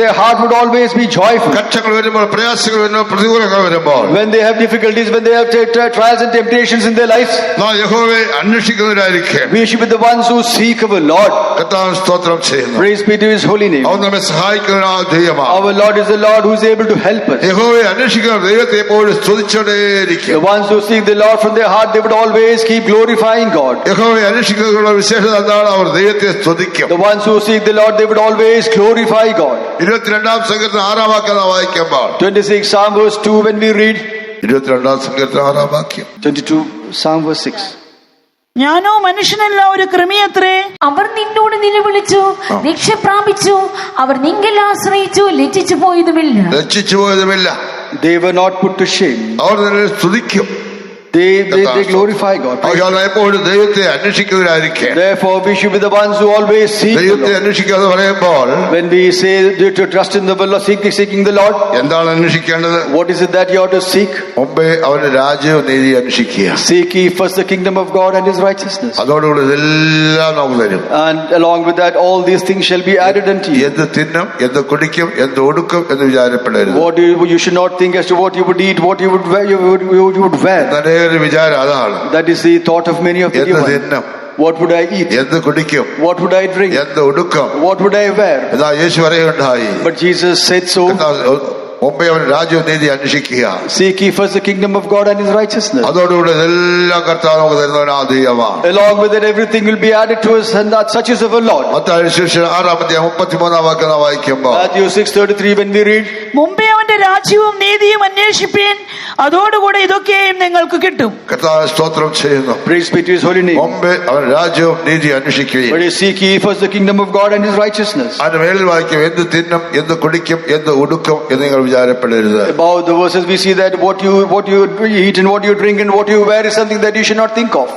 Their heart would always be joyful. കഷ്ടങ്ങൾ വരുമ്പോൾ, പ്രയാസങ്ങൾ വരുമ്പോൾ, പ്രതികൂലങ്ങൾ വരുമ്പോൾ, When they have difficulties, when they have trials and temptations in their lives, നാം യഹോവയെ അന്വേഷിക്കുന്നവരായിരിക്കും. we should be the ones who seek our Lord. കർത്താവിന് സ്തോത്രം ചെയ്യുന്നു. Praise be to his holy name. അവൻ നമ്മെ സഹായിക്കുന്ന ദൈവമാണ്. Our Lord is the Lord who is able to help us. യഹോവയെ അന്വേഷിക്കുന്ന ദൈവത്തെ എപ്പോഴും സ്തുതിച്ചുകൊണ്ടേയിരിക്കും. The ones who seek the Lord from their heart, they would always keep glorifying God. യഹോവയെ അന്വേഷിക്കുന്നവരുടെ വിശേഷത എന്താണ്? അവർ ദൈവത്തെ സ്തുതിക്കും. The ones who seek the Lord, they would always glorify God. 22 സംഘത്തിന് 6 വാക്യം നാം വായിക്കുമ്പോൾ 26 Psalm verse 2 when we read, 22 സംഘത്തിന് 6 വാക്യം 22 Psalm verse 6. ഞാനോ മനുഷ്യനല്ല, ഒരു കൃമിയത്രേ. അവർ നിന്നോട് നിലവിളിച്ചു, രക്ഷ പ്രാപിച്ചു. അവർ നിങ്കൽ ആശ്രയിച്ചു, ലജ്ജിച്ചു പോയതുമില്ല. രക്ഷിച്ചു പോയതുമില്ല. They were not put to shame. അവർ നിന്നെ സ്തുതിക്കും. They glorify God. എപ്പോഴും ദൈവത്തെ അന്വേഷിക്കുന്നവരായിരിക്കും. Therefore we should be the ones who always seek the ദൈവത്തെ Lord. അന്വേഷിക്കാതെ പറയുമ്പോൾ When we say to trust in the Lord, seeking the Lord, എന്താണ് അന്വേഷിക്കേണ്ടത്? what is it that you ought to seek? മുമ്പേ അവന്റെ രാജ്യവും നീതി അന്വേഷിക്കുക. Seek ye first the kingdom of God and his righteousness, അതോടുകൂടി ഇതെല്ലാം നമുക്ക് തരും. and along with that all these things shall be added unto you. എന്ത് തിന്നും, എന്ത് കുടിക്കും, എന്ത് ഒടുക്കും എന്ന് വിചാരപ്പെടരുത്. What you should not think as to what you would eat, what you would wear, you would wear. ഒരു വിചാരം അതാണ്. That is the thought of many of the എന്ത് human. തിന്നും, What would I eat? എന്ത് കുടിക്കും, What would I drink? എന്ത് ഒടുക്കും, What would I wear? ഇതാ യേശു പറയുകയുണ്ടായി. But Jesus said so. മുമ്പേ അവൻ രാജ്യവും നീതി അന്വേഷിക്കുക. Seek ye first the kingdom of God and his righteousness. അതോടുകൂടി ഇതെല്ലാം കർത്താവ് നമുക്ക് തരുന്നവനാ ദൈവമാണ്. Along with it everything will be added to us, and that such is of our Lord. Mathai സുവിശേഷം 6:33 വാക്യം നാം വായിക്കുമ്പോൾ Matthew 6:33 when we read, മുമ്പേ അവന്റെ രാജ്യവും നീതിയും അന്വേഷിപ്പീൻ, അതോടുകൂടെ ഇതൊക്കെയും നിങ്ങൾക്ക് കിട്ടും. കർത്താവ് സ്തോത്രം ചെയ്യുന്നു. praise be to his holy name. മുമ്പേ അവൻ രാജ്യവും നീതി അന്വേഷിക്കുകയും But seek ye first the kingdom of God and his righteousness. അതിന് മേളിൽ വായിക്കും, എന്ത് തിന്നും, എന്ത് കുടിക്കും, എന്ത് ഉടുക്കും എന്ന് നിങ്ങൾ വിചാരപ്പെടരുത്. About the verses we see that what you eat and what you drink and what you wear is something that you should not think of.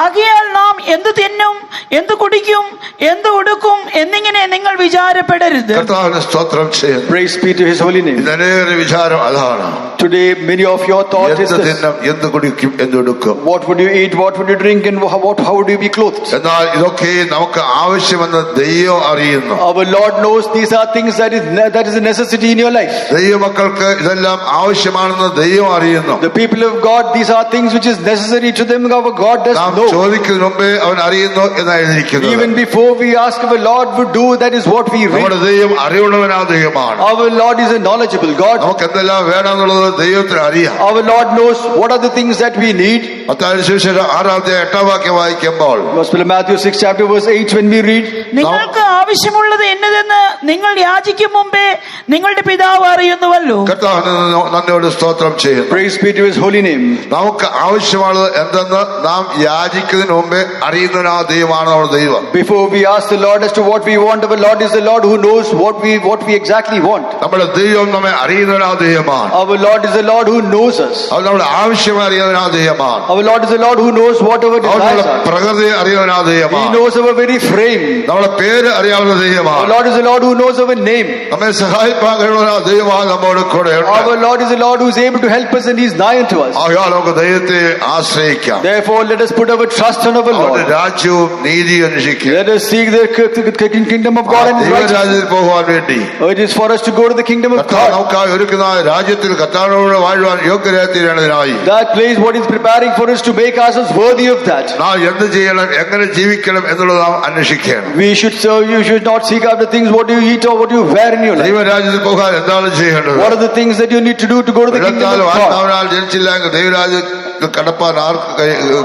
ആകയാൽ നാം എന്ത് തിന്നും, എന്ത് കുടിക്കും, എന്ത് ഉടുക്കും എന്നിങ്ങനെ നിങ്ങൾ വിചാരപ്പെടരുത്. കർത്താവിന് സ്തോത്രം ചെയ്യുന്നു. Praise be to his holy name. ഇതേറെ വിചാരം അതാണ്. Today many of your thoughts is എന്ത് this: തിന്നും, എന്ത് കുടിക്കും, എന്ത് ഉടുക്കും. what would you eat, what would you drink, and how would you be clothed? എന്നാൽ ഇതൊക്കെ നമുക്ക് ആവശ്യമെന്ന് ദൈവം അറിയുന്നു. Our Lord knows these are things that is a necessity in your life. ദൈവമക്കൾക്ക് ഇതെല്ലാം ആവശ്യമാണെന്ന് ദൈവം അറിയുന്നു. The people of God, these are things which is necessary to them. Our God does നാം know. ചോദിക്കുന്നതിന് മുമ്പേ അവൻ അറിയുന്നു എന്നാണ് എഴുതിയിരിക്കുന്നത്. Even before we ask, our Lord would do. That is what we read. നമ്മുടെ ദൈവം അറിവുള്ളവനാ ദൈവമാണ്. Our Lord is a knowledgeable God. നമുക്ക് എന്തെല്ലാം വേണമെന്നുള്ളത് ദൈവത്തിന് അറിയാം. Our Lord knows what are the things that we need. Mathai സുവിശേഷം 6:8 വാക്യം വായിക്കുമ്പോൾ Gospel of Matthew 6 chapter verse 8 when we read, നിങ്ങൾക്ക് ആവശ്യമുള്ളത് എന്നതെന്ന് നിങ്ങൾ യാചിക്കും മുമ്പേ നിങ്ങളുടെ പിതാവ് അറിയുന്നുവല്ലോ. കർത്താവിന് നന്ദിയോട് സ്തോത്രം ചെയ്യുന്നു. praise be to his holy name. നമുക്ക് ആവശ്യമുള്ളത് എന്തെന്ന് നാം യാചിക്കുന്നതിന് മുമ്പേ അറിയുന്നവനാ ദൈവമാണ് നമ്മുടെ ദൈവം. Before we ask the Lord as to what we want, our Lord is the Lord who knows what we exactly want. നമ്മുടെ ദൈവം നമ്മെ അറിയുന്നവനാ ദൈവമാണ്. Our Lord is the Lord who knows us. അവൻ നമ്മുടെ ആവശ്യം അറിയുന്നവനാ ദൈവമാണ്. Our Lord is the Lord who knows what our അവൻ desires നമ്മുടെ are. പ്രകൃതി അറിയുന്നവനാ He ദൈവമാണ്. knows our very frame. നമ്മുടെ പേര് അറിയാവുന്ന Our ദൈവമാണ്. Lord is the Lord who knows our name. നമ്മെ സഹായിപ്പാൻ കഴിവുള്ള ദൈവമാണ് നമ്മോട് കൂടെ. Our Lord is the Lord who is able to help us and He is nigh unto us. ആകയാൽ നമുക്ക് ദൈവത്തെ ആശ്രയിക്കാം. Therefore let us put our trust on our Lord. Lord. രാജ്യവും നീതിയും അന്വേഷിക്കുക. Let us seek the kingdom of God and righteousness. ദൈവരാജ്യത്തിൽ പോകുവാൻ വേണ്ടി It is for us to go to the kingdom of കർത്താവ് God. നമുക്കായി ഒരുക്കുന്ന രാജ്യത്തിൽ കർത്താവിനോട് വാഴുവാൻ യോഗ്യരായി തീരണതിനായി That place what is preparing for us to make ourselves worthy of that. നാം എന്ത് ചെയ്യണം, എങ്ങനെ ജീവിക്കണം എന്നുള്ളത് നാം അന്വേഷിക്കണം. We should serve. You should not seek after things what you eat or what you wear in your life. ദൈവരാജ്യത്തിൽ പോകാൻ എന്താണ് ചെയ്യേണ്ടത്? What are the things that you need to do to go to the kingdom of വെള്ളത്താലും God? ആത്മാവിനാൽ ജനിച്ചില്ലെങ്കിൽ ദൈവരാജ്യത്തിൽ കടപ്പാൻ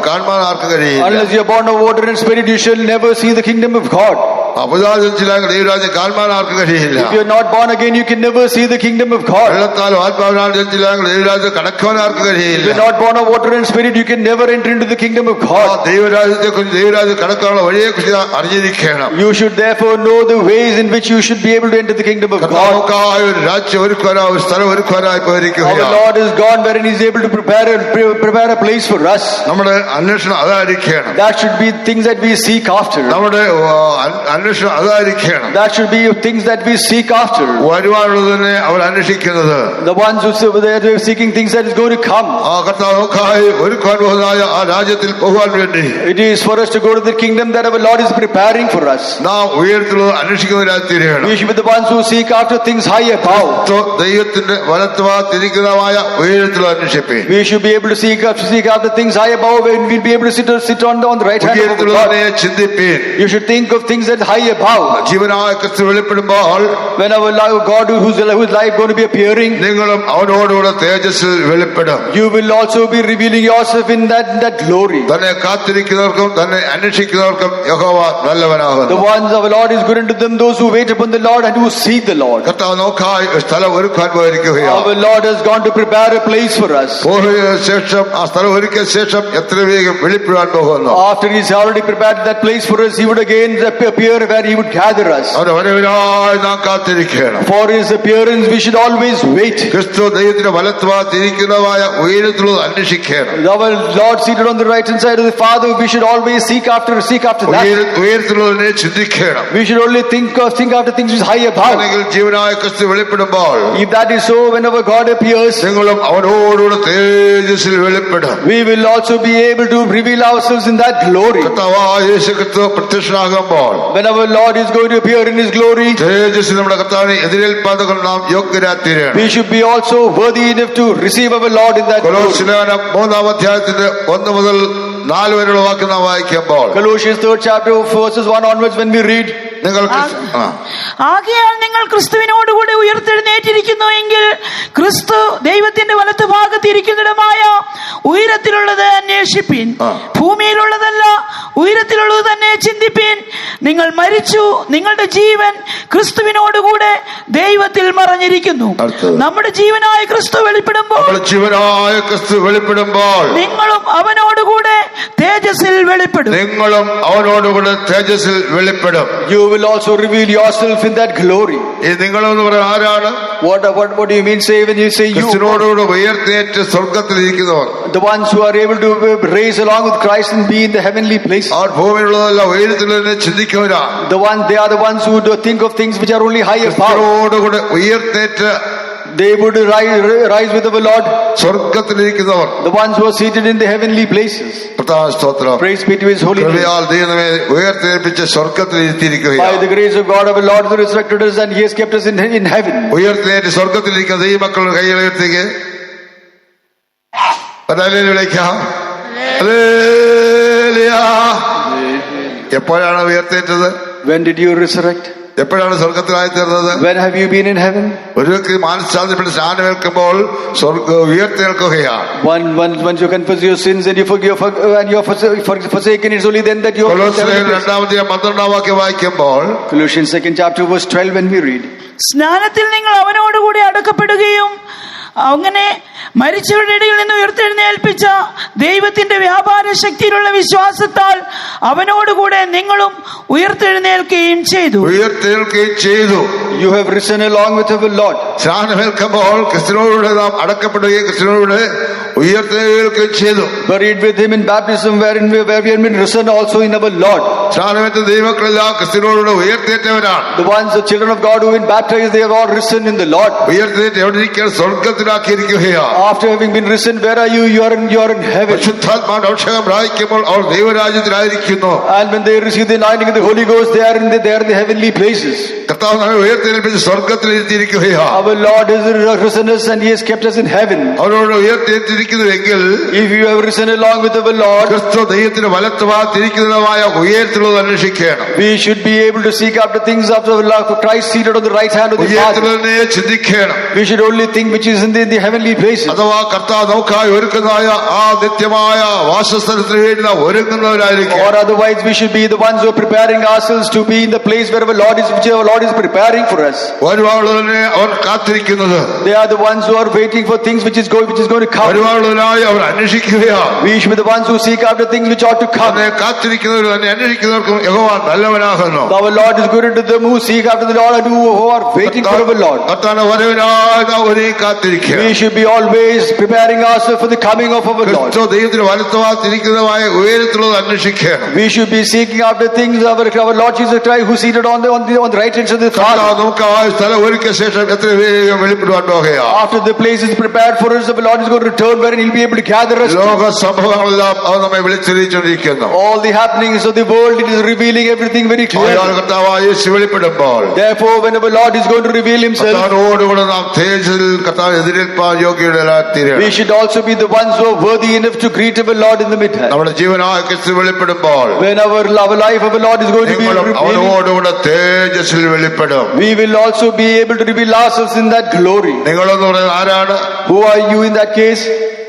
കാണാൻ ആർക്കും കഴിയില്ല. Unless you are born of water and spirit, you shall never see the kingdom of God. അപുതാൽ ജനിച്ചില്ലെങ്കിൽ ദൈവരാജ്യം കാണാൻ ആർക്കും കഴിയില്ല. If you are not born again, you can never see the kingdom of God. വെള്ളത്താലും ആത്മാവിനാൽ ജനിച്ചില്ലെങ്കിൽ ദൈവരാജ്യം കടക്കാൻ ആർക്കും If കഴിയില്ല. you are not born of water and spirit, you can never enter into the kingdom of God. ദൈവരാജ്യത്തെ കുറിച്ച് ദൈവരാജ്യം കടക്കാനുള്ള വഴിയെ കുറിച്ച് അറിഞ്ഞിരിക്കണം. You should therefore know the ways in which you should be able to enter the kingdom of God. കർത്താവുക്കായ ഒരു രാജ്യം ഒരുക്കുവാനായി, ഒരു സ്ഥലം ഒരുക്കുവാനായി Our പോയിരിക്കുകയാണ്. Lord is gone wherein He is able to prepare a place for us. നമ്മുടെ അന്വേഷണം അതായിരിക്കണം. That should be things that we seek after. നമ്മുടെ അന്വേഷണം അതായിരിക്കണം. That should be things that we seek after. വരുവാനുള്ളതിനെ അവർ അന്വേഷിക്കുന്നത്. The ones who they are seeking things that is going to come. ആ കർത്താവുക്കായി ഒരുക്കുവാൻ പോകുന്നതായ ആ രാജ്യത്തിൽ പോകുവാൻ വേണ്ടി It is for us to go to the kingdom that our Lord is preparing for us. നാം ഉയരത്തിലുള്ളത് അന്വേഷിക്കുന്നവരായി തീരുകയാണ്. We should be the ones who seek after things high above. ദൈവത്തിന്റെ വലത്തുഭാഗത്തിരിക്കുന്നതായ ഉയരത്തിലുള്ള അന്വേഷിപ്പേ. We should be able to seek after things high above, and we'll be able to sit on the right hand of God. ഉയരത്തിലുള്ളതിനെ ചിന്തിപ്പീൻ. You should think of things that high above. ജീവനായ ക്രിസ്തു വെളിപ്പെടുമ്പോൾ When our God whose life going to be appearing, നിങ്ങളും അവനോടുകൂടെ തേജസ്സിൽ വെളിപ്പെടും. you will also be revealing yourself in that glory. തന്നെ കാത്തിരിക്കുന്നവർക്കും തന്നെ അന്വേഷിക്കുന്നവർക്കും യഹോവ നല്ലവനാകുന്നു. The ones our Lord is good unto them, those who wait upon the Lord and who seek the Lord. കർത്താവ് നമുക്കായി ഒരു സ്ഥലം ഒരുക്കാൻ പോയിരിക്കുകയാണ്. Our Lord has gone to prepare a place for us. പോയ ശേഷം ആ സ്ഥലം ഒരുക്കിയ ശേഷം എത്ര വേഗം വെളിപ്പെടാൻ പോകുന്നു. After He's already prepared that place for us, He would again appear where He would gather us. അവന്റെ വരവിനായി നാം കാത്തിരിക്കണം. For His appearance we should always wait. ക്രിസ്തു ദൈവത്തിന്റെ വലത്തുഭാഗത്തിരിക്കുന്നതായ ഉയരത്തിലുള്ളത് അന്വേഷിക്കണം. Our Lord seated on the right hand side of the Father, we should always seek after that. ഉയരത്തിലുള്ളതിനെ ചിന്തിക്കണം. We should only think after things which is high above. അല്ലെങ്കിൽ ജീവനായ ക്രിസ്തു വെളിപ്പെടുമ്പോൾ If that is so, whenever God appears, നിങ്ങളും അവനോടുകൂടെ തേജസ്സിൽ വെളിപ്പെടും. we will also be able to reveal ourselves in that glory. കർത്താവായ യേശു ക്രിസ്തു പ്രത്യക്ഷനാകുമ്പോൾ When our Lord is going to appear in His glory, തേജസ്സിൽ നമ്മുടെ കർത്താവിനെ എതിരേൽപ്പാതുകൾ നാം യോഗ്യരാത്തീരണം. we should be also worthy enough to receive our Lord in that glory. കൊലോസ്യലേഖനം 3-ാം അധ്യായത്തിന്റെ 1 മുതൽ 4 വരെയുള്ള വാക്യം നാം വായിക്കുമ്പോൾ Colossians 3rd chapter verses 1 onwards, when we read, നിങ്ങൾ ആകയാൽ നിങ്ങൾ ക്രിസ്തുവിനോടുകൂടി ഉയർത്തെഴുന്നേറ്റിരിക്കുന്നു എങ്കിൽ ക്രിസ്തു ദൈവത്തിന്റെ വലത്ത് ഭാഗത്തിരിക്കുന്നിടമായ ഉയരത്തിലുള്ളത് അന്വേഷിപ്പീൻ. ഭൂമിയിലുള്ളതല്ല, ഉയരത്തിലുള്ളത് തന്നെ ചിന്തിപ്പീൻ. നിങ്ങൾ മരിച്ചു, നിങ്ങളുടെ ജീവൻ ക്രിസ്തുവിനോടുകൂടെ ദൈവത്തിൽ മറഞ്ഞിരിക്കുന്നു. നമ്മുടെ ജീവനായ ക്രിസ്തു വെളിപ്പെടുമ്പോൾ നിങ്ങളും അവനോടുകൂടെ തേജസ്സിൽ വെളിപ്പെടും. you will also reveal yourself in that glory. നിങ്ങളെന്ന് പറയാൻ ആരാണ്? What do you mean say when you say you? ക്രിസ്തുവിനോടുകൂടെ ഉയർത്തെഴുന്നേറ്റ് സ്വർഗ്ഗത്തിലിരിക്കുന്നവർ, the ones who are able to raise along with Christ and be in the heavenly place. Our ഭൂമിയിലുള്ളതല്ല ഉയരത്തിലുള്ളതിനെ ചിന്തിക്കുന്നവരാ. They are the ones who do think of things which are only higher. ക്രിസ്തുവിനോടുകൂടെ ഉയർത്തെഴുന്നേറ്റ് they would rise with our Lord. സ്വർഗ്ഗത്തിലിരിക്കുന്നവർ, the ones who are seated in the heavenly places. Praise be to His holy name. ഉയർത്തെഴുന്നേൽപ്പിച്ച് സ്വർഗ്ഗത്തിലിരുത്തിയിരിക്കുകയാണ്. By the grace of God, our Lord has resurrected us and He has kept us in heaven. ഉയർത്തെഴുന്നേറ്റ് സ്വർഗ്ഗത്തിലിരിക്കുന്ന ദൈവമക്കളുടെ കൈകളെടുത്തേക്ക് വിളിക്കാം. എപ്പോഴാണ് ഉയർത്തെഴുന്നേറ്റത്? When did you resurrect? എപ്പോഴാണ് സ്വർഗത്തിലായി തീർന്നത്? When have you been in heaven? ഒരു വ്യക്തി മാനസാന്തരപ്പെട്ട് സ്നാനമേൽക്കുമ്പോൾ ഉയർത്തെഴുന്നേൽക്കുകയാണ്. Once you confess your sins and you are forsaken, it's only then that you are. കൊലോസ്യലേഖനം 2-ാം അധ്യായം 12-ാം വാക്യം വായിക്കുമ്പോൾ Colossians 2nd chapter verse 12, when we read, സ്നാനത്തിൽ നിങ്ങൾ അവനോടുകൂടി അടക്കപ്പെടുകയും അങ്ങനെ മരിച്ചവരുടെ ഇടയിൽ നിന്ന് ഉയർത്തെഴുന്നേൽപ്പിച്ച ദൈവത്തിന്റെ വ്യാപാര ശക്തിയിലുള്ള വിശ്വാസത്താൽ അവനോടുകൂടെ നിങ്ങളും ഉയർത്തെഴുന്നേൽക്കുകയും ചെയ്തു. You have risen along with our Lord. സ്നാനമേൽക്കുമ്പോൾ ക്രിസ്തുവിനോടുകൂടെ നാം അടക്കപ്പെടുകയും ക്രിസ്തുവിനോടുകൂടെ ഉയർത്തെഴുന്നേൽക്കുകയും ചെയ്തു. Buried with him in baptism, where we have been risen also in our Lord. സ്നാനമേറ്റ ദൈവമക്കളെല്ലാം ക്രിസ്തുവിനോടുകൂടെ ഉയർത്തേറ്റവരാണ്. The ones, the children of God who have been baptized, they have all risen in the Lord. ഉയർത്തേറ്റ് എവിടെ ഇരിക്കാൻ? സ്വർഗത്തിലാക്കിയിരിക്കുകയാണ്. After having been risen, where are you? You are in heaven. പരിശുദ്ധാത്മാവിന്റെ അഭിഷേകം പ്രാപിക്കുമ്പോൾ അവർ ദൈവരാജ്യത്തിലായിരിക്കുന്നു. And when they receive the anointing of the Holy Ghost, they are in the heavenly places. കർത്താവ് നമ്മെ ഉയർത്തെഴുന്നേൽപ്പിച്ച് സ്വർഗത്തിലിരുത്തിയിരിക്കുകയാണ്. Our Lord has risen us and He has kept us in heaven. അവരോട് ഉയർത്തെഴുത്തിരിക്കുന്നുവെങ്കിൽ If you have risen along with our Lord, ക്രിസ്തു ദൈവത്തിന്റെ വലത്തുഭാഗത്തിരിക്കുന്നതുമായ ഉയർത്തുള്ളത് അന്വേഷിക്കണം. we should be able to seek after things after the Lord, Christ seated on the right hand of the Father. ഉയർത്തുന്നതിനെ ചിന്തിക്കണം. We should only think which is in the heavenly places. അഥവാ കർത്താവ് നമുക്കായി ഒരുക്കുന്നതായ ആ നിത്യമായ വാസസ്ഥലത്തിന് വേണ്ടി നാം ഒരുങ്ങുന്നവരായിരിക്കും. Or otherwise we should be the ones who are preparing ourselves to be in the place where our Lord is preparing for us. ഒരുപാടുള്ളതിനെ അവർ കാത്തിരിക്കുന്നത്. They are the ones who are waiting for things which is going to come. ഒരുപാടുള്ളതിനായി അവർ അന്വേഷിക്കുകയാണ്. We should be the ones who seek after things which ought to come. അതിനെ കാത്തിരിക്കുന്നവർ തന്നെ അന്വേഷിക്കുന്നവർക്കും യഹോവ നല്ലവനാകുന്നു. Our Lord is good unto them who seek after the Lord and who are waiting for our Lord. കർത്താവിന്റെ വരവിനായി നാം ഒരുങ്ങി കാത്തിരിക്കുക. We should be always preparing ourselves for the coming of our Lord. ക്രിസ്തു ദൈവത്തിന്റെ വലത്തുഭാഗത്തിരിക്കുന്നതുമായ ഉയരത്തിലുള്ളത് അന്വേഷിക്കണം. We should be seeking after things of our Lord Jesus Christ who seated on the right hand of the Father. നമുക്ക് ആ സ്ഥലം ഒരുക്കിയ ശേഷം എത്ര വേഗം വെളിപ്പെടുവാൻ പോകുകയാണ്. After the place is prepared for us, the Lord is going to return wherein He'll be able to gather us. ലോക സംഭവങ്ങളെല്ലാം അവ നമ്മെ വിളിച്ചറിയിച്ചുകൊണ്ടിരിക്കുന്നു. All the happenings of the world, it is revealing everything very clearly. കർത്താവായ യേശു വെളിപ്പെടുമ്പോൾ Therefore, when our Lord is going to reveal Himself, കർത്താവിനോടുകൂടെ നാം തേജസ്സിൽ കർത്താവിനെ എതിരേൽപ്പാൻ യോഗ്യരായിത്തീരണം. we should also be the ones who are worthy enough to greet our Lord in the midhead. നമ്മുടെ ജീവനായ ക്രിസ്തു വെളിപ്പെടുമ്പോൾ When our life of our Lord is going to be revealed, അവനോടുകൂടെ തേജസ്സിൽ വെളിപ്പെടും. we will also be able to reveal ourselves in that glory. നിങ്ങളെന്ന് പറയുന്നത് ആരാണ്? Who are you in that case?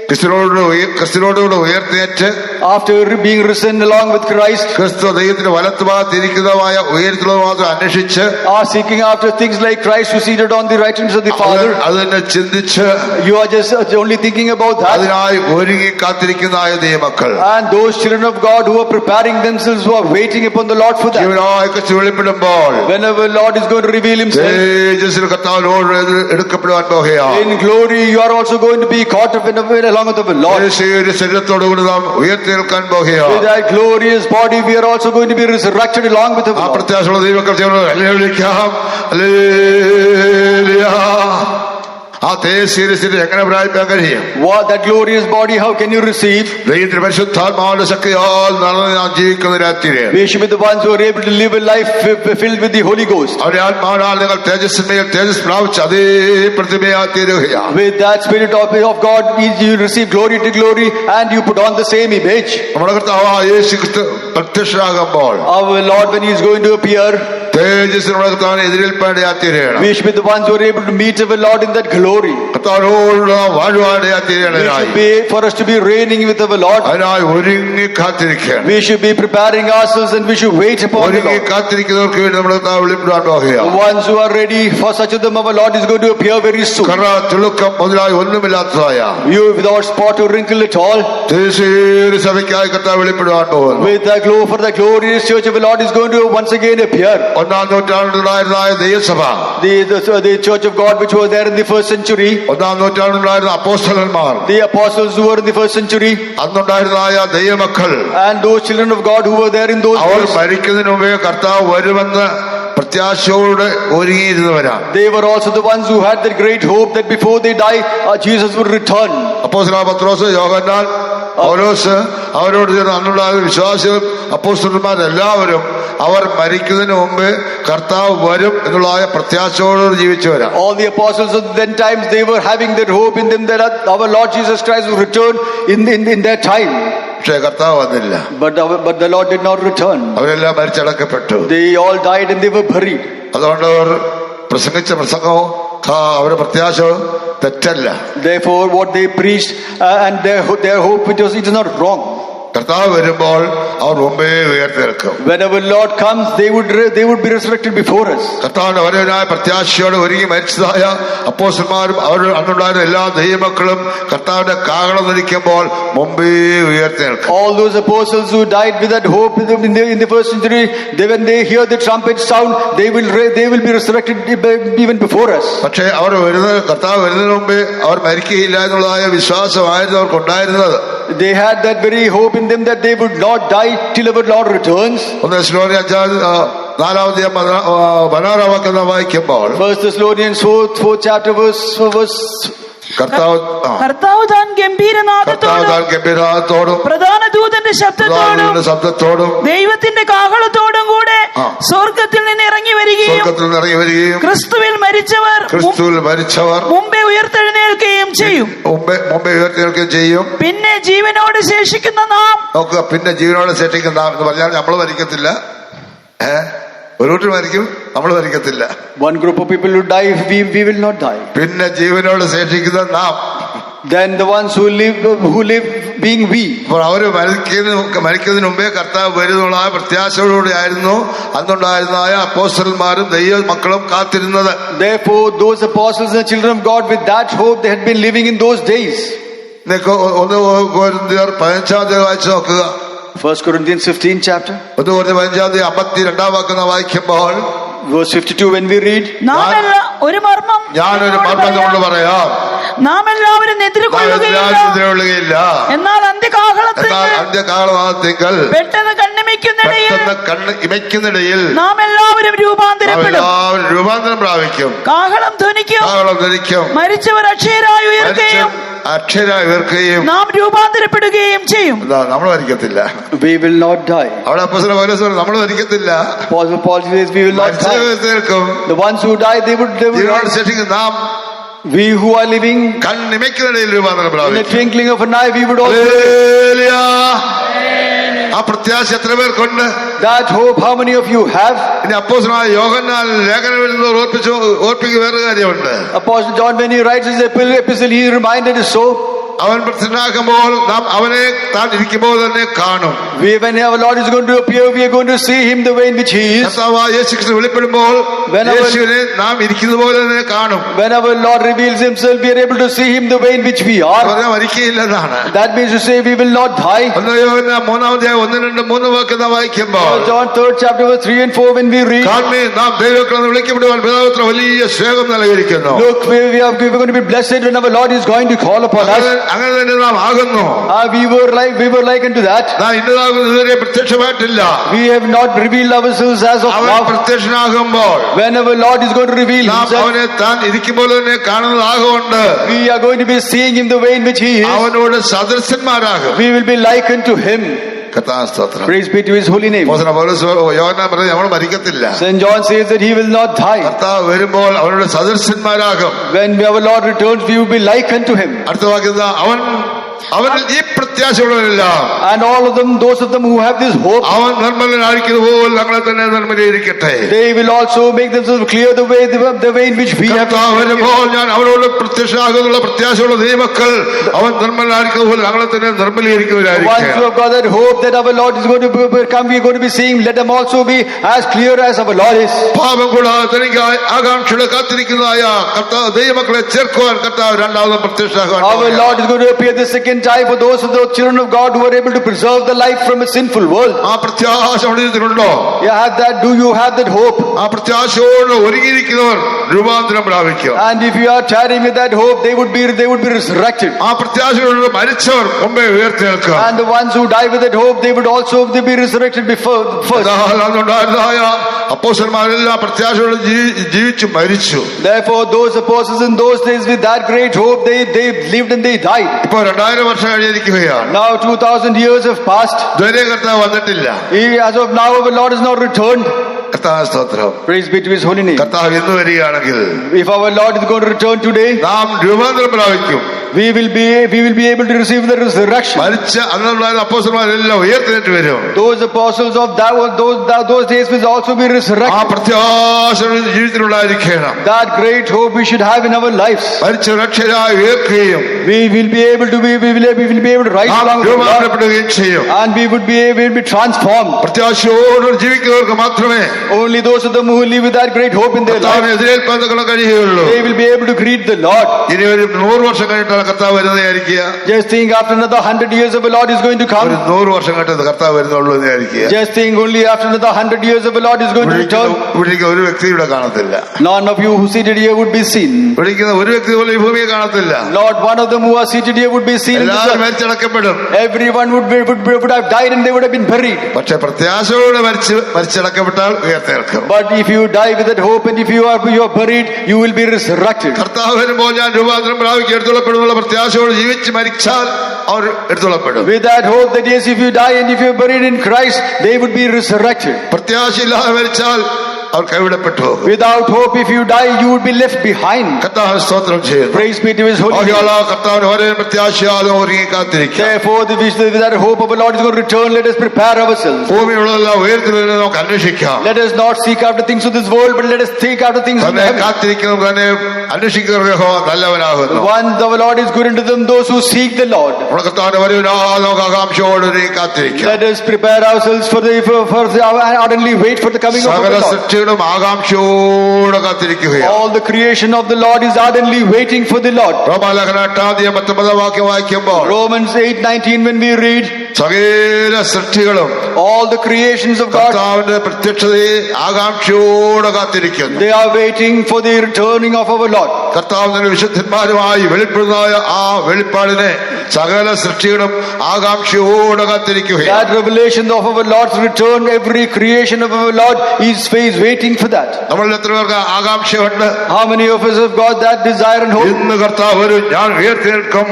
ക്രിസ്തുവിനോടുകൂടെ ഉയർത്തേറ്റ് After being risen along with Christ, ക്രിസ്തു ദൈവത്തിന്റെ വലത്തുഭാഗത്തിരിക്കുന്നതുമായ ഉയരത്തിലുള്ളത് മാത്രം അന്വേഷിച്ച് are seeking after things like Christ who seated on the right hand of the Father. അതിനെ ചിന്തിച്ച് You are just only thinking about that. അതിനായി ഒരുങ്ങി കാത്തിരിക്കുന്നതായ ദൈവമക്കൾ, And those children of God who are preparing themselves, who are waiting upon the Lord for that. ജീവനായ ക്രിസ്തു വെളിപ്പെടുമ്പോൾ Whenever Lord is going to reveal Himself തേജസ്സിൽ കർത്താവിനോട് എടുക്കപ്പെടുവാൻ പോകുകയാണ്. in glory, you are also going to be caught up in along with the Lord. ശരീരത്തോടുകൂടി നാം ഉയർത്തെടുക്കാൻ പോകുകയാണ്. With that glorious body, we are also going to be resurrected along with the ആ Lord. പ്രത്യാശയുള്ള ദൈവമക്കൾ വിളിക്കാം. Hallelujah. ആ തേജസ്സിനെ എങ്ങനെ പ്രാപിക്കാൻ കഴിയും? What that glorious body, how can you receive? ദൈവത്തിന്റെ പരിശുദ്ധാത്മാവിന്റെ ശക്തിയാൽ നടന്ന് നാം ജീവിക്കുന്ന രാത്രിയിൽ We should be the ones who are able to live a life filled with the Holy Ghost. അവരുടെ ആത്മാവിനാൽ നിങ്ങൾ തേജസ്സിന്മേൽ തേജസ് പ്രാപിച്ച് അതേ പ്രതിമയായി തീരുകയാണ്. With that spirit of God, you receive glory to glory and you put on the same image. നമ്മുടെ കർത്താവായ യേശു ക്രിസ്തു പ്രത്യക്ഷനാകുമ്പോൾ Our Lord, when He is going to appear, തേജസ്സിനുള്ള കർത്താവിനെ എതിരേൽപ്പാനിടയായി തീരുകയാണ്. we should be the ones who are able to meet our Lord in that glory. കർത്താവിനോടുള്ള വാഴുവാനിടയായി We തീരുകയായി. should be, for us to be reigning with our Lord, അതിനായി ഒരുങ്ങി കാത്തിരിക്കുകയാണ്. we should be preparing ourselves and we should wait upon the ഒരുങ്ങി Lord. കാത്തിരിക്കുന്നവർക്ക് വേണ്ടി നമ്മുടെ കർത്താവ് വെളിപ്പെടാൻ The പോകുകയാണ്. ones who are ready, for such of them our Lord is going to appear very soon. കറ തിളുക്കം മുതലായി ഒന്നുമില്ലാത്തതായ You without spot or wrinkle at all. തേജസ്സേറിയ സഭയ്ക്കായി കർത്താവ് വെളിപ്പെടുവാൻ പോകുന്നു. With the glow for the glorious church of the Lord is going to once again appear. ഒന്നാം നൂറ്റാണ്ടിലുണ്ടായിരുന്നതായ ദൈവസഭ, The church of God which was there in the first century, ഒന്നാം നൂറ്റാണ്ടിലുണ്ടായിരുന്ന അപ്പോസ്തലന്മാർ, the apostles who were in the first century, അന്നുണ്ടായിരുന്നതായ ദൈവമക്കൾ, and those children of God who were there in those our days, മരിക്കുന്നതിന് മുമ്പേ കർത്താവ് വരുമെന്ന് പ്രത്യാശയോടെ ഒരുങ്ങിയിരുന്നവരാണ്. they were also the ones who had that great hope that before they die, Jesus would return. അപ്പോസ്തലനായ പത്രോസ്, യോഹന്നാൻ, പൗലോസ്, അവരോട് ചേർന്ന് അന്നുണ്ടായ വിശ്വാസികൾ, അപ്പോസ്തലന്മാരെല്ലാവരും അവർ മരിക്കുന്നതിന് മുമ്പ് കർത്താവ് വരും എന്നുള്ള പ്രത്യാശയോട് ജീവിച്ചവരാ. All the apostles of then times, they were having that hope in them that our Lord Jesus Christ will return in their time. പക്ഷേ കർത്താവ് വന്നില്ല. But the Lord did not return. അവരെല്ലാം മരിച്ചടക്കപ്പെട്ടു. They all died and they were buried. അതുകൊണ്ട് അവർ പ്രസംഗിച്ച പ്രസംഗവും അവരുടെ പ്രത്യാശ തെറ്റല്ല. Therefore, what they preached and their hope, it is not wrong. കർത്താവ് വരുമ്പോൾ അവർ മുമ്പേ ഉയർത്തെടുക്കും. Whenever Lord comes, they would be resurrected before us. കർത്താവിന്റെ വരവിനായ പ്രത്യാശയോടെ ഒരുങ്ങി മരിച്ചതായ അപ്പോസ്തലന്മാരും അവർ അന്നുണ്ടായിരുന്ന എല്ലാ ദൈവമക്കളും കർത്താവിന്റെ കാഹളം ധരിക്കുമ്പോൾ മുമ്പേ ഉയർത്തെടുക്കും. All those apostles who died with that hope in the first century, when they hear the trumpet sound, they will be resurrected even before us. പക്ഷേ അവർ കർത്താവ് വരുന്നതിന് മുമ്പേ അവർ മരിക്കുകയില്ല എന്നുള്ളതായ വിശ്വാസമായിരുന്നു അവർക്കുണ്ടായിരുന്നത്. They had that very hope in them that they would not die till our Lord returns. 1 Thessalonians 4:16 വായിക്കുമ്പോൾ 1 Thessalonians 4th chapter verse കർത്താവ് താൻ ഗംഭീരനാദത്തോടും പ്രധാന ദൂതന്റെ ശബ്ദത്തോടും ദൈവത്തിന്റെ കാഹളത്തോടും കൂടെ സ്വർഗത്തിൽ നിന്ന് ഇറങ്ങി വരികയും ക്രിസ്തുവിൽ മരിച്ചവർ മുമ്പേ ഉയർത്തെഴുന്നേൽക്കുകയും ചെയ്യും. പിന്നെ ജീവനോട് ശേഷിക്കുന്ന നാം എന്ന് പറഞ്ഞാൽ നമ്മൾ മരിക്കത്തില്ല. ഒരു കൂട്ടർ മരിക്കും, നമ്മൾ മരിക്കത്തില്ല. One group of people will die, we will not die. പിന്നെ ജീവനോട് ശേഷിക്കുന്ന നാം, then the ones who live being we. അപ്പോൾ അവര് മരിക്കുന്നതിന് മുമ്പേ കർത്താവ് വരുന്നുള്ള ആ പ്രത്യാശയോടുകൂടി ആയിരുന്നു അന്നുണ്ടായിരുന്നതായ അപ്പോസ്തലന്മാരും ദൈവ മക്കളും കാത്തിരുന്നത്. Therefore those apostles and children of God, with that hope they had been living in those days. 1 Corinthians 15 വായിച്ചു നോക്കുക. 1 Corinthians 15 chapter 52 വായിക്കുമ്പോൾ verse 52, when we read, ഒരു മർമ്മം ഞാനൊരു മർമ്മം കൊണ്ട് പറയാം, നാം എല്ലാവരും നിദ്രകൊള്ളുകയില്ല, എന്നാൽ അന്ത്യകാലത്തിങ്കൽ പെട്ടെന്ന് ഇമയ്ക്കുന്നിടയിൽ നാം എല്ലാവരും രൂപാന്തരം പ്രാപിക്കും, കാഹളം ധ്വനിക്കും, മരിച്ചവർ അക്ഷയരായി ഉയർക്കുകയും നാം രൂപാന്തരപ്പെടുകയും ചെയ്യും. നമ്മൾ മരിക്കത്തില്ല. We will not die. അവിടെ അപ്പോസ്തലൻ പൗലോസ് പറഞ്ഞു നമ്മൾ മരിക്കത്തില്ല. Paul says we will not die. The ones who die, they would നാം, we who are living, കണ്ണിമയ്ക്കുന്നിടയിൽ രൂപാന്തരം in the പ്രാപിക്കും. twinkling of an eye, we would also. ആ പ്രത്യാശ എത്ര പേർക്കുണ്ട്? That hope, how many of you have? ഇനി അപ്പോസ്തലനായ യോഹന്നാൻ ലേഖനം എഴുതുന്നവർ ഓർപ്പിക്കുക വേറെ കാര്യമുണ്ട്. Apostle John, when he writes his epistle, he reminded us so. അവൻ പ്രത്യക്ഷനാകുമ്പോൾ നാം അവനെ താൻ ഇരിക്കുമ്പോൾ തന്നെ കാണും. When our Lord is going to appear, we are going to see him the way in which he is. കർത്താവായ യേശുക്രിസ്തു വെളിപ്പെടുമ്പോൾ യേശുവിനെ നാം ഇരിക്കുന്നത് പോലെ തന്നെ കാണും. When our Lord reveals himself, we are able to see him the way in which we are. മരിക്കയില്ലെന്നാണ്. That means to say we will not die. 1 യോഹന്നാൻ 3:1-3 വാക്യം വായിക്കുമ്പോൾ John 3rd chapter verse 3 and 4, when we read, നാം ദൈവമക്കളെന്ന് വിളിക്കപ്പെടുവാൻ പിതാവ് വലിയ സ്നേഹം നൽകിയിരിക്കുന്നു. Look, we are going to be blessed when our Lord is going to call upon us. അങ്ങനെ തന്നെ നാം ആകുന്നു. We were like unto that. ഇതുവരെ പ്രത്യക്ഷമായിട്ടില്ല. We have not revealed ourselves as of now. പ്രത്യക്ഷനാകുമ്പോൾ when our Lord is going to reveal himself, അവനെ താൻ ഇരിക്കുമ്പോൾ തന്നെ കാണുന്നതാകൊണ്ട് we are going to be seeing him the way in which he is. അവനോട് സദൃശന്മാരാകും. We will be likened to him. Praise be to his holy name. നമ്മൾ മരിക്കത്തില്ല. St. John says that he will not die. കർത്താവ് വരുമ്പോൾ അവനോട് സദൃശന്മാരാകും. When our Lord returns, we will be likened to him. അടുത്ത വാക്യം അവനിൽ ഈ പ്രത്യാശയുള്ളവരല്ല, and all of them, those of them who have this hope, അവൻ നിർമ്മലനായിരിക്കുന്നതുപോലെ ഞങ്ങളെ തന്നെ നിർമ്മലീകരിക്കട്ടെ. they will also make themselves clear the way in which we have. വരുമ്പോൾ ഞാൻ അവനോട് പ്രത്യക്ഷനാകുന്നുള്ള പ്രത്യാശയുള്ള ദൈവമക്കൾ അവൻ നിർമ്മലനായിരിക്കുന്നതുപോലെ ഞങ്ങളെ തന്നെ നിർമ്മലീകരിക്കുന്നവരായിരിക്കും. Once you have got that hope that our Lord is going to come, we are going to be seeing, let them also be as clear as our Lord is. പാപം കൂടാതെ തനിക്കായി ആകാംക്ഷയോടെ കാത്തിരിക്കുന്നതായ കർത്താവ് ദൈവമക്കളെ ചേർക്കുവാൻ കർത്താവ് രണ്ടാമതും പ്രത്യക്ഷനാകുവാൻ. Our Lord is going to appear the second time for those of the children of God who are able to preserve the life from a sinful world. ആ പ്രത്യാശ ഉണ്ടോ? Do you have that hope? ആ പ്രത്യാശയോട് ഒരുങ്ങിയിരിക്കുന്നവർ രൂപാന്തരം പ്രാപിക്കും. And if you are tarrying with that hope, they would be resurrected. ആ പ്രത്യാശയോട് മരിച്ചവർ മുമ്പേ ഉയർത്തെഴുന്നേൽക്കും. And the ones who die with that hope, they would also be resurrected before first. അപ്പോസ്തലന്മാരെല്ലാം പ്രത്യാശയോടെ ജീവിച്ചു മരിച്ചു. Therefore those apostles in those days with that great hope, they lived and they died. ഇപ്പോൾ 2000 വർഷം കഴിഞ്ഞിരിക്കുകയാണ്. Now 2000 years have passed. ഇതുവരെ കർത്താവ് വന്നിട്ടില്ല. As of now our Lord is not returned. കർത്താവ് സ്തോത്രം. Praise be to his holy name. കർത്താവ് എന്ന് വരികയാണെങ്കിൽ If our Lord is going to return today, നാം രൂപാന്തരം പ്രാപിക്കും. we will be able to receive the resurrection. മരിച്ച അന്നുണ്ടായ അപ്പോസ്തലന്മാരെല്ലാം ഉയർത്തെഴുന്നേറ്റ് വരും. Those apostles of those days will also be ആ resurrected. പ്രത്യാശ ജീവിതത്തിലുണ്ടായിരിക്കണം. That great hope we should have in our lives. മരിച്ച രക്ഷരായി ഉയർക്കുകയും We will be able to rise നാം along with the Lord, രൂപാന്തരപ്പെടുകയും ചെയ്യും. and we would be able to be transformed. പ്രത്യാശയോട് ജീവിക്കുന്നവർക്ക് മാത്രമേ Only those of them who live with that great hope in their life, കർത്താവിനെ എതിരേൽപ്പാൻ കഴിയുകയുള്ളൂ. they will be able to greet the Lord. ഇനി ഒരു 100 വർഷം കഴിഞ്ഞിട്ടാണ് കർത്താവ് വരുന്നതായിരിക്കുക. Just think after another 100 years of the Lord is going to ഒരു come. 100 വർഷം കഴിഞ്ഞിട്ട് കർത്താവ് വരുന്നുള്ളൂ എന്നായിരിക്കുക. Just think only after another 100 years of the Lord is going to return. ഇവിടേക്ക് ഒരു വ്യക്തി ഇവിടെ കാണത്തില്ല. None of you who seated here would be seen. ഇവിടേക്ക് ഒരു വ്യക്തി പോലും ഈ ഭൂമിയെ കാണത്തില്ല. Not one of them who are seated here would be seen in this എല്ലാവരും earth. മരിച്ചടക്കപ്പെടും. Everyone would have died and they would have been buried. പക്ഷെ പ്രത്യാശയോടെ മരിച്ചടക്കപ്പെട്ടാൽ ഉയർത്തെഴുന്നേൽക്കും. But if you die with that hope and if you are buried, you will be resurrected. കർത്താവ് വരുമ്പോൾ ഞാൻ രൂപാന്തരം പ്രാപിക്കും എടുത്തുള്ളപ്പെടുന്നുള്ള പ്രത്യാശയോട് ജീവിച്ച് മരിച്ചാൽ അവർ എടുത്തുള്ളപ്പെടും. With that hope that yes, if you die and if you are buried in Christ, they would be resurrected. പ്രത്യാശയില്ലാതെ മരിച്ചാൽ അവർ കൈവിടപ്പെട്ടു പോകും. Without hope, if you die, you would be left behind. കർത്താവ് സ്തോത്രം ചെയ്യുന്നു. Praise be to his holy name. കർത്താവിന് ഒരേ പ്രത്യാശയാലും ഒരുങ്ങി കാത്തിരിക്കാം. Therefore, with that hope of the Lord is going to return, let us prepare ourselves. ഭൂമിയുള്ളതെല്ലാം ഉയർത്തുന്നതിനെ നമുക്ക് അന്വേഷിക്കാം. Let us not seek after things of this world, but let us seek after things of തന്നെ heaven. കാത്തിരിക്കുന്നവർ തന്നെ അന്വേഷിക്കുന്നവർ യഹോവ നല്ലവനാകുന്നു. Once the Lord is good unto them, those who seek the Lord. നമ്മുടെ കർത്താവിന്റെ വരവിനാ നമുക്ക് ആകാംക്ഷയോടെ ഒരുങ്ങി കാത്തിരിക്കാം. Let us prepare ourselves for ardently wait for the coming of സകല the Lord. സൃഷ്ടികളും ആകാംക്ഷയോടെ കാത്തിരിക്കുകയാണ്. All the creation of the Lord is ardently waiting for the Lord. റോമാലേഖനം 8:19 വാക്യം വായിക്കുമ്പോൾ Romans 8:19, when we read, സകല സൃഷ്ടികളും all the creations of God, കർത്താവിന്റെ പ്രത്യക്ഷതയെ ആകാംക്ഷയോടെ കാത്തിരിക്കുന്നു. they are waiting for the returning of our Lord. കർത്താവിന്റെ വിശുദ്ധന്മാരുമായി വെളിപ്പെടുന്നതായ ആ വെളിപ്പാടിനെ സകല സൃഷ്ടികളും ആകാംക്ഷയോടെ കാത്തിരിക്കുകയാണ്. That revelation of our Lord's return, every creation of our Lord is waiting for that. നമ്മളിൽ എത്ര പേർക്ക് ആകാംക്ഷയുണ്ട്? How many of us have got that desire and hope? ഇന്ന് കർത്താവ് വരും, ഞാൻ ഉയർത്തെഴുന്നേൽക്കും.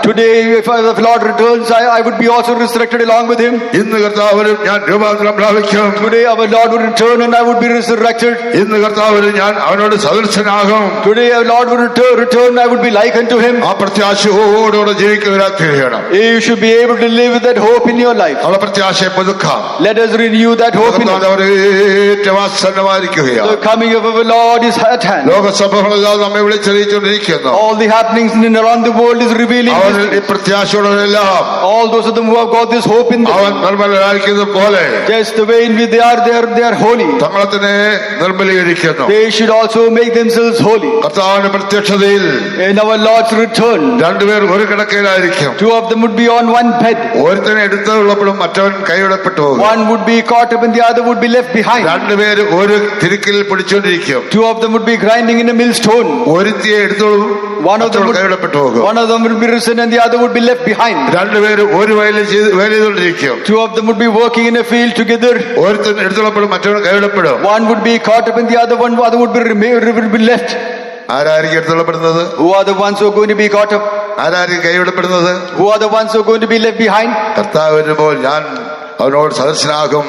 Today, if the Lord returns, I would be also resurrected along with him. ഇന്ന് കർത്താവ് വരും, ഞാൻ രൂപാന്തരം പ്രാപിക്കും. Today our Lord would return and I would be resurrected. ഇന്ന് കർത്താവ് വരും, ഞാൻ അവനോട് സദൃശനാകും. Today our Lord would return, I would be like unto him. ആ പ്രത്യാശയോടെ ജീവിക്കുന്നവരാണ്. You should be able to live with that hope in your life. അവളെ പ്രത്യാശയെ പുതുക്കാം. Let us renew that hope in us. ഏറ്റവും ആസന്നമായിരിക്കുകയാണ്. The coming of our Lord is at hand. ലോകസഭകളെല്ലാം നമ്മെ വിളിച്ചറിയിച്ചുകൊണ്ടിരിക്കുന്നു. All the happenings in and around the world is revealing അവൻ this. ഈ പ്രത്യാശയോടെല്ലാം All those of them who have got this hope in അവൻ them, നിർമ്മലരായിരിക്കുന്നത് പോലെ just the way in which they are holy, തങ്ങളെ തന്നെ നിർമ്മലീകരിക്കുന്നു. they should also make themselves holy. കർത്താവിന്റെ പ്രത്യക്ഷതയിൽ In our Lord's return, രണ്ടുപേർ ഒരു കിടക്കയിലായിരിക്കും. two of them would be on one bed. ഒരുത്തനെ എടുത്തുള്ളപ്പോഴും മറ്റവൻ കൈവിടപ്പെട്ടു പോകും. One would be caught up and the other would be left behind. രണ്ടുപേര് ഒരു തിരുക്കിൽ പിടിച്ചുകൊണ്ടിരിക്കും. Two of them would be grinding in a millstone. ഒരുത്തിയെ എടുത്തോളും One of them would കൈവിടപ്പെട്ടു പോകും. be risen and the other would be left behind. രണ്ടുപേര് ഒരു വേല ചെയ്തുകൊണ്ടിരിക്കും. Two of them would be working in a field together. ഒരുത്തൻ എടുത്തുള്ളപ്പോഴും മറ്റവൻ കൈവിടപ്പെടും. One would be caught up and the other would be left. ആരായിരിക്കും എടുത്തുള്ളപ്പെടുന്നത്? Who are the ones who are going to be caught up? ആരായിരിക്കും കൈവിടപ്പെടുന്നത്? Who are the ones who are going to be left behind? കർത്താവ് വരുമ്പോൾ ഞാൻ അവനോട് സദൃശനാകും.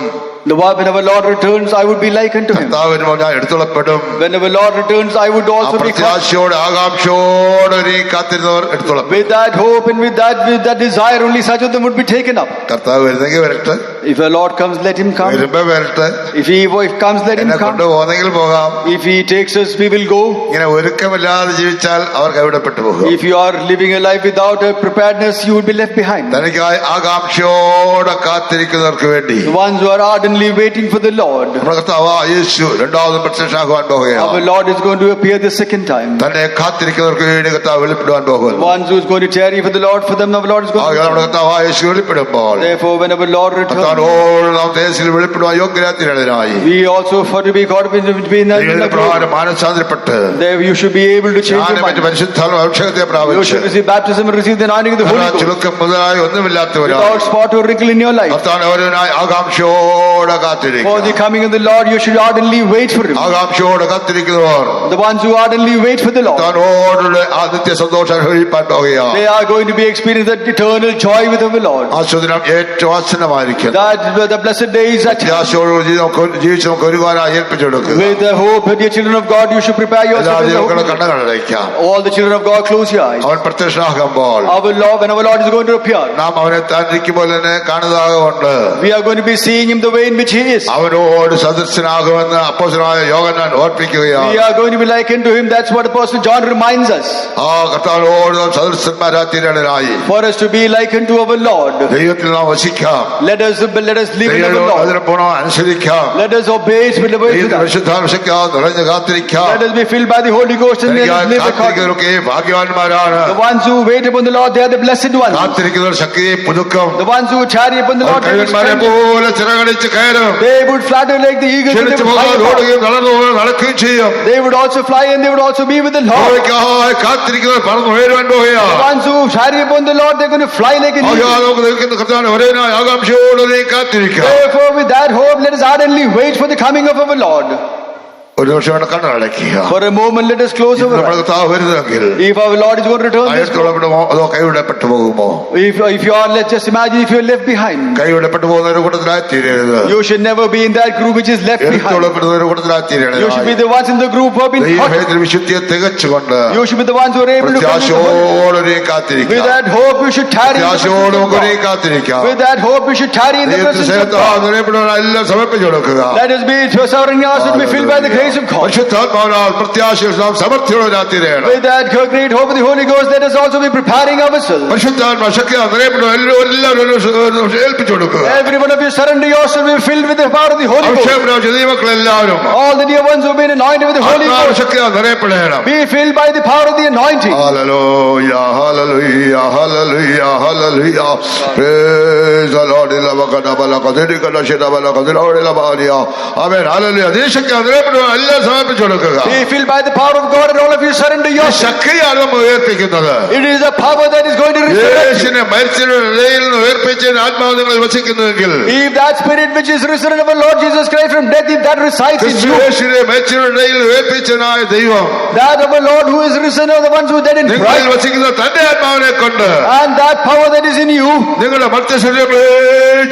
When our Lord returns, I would be like unto him. കർത്താവ് വരുമ്പോൾ ഞാൻ എടുത്തുള്ളപ്പെടും. When our Lord returns, I would also be caught. പ്രത്യാശയോടെ ആകാംക്ഷയോടെ നീ കാത്തിരുന്നവർ എടുത്തുള്ളപ്പെടും. With that hope and with that desire, only such of them would be taken up. കർത്താവ് വരുന്നെങ്കിൽ വരട്ടെ. If our Lord comes, let him come. വരുമ്പോ വരട്ടെ. If he comes, let him എന്നെ come. കൊണ്ടുപോകുന്നെങ്കിൽ പോകാം. If he takes us, we will go. ഇങ്ങനെ ഒരുക്കമില്ലാതെ ജീവിച്ചാൽ അവർ കൈവിടപ്പെട്ടു പോകും. If you are living a life without a preparedness, you will be left behind. തനിക്കായി ആകാംക്ഷയോടെ കാത്തിരിക്കുന്നവർക്ക് വേണ്ടി The ones who are ardently waiting for the Lord. നമ്മുടെ കർത്താവായ യേശു രണ്ടാമതും പ്രത്യക്ഷനാകുവാൻ Our പോകുകയാണ്. Lord is going to appear the second time. തന്നെ കാത്തിരിക്കുന്നവർക്ക് വേണ്ടി കർത്താവ് വെളിപ്പെടുവാൻ The പോകുന്നു. ones who is going to tarry for the Lord, for them our Lord is going to നമ്മുടെ കർത്താവായ യേശു വെളിപ്പെടുമ്പോൾ Therefore, when our Lord returns, കർത്താവിനോട് നാം ദേശത്തിൽ വെളിപ്പെടുവാൻ യോഗ്യരാത്തിനായി we also for to be caught up in between the പ്രകാരം മാനസാന്തരപ്പെട്ട് there you should be able to change your മറ്റ് mind. പരിശുദ്ധാത്മ അഭിഷേകത്തെ You പ്രാപിച്ച് should receive baptism and receive the anointing of the Holy Ghost. ചുരുക്കം മുതലായി ഒന്നുമില്ലാത്തവരാണ്. Without spot or wrinkle in your life. കർത്താവിനെ ഓരോന്നായി ആകാംക്ഷയോടെ For the കാത്തിരിക്കുക. coming of the Lord, you should ardently wait for him. ആകാംക്ഷയോടെ കാത്തിരിക്കുന്നവർ The ones who ardently wait for the Lord, കർത്താവിനോടുള്ള ആ നിത്യസന്തോഷം അനുഭവിപ്പാൻ പോകുകയാണ്. they are going to be experiencing that eternal joy with our Lord. ആ സുദിനം ഏറ്റവും ആസന്നമായിരിക്കും. That that the blessed days at പ്രത്യാശയോടുകൂടി ജീവിച്ച് നമുക്ക് ഒരുവാനായി ഏൽപ്പിച്ചു കൊടുക്കുക. with the hope, dear children of God, you should prepare yourself. എല്ലാ in the ദൈവങ്ങളെ hope. കണ്ണുകളടയ്ക്കാം. All the children of God, close your eyes. അവൻ പ്രത്യക്ഷനാകുമ്പോൾ Our Lord, when our Lord is going to appear, നാം അവനെ താനിരിക്കുമ്പോൾ തന്നെ കാണുന്നതാകൊണ്ട് we are going to be seeing him the way in which he is. അവനോട് സദൃശനാകുമെന്ന് അപ്പോസ്തലനായ യോഹന്നാൻ ഓർപ്പിക്കുകയാണ്. We are going to be likened to him. That's what Apostle John reminds us. ആ കർത്താവിനോട് നാം സദൃശന്മാരായി തീരണനായി For us to be likened to our Lord, ദൈവത്തിൽ നാം വസിക്കാം. let us live in our ദൈവം Lord. അതിനെ പൂർണ്ണ അനുസരിക്കാം. Let us obey his will. വിശുദ്ധാംശിക്കാം, നിറഞ്ഞു കാത്തിരിക്കാം. Let us be filled by the Holy Ghost and let us live according. കാത്തിരിക്കുന്നവരൊക്കെ ഭാഗ്യവാന്മാരാണ്. The ones who wait upon the Lord, they are the blessed ones. കാത്തിരിക്കുന്നവർ ശക്തിയെ പുതുക്കും. The ones who tarry upon the Lord, they will കഴുകന്മാരെ strengthen. പോലെ ചിറകടിച്ച് കയറും. They would flutter like the eagles. And they ക്ഷണിച്ചു would fly പോകാൻ above. ഓടുകയും നടന്നു പോകാൻ നടക്കുകയും ചെയ്യും. They would also fly and they would also be with the Lord. യഹോവയ്ക്കായി കാത്തിരിക്കുന്നവർ പറന്നു ഉയരുവാൻ The പോകുകയാണ്. ones who tarry upon the Lord, they're going to fly like an eagle. നമുക്ക് നിൽക്കുന്ന കർത്താവിന്റെ ഒരേനായ ആകാംക്ഷയോടെ കാത്തിരിക്കാം. Therefore, with that hope, let us ardently wait for the coming of our Lord. ഒരു നിമിഷം വേണം കണ്ണടയ്ക്കുക. For a moment, let us close our നമ്മുടെ eyes. കർത്താവ് വരുന്നെങ്കിൽ If our Lord is going to return, അയൽത്തുള്ളപ്പെടുമോ അതോ കൈവിടപ്പെട്ടു പോകുമോ? if you are, let's just imagine if you are left behind. കൈവിടപ്പെട്ടു പോകുന്ന ഒരു കൂട്ടത്തിലായി തീരരുത്. You should never be in that group which is left behind. എടുത്തുള്ളപ്പെടുന്ന ഒരു കൂട്ടത്തിലായി തീരണം. You should be the ones in the group who have been taught. ദൈവഭയത്തിൽ വിശുദ്ധിയെ തികച്ചുകൊണ്ട് You should be the ones who are able to come to the Holy. പ്രത്യാശയോടെ With കാത്തിരിക്കാം. that hope, you should tarry in the presence പ്രത്യാശയോടെ of God. കാത്തിരിക്കാം. With that hope, you should tarry in the presence of God. എല്ലാം സമർപ്പിച്ചു കൊടുക്കുക. Let us be surrendering ourselves to be filled by the grace of God. പരിശുദ്ധാത്മാവിനാൽ പ്രത്യാശ സമർത്ഥ്യമുള്ളവരാത്തിരയാണ്. With that great hope of the Holy Ghost, let us also be preparing ourselves. പരിശുദ്ധാത്മാ ശക്തി എല്ലാവരും ഏൽപ്പിച്ചു കൊടുക്കുക. Every one of you surrender yourself, be filled with the power of the Holy Ghost. ദൈവമക്കളെല്ലാവരും All the dear ones who have been anointed with the Holy Ghost, Shakti നിറയപ്പെടണം. be filled by the power of the anointing. Hallelujah, hallelujah, hallelujah, hallelujah. Praise the Lord. Amen. Hallelujah. ദേശಕ್ಕೆ നിറയപ്പെടുവാൻ എല്ലാം സമർപ്പിച്ചു കൊടുക്കുക. Be filled by the power of God and all of you surrender yourself. ശക്തിയാണ് നമ്മൾ ഉയർപ്പിക്കുന്നത്. It is the power that is going to resurrect you. യേശുവിനെ മരിച്ചവരുടെ ഇടയിൽ നിന്ന് ഉയർപ്പിച്ച ആത്മാവ് നിങ്ങൾ വസിക്കുന്നുവെങ്കിൽ, If that spirit which is risen of our Lord Jesus Christ from death, if that resides in you, യേശുവിനെ മരിച്ചവരുടെ ഇടയിൽ ഉയർപ്പിച്ചനായ ദൈവം that of our Lord who is risen of the ones who are dead in നിങ്ങളിൽ Christ, വസിക്കുന്ന തന്റെ ആത്മാവിനെ കൊണ്ട് and that power that is in you, നിങ്ങളുടെ മർത്യശരീരങ്ങളെ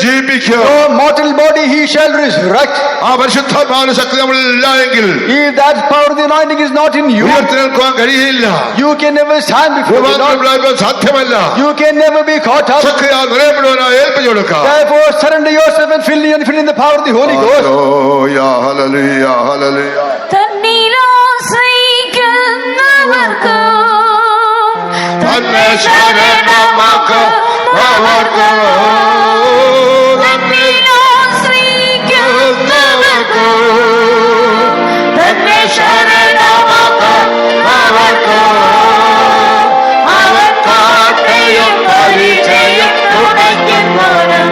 ജീവിപ്പിക്കും. your mortal body he shall resurrect. ആ പരിശുദ്ധാത്മാവിന്റെ ശക്തി നമ്മളില്ല എങ്കിൽ If that power of the anointing is not in you, ഉയർത്തെഴുന്നേൽക്കുവാൻ കഴിയില്ല. you can never stand before the Lord. രൂപാന്തരപ്പെടാൻ സാധ്യമല്ല. You can never be caught up. ശക്തിയാൽ നിറയപ്പെടുവാനായി ഏൽപ്പിച്ചു കൊടുക്കാം. Therefore, surrender yourself and fill in the power of the Holy Ghost. Hallelujah, hallelujah, hallelujah. തന്നിലാശ്രയിക്കുന്നവർക്ക് തന്നെ ശരണമാക്കാം അവർക്ക്. തന്നിലാശ്രയിക്കുന്നവർക്ക് തന്നെ ശരണമാക്കാം അവർക്ക്. അവൻ കോട്ടയും പരിചയം തുണയ്ക്കുന്നവനും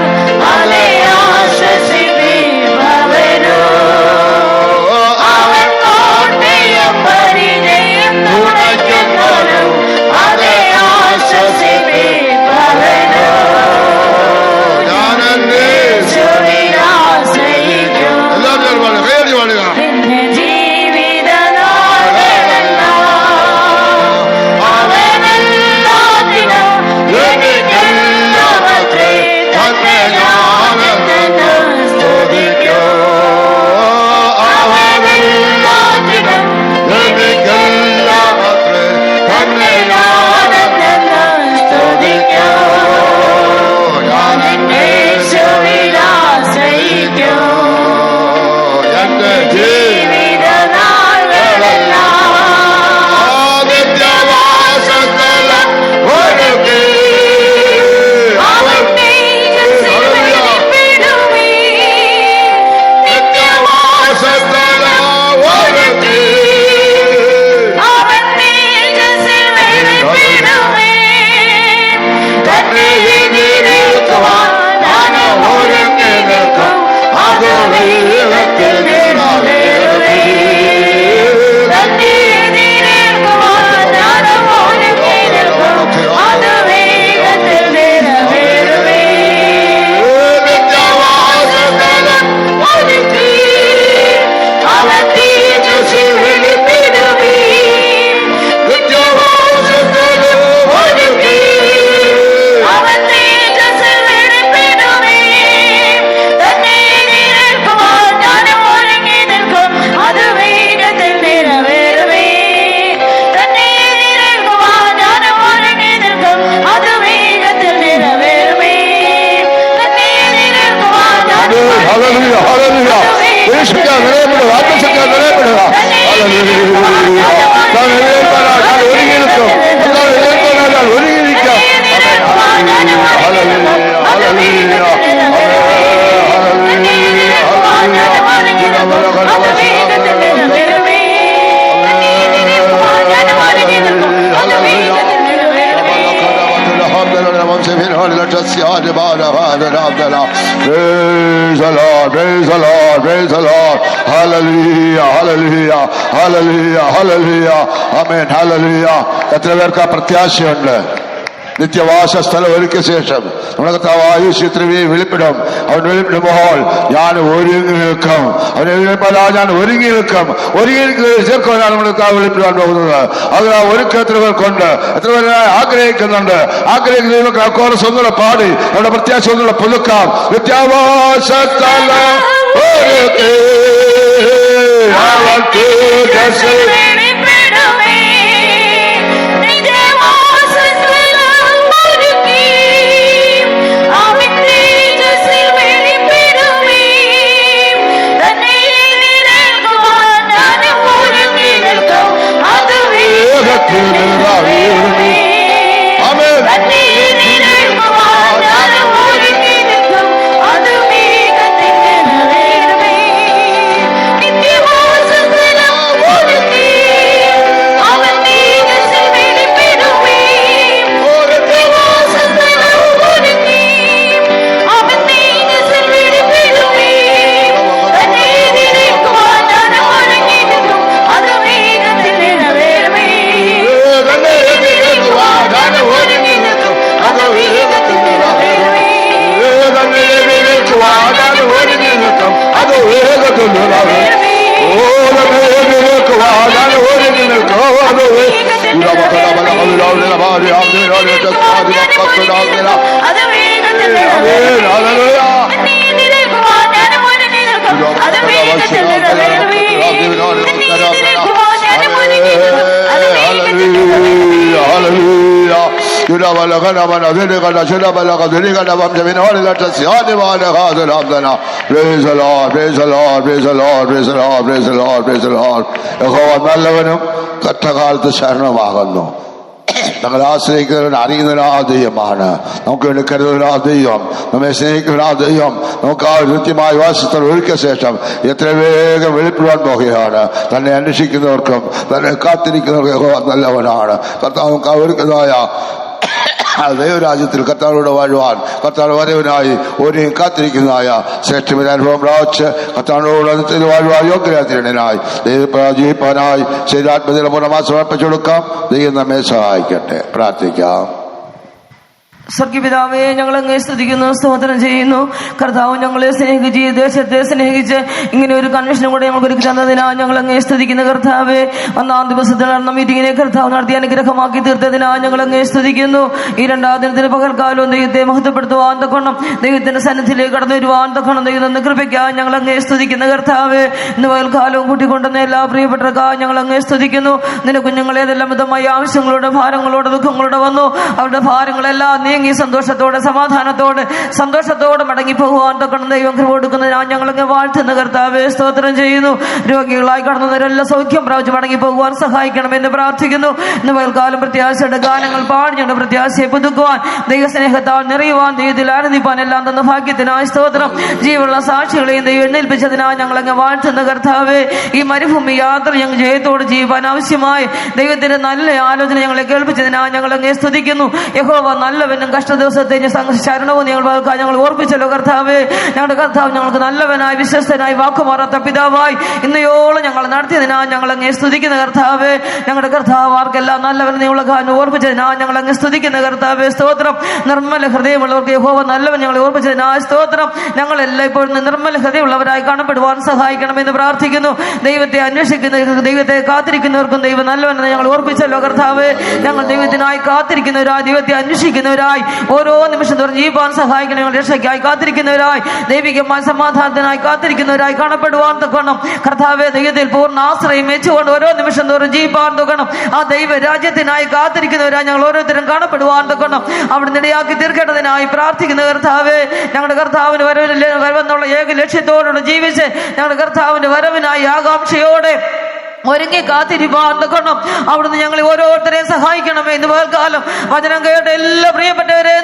അവനെ ആശ്വസിപ്പിപ്പവനും. അവൻ കോട്ടയും പരിചയം തുണയ്ക്കുന്നവനും അവനെ ആശ്വസിപ്പിപ്പവനും. Praise the Lord, praise the Lord, praise the Lord. Hallelujah, hallelujah, hallelujah, hallelujah. Amen, hallelujah. എത്ര പേർക്ക് ആ പ്രത്യാശയുണ്ട്? നിത്യവാസ സ്ഥലം ഒരുക്കിയ ശേഷം നമ്മുടെ കർത്താവായ യേശുക്രിസ്തുവേ വെളിപ്പെടും. അവൻ വെളിപ്പെടുമ്പോൾ ഞാൻ ഒരുങ്ങി നിൽക്കും. അവൻ വെളിപ്പെടാൻ ഞാൻ ഒരുങ്ങി നിൽക്കും. ഒരുങ്ങി ചേർക്കുവാനാണ് നമ്മുടെ കർത്താവ് വെളിപ്പെടാൻ പോകുന്നത്. അത് ആ ഒരുക്കം എത്ര പേർക്കുണ്ട്? എത്ര പേരെ ആഗ്രഹിക്കുന്നുണ്ട്? ആഗ്രഹിക്കുന്ന കോറസ് ഒന്നുകൂടെ പാടി നമ്മുടെ പ്രത്യാശ ഒന്നുകൂടെ പുതുക്കാം. നിത്യവാസ സ്ഥലം ഒരുക്കി നല്ലവനും കഷ്ടകാലത്ത് ശരണമാകുന്നു. ഞങ്ങൾ ആശ്രയിക്കുന്നവൻ അറിയുന്ന ആ ദൈവമാണ്. നമുക്ക് വേണ്ടി കരുതുന്ന ആ ദൈവം, നമ്മെ സ്നേഹിക്കുന്ന ആ ദൈവം നമുക്ക് ആ കൃത്യമായ വാസസ്ഥലം ഒരുക്കിയ ശേഷം എത്ര വേഗം വെളിപ്പെടുവാൻ പോകുകയാണ്. തന്നെ അന്വേഷിക്കുന്നവർക്കും തന്നെ കാത്തിരിക്കുന്നവർക്കും നല്ലവനാണ്. കർത്താവ് നമുക്ക് ആ ഒരുക്കുന്നതായ ദൈവരാജ്യത്തിൽ കർത്താവിനോട് വാഴുവാൻ കർത്താവ് വരവിനായി ഒരു കാത്തിരിക്കുന്നതായ ശ്രേഷ്ഠമായ അനുഭവം പ്രാപിച്ച് കർത്താവിനോട് വാഴുവാൻ യോഗ്യരാതിരനായി ജീവിപ്പാനായി ശരീരാത്മതിയുടെ പൂർണ്ണമായി സമർപ്പിച്ചു കൊടുക്കാം. ദൈവം നമ്മെ സഹായിക്കട്ടെ. പ്രാർത്ഥിക്കാം. സ്വർഗീയപിതാവേ, ഞങ്ങൾ അങ്ങേ സ്തുതിക്കുന്നു, സ്തോത്രം ചെയ്യുന്നു. കർത്താവ് ഞങ്ങളെ സ്നേഹിച്ച് ഈ ദേശത്തെ സ്നേഹിച്ച് ഇങ്ങനെ ഒരു കൺവെൻഷനും കൂടെ ഞങ്ങൾക്ക് ഒരുക്കി തന്നതിനാൽ ഞങ്ങൾ അങ്ങേ സ്തുതിക്കുന്ന കർത്താവേ. ഒന്നാം ദിവസത്തിൽ നടന്ന മീറ്റിങ്ങിനെ കർത്താവ് നടത്തി അനുഗ്രഹമാക്കി തീർത്തതിനാൽ ഞങ്ങൾ അങ്ങേ സ്തുതിക്കുന്നു. ഈ രണ്ടാം ദിനത്തിന് പകൽക്കാലവും ദൈവത്തെ മഹത്വപ്പെടുത്തുവാൻ തക്കണം, ദൈവത്തിന്റെ സന്നിധിയിലേക്ക് കടന്നു വരുവാൻ തക്കണം. ദൈവം തന്ന കൃപയ്ക്കായി ഞങ്ങൾ അങ്ങേ സ്തുതിക്കുന്ന കർത്താവേ. ഇന്ന് പകൽക്കാലവും കൂട്ടിക്കൊണ്ടുവന്ന എല്ലാ പ്രിയപ്പെട്ടവർക്കായി ഞങ്ങൾ അങ്ങേ സ്തുതിക്കുന്നു. നിന്റെ കുഞ്ഞുങ്ങളെ ഏതെല്ലാം വിധമായ ആവശ്യങ്ങളോട് ഭാരങ്ങളോട് ദുഃഖങ്ങളോട് വന്നു അവരുടെ ഭാരങ്ങളെല്ലാം നീങ്ങി സന്തോഷത്തോടെ സന്തോഷത്തോടെ മടങ്ങി പോകുവാൻ തൊക്കണം ദൈവം കൃപ കൊടുക്കുന്നതിനാൽ ഞങ്ങളങ്ങ് വാഴ്ത്തുന്ന കർത്താവേ സ്തോത്രം ചെയ്യുന്നു. രോഗികളായി കടന്നവരെല്ലാം സൗഖ്യം പ്രാപിച്ച് മടങ്ങി പോകുവാൻ സഹായിക്കണമെന്ന് പ്രാർത്ഥിക്കുന്നു. ഇന്ന് പകൽക്കാലം പ്രത്യാശയുടെ ഗാനങ്ങൾ പാടി ഞങ്ങളുടെ പ്രത്യാശയെ പുതുക്കുവാൻ ദൈവസ്നേഹത്താൽ നിറയുവാൻ ദൈവത്തിൽ ആനന്ദിപ്പാൻ എല്ലാം തന്ന ഭാഗ്യത്തിനായി സ്തോത്രം. ജീവനുള്ള സാക്ഷികളെയും ദൈവം എഴുന്നേൽപ്പിച്ചതിനാൽ ഞങ്ങളങ്ങ് വാഴ്ത്തുന്ന കർത്താവേ. ഈ മരുഭൂമി യാത്ര ഞങ്ങൾ ജയത്തോട് ചെയ്യുവാൻ ആവശ്യമായി ദൈവത്തിന്റെ നല്ല ആലോചന ഞങ്ങളെ കേൾപ്പിച്ചതിനാൽ ഞങ്ങളങ്ങ് സ്തുതിക്കുന്നു. യഹോവ നല്ലവനും കഷ്ട ദിവസത്തെ ശരണവും ഞങ്ങൾ ഓർപ്പിച്ചല്ലോ കർത്താവേ. ഞങ്ങളുടെ കർത്താവ് ഞങ്ങൾക്ക് നല്ലവനായി വിശ്വസ്തനായി വാക്കുമാറാത്ത പിതാവായി ഇന്നയോളം ഞങ്ങൾ നടത്തിയതിനാൽ ഞങ്ങൾ അങ്ങേ സ്തുതിക്കുന്ന കർത്താവേ. ഞങ്ങളുടെ കർത്താവ് ആർക്കെല്ലാം നല്ലവൻ നീയുള്ള കാര്യം ഓർപ്പിച്ചതിനാൽ ഞങ്ങൾ അങ്ങ് സ്തുതിക്കുന്ന കർത്താവേ സ്തോത്രം. നിർമ്മല ഹൃദയമുള്ളവർക്ക് യഹോവ നല്ലവൻ ഞങ്ങളെ ഓർപ്പിച്ചതിനാൽ സ്തോത്രം. ഞങ്ങളെല്ലാം ഇപ്പോഴും നിർമ്മല ഹൃദയമുള്ളവരായി കാണപ്പെടുവാൻ സഹായിക്കണമെന്ന് പ്രാർത്ഥിക്കുന്നു. ദൈവത്തെ അന്വേഷിക്കുന്ന ദൈവത്തെ കാത്തിരിക്കുന്നവർക്കും ദൈവം നല്ലവനെന്ന് ഞങ്ങൾ ഓർപ്പിച്ചല്ലോ കർത്താവേ. ഞങ്ങൾ ദൈവത്തിനായി കാത്തിരിക്കുന്നവരായി ദൈവത്തെ അന്വേഷിക്കുന്നവരായി ഓരോ നിമിഷം തോറും ജീവിക്കാൻ സഹായിക്കണം. ഞങ്ങൾ രക്ഷയ്ക്കായി കാത്തിരിക്കുന്നവരായി ദൈവികമായ സമാധാനത്തിനായി കാത്തിരിക്കുന്നവരായി കാണപ്പെടുവാൻ തൊക്കണം കർത്താവേ. ദൈവത്തിൽ പൂർണ്ണ ആശ്രയം വെച്ചുകൊണ്ട് ഓരോ നിമിഷം തോറും ജീവിപ്പാൻ തൊക്കണം. ആ ദൈവ രാജ്യത്തിനായി കാത്തിരിക്കുന്നവരായി ഞങ്ങൾ ഓരോരുത്തരും കാണപ്പെടുവാൻ തൊക്കണം. അവിടെ ഇടയാക്കി തീർക്കേണ്ടതിനായി പ്രാർത്ഥിക്കുന്ന കർത്താവേ. ഞങ്ങളുടെ കർത്താവിന് വരവെന്നുള്ള ഏക ലക്ഷ്യത്തോടെ ജീവിച്ച് ഞങ്ങളുടെ കർത്താവിന്റെ വരവിനായി ആകാംക്ഷയോടെ ഒരുങ്ങി കാത്തിരിപ്പാൻ തൊക്കണം. അവിടുന്ന് ഞങ്ങൾ ഓരോരുത്തരെയും സഹായിക്കണമേ. ഇന്ന് പകൽക്കാലം വചനം കേട്ട എല്ലാ പ്രിയപ്പെട്ടവരെ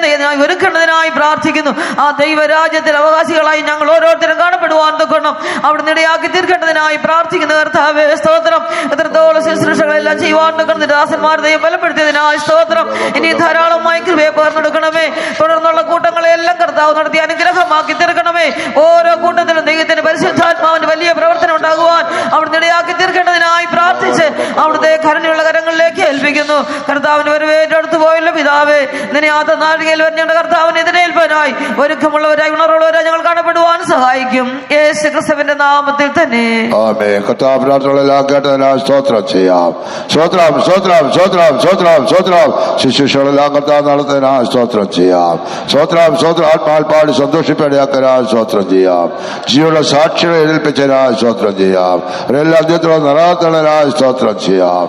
ഒരുക്കേണ്ടതിനായി പ്രാർത്ഥിക്കുന്നു. ആ ദൈവരാജ്യത്തിൽ അവകാശികളായി ഞങ്ങൾ ഓരോരുത്തരും കാണപ്പെടുവാൻ തൊക്കണം. അവിടുന്ന് ഇടയാക്കി തീർക്കേണ്ടതിനായി പ്രാർത്ഥിക്കുന്ന കർത്താവേ സ്തോത്രം. എത്രത്തോളം ശുശ്രൂഷകൾ എല്ലാം ചെയ്യുവാൻ ദാസന്മാർ ദൈവം ബലപ്പെടുത്തിയതിനായി സ്തോത്രം. ഇനി ധാരാളമായി കൃപയെ പകർന്നെടുക്കണമേ. തുടർന്നുള്ള കൂട്ടങ്ങളെ എല്ലാം കർത്താവ് നടത്തി അനുഗ്രഹമാക്കി തീർക്കണമേ. ഓരോ കൂട്ടത്തിലും ദൈവത്തിന്റെ പരിശുദ്ധാത്മാവിന്റെ വലിയ പ്രവർത്തനം ഉണ്ടാകുവാൻ അവിടുന്ന് ഇടയാക്കി തീർക്കേണ്ടതിനായി പ്രാർത്ഥിച്ച് അവിടുത്തെ കരുണയുള്ള കരങ്ങളിലേക്ക് ഏൽപ്പിക്കുന്നു. കർത്താവിന് വരവേറ്റ അടുത്ത് പോയല്ലോ പിതാവേ, നിന്നെ ആദ്യ നാഴികയിൽ ഞങ്ങളുടെ കർത്താവിന് എതിരേൽപ്പാനായി ഒരുക്കമുള്ളവരായി ഉണർവുള്ളവരായി ഞങ്ങൾ കാണപ്പെടുവാൻ സഹായിക്കും. യേശു ക്രിസ്തുവിന്റെ നാമത്തിൽ തന്നെ. ആമേൻ. കർത്താവ് പ്രാർത്ഥനകളെല്ലാം കേട്ടതിനാൽ സ്തോത്രം ചെയ്യാം. സ്തോത്രം, സ്തോത്രം, സ്തോത്രം, സ്തോത്രം, സ്തോത്രം. ശുശ്രൂഷകളെല്ലാം കർത്താവ് നടത്തുന്നതിനാൽ സ്തോത്രം ചെയ്യാം. സ്തോത്രം, സ്തോത്രം. ആത്മാൽ പാടി സന്തോഷിപ്പടിയാക്കനാൽ സ്തോത്രം ചെയ്യാം. ജീവനുള്ള സാക്ഷികളെ ഏൽപ്പിച്ചതിനാൽ സ്തോത്രം ചെയ്യാം. അവരെല്ലാം ദൈവത്തോട് നിറവേറ്റുന്നതിനാൽ സ്തോത്രം ചെയ്യാം.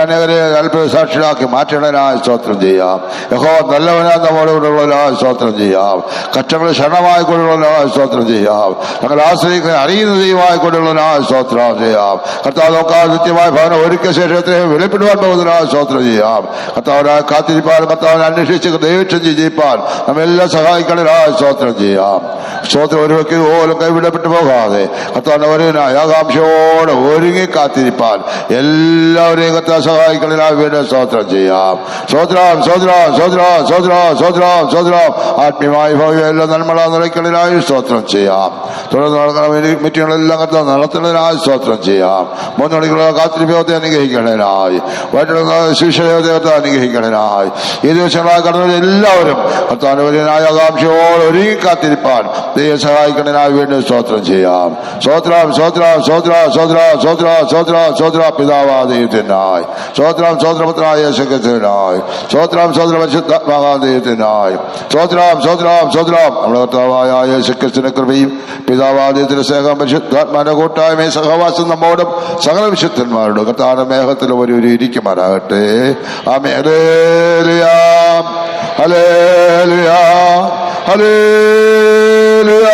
അനേകരെ അത്ഭുത സാക്ഷികളാക്കി മാറ്റണതിനാൽ സ്തോത്രം ചെയ്യാം. യഹോവ നല്ലവനാ നമ്മോട് കൂടെയുള്ളതിനാൽ സ്തോത്രം ചെയ്യാം. കഷ്ടങ്ങളെ ശരണമായി കൊണ്ടുള്ളതിനാൽ സ്തോത്രം ചെയ്യാം. ഞങ്ങൾ ആശ്രയിക്കുന്ന അറിയുന്ന ദൈവമായി കൊണ്ടുള്ളതിനാൽ സ്തോത്രം ചെയ്യാം. കർത്താവ് നോക്കാൻ നിത്യമായ ഭവനം ഒരുക്കിയ ശേഷത്തെ വിലപ്പെടുവാൻ പോകുന്നതിനാൽ സ്തോത്രം ചെയ്യാം. കർത്താവിനായി കാത്തിരിപ്പാൻ, കർത്താവിനെ അന്വേഷിച്ച് ദൈവം ജീവിപ്പാൻ നമ്മെല്ലാം സഹായിക്കുന്നതിനാൽ സ്തോത്രം ചെയ്യാം. സ്തോത്രം. ഒരു വ്യക്തി പോലും കൈവിടപ്പെട്ടു പോകാതെ കർത്താവിന്റെ വരവിനായി ആകാംക്ഷയോടെ ഒരുങ്ങി കാത്തിരിപ്പാൻ എല്ലാവരെയും കർത്താവ് സഹായിക്കുന്നതിനാൽ വീണ്ടും സ്തോത്രം ചെയ്യാം. സ്തോത്രം, സ്തോത്രം, സ്തോത്രം, സ്തോത്രം, സ്തോത്രം, സ്തോത്രം. ആത്മീയമായി ഭവിയെല്ലാം നന്മ നിറയ്ക്കുന്നതിനായി സ്തോത്രം ചെയ്യാം. തുടർന്ന് നടക്കുന്ന മീറ്റിങ്ങുകളെല്ലാം കർത്താവ് നടത്തുന്നതിനായി സ്തോത്രം ചെയ്യാം. 3 മണിക്കുള്ള കാത്തിരിപ്പത്തെ അനുഗ്രഹിക്കുന്നതിനായി, വൈകിട്ടുള്ള ശിഷ്യദേവത്തെ അനുഗ്രഹിക്കുന്നതിനായി ഈ ദിവസങ്ങളായി കടന്നു എല്ലാവരും കർത്താവിന്റെ വരവിനായി ആകാംക്ഷയോടെ ഒരുങ്ങി കാത്തിരിപ്പാൻ ദൈവം സഹായിക്കുന്നതിനായി വീണ്ടും സ്തോത്രം ചെയ്യാം. സ്തോത്രം, സ്തോത്രം, സ്തോത്രം, സ്തോത്രം, സ്തോത്രം, സ്തോത്രം, സ്തോത്രം. പിതാവാ ദൈവത്തിനായി സ്തോത്രം. സ്തോത്രപുത്രനായ യേശുക്രിസ്തുവിനായി സ്തോത്രം. സ്തോത്രം. പരിശുദ്ധാത്മാവായ ദൈവത്തിനായി സ്തോത്രം, സ്തോത്രം, സ്തോത്രം. നമ്മുടെ കർത്താവായ യേശുക്രിസ്തുവിന്റെ കൃപയും പിതാവായ ദൈവത്തിന്റെ സ്നേഹം പരിശുദ്ധാത്മാവിന്റെ കൂട്ടായ്മയും സഹവാസം നമ്മോടും സകല വിശുദ്ധന്മാരോടും കർത്താവിന്റെ മേഘത്തിൽ ഒരു ഇരിക്കുമാറാകട്ടെ. ആമേൻ. Hallelujah, hallelujah, hallelujah.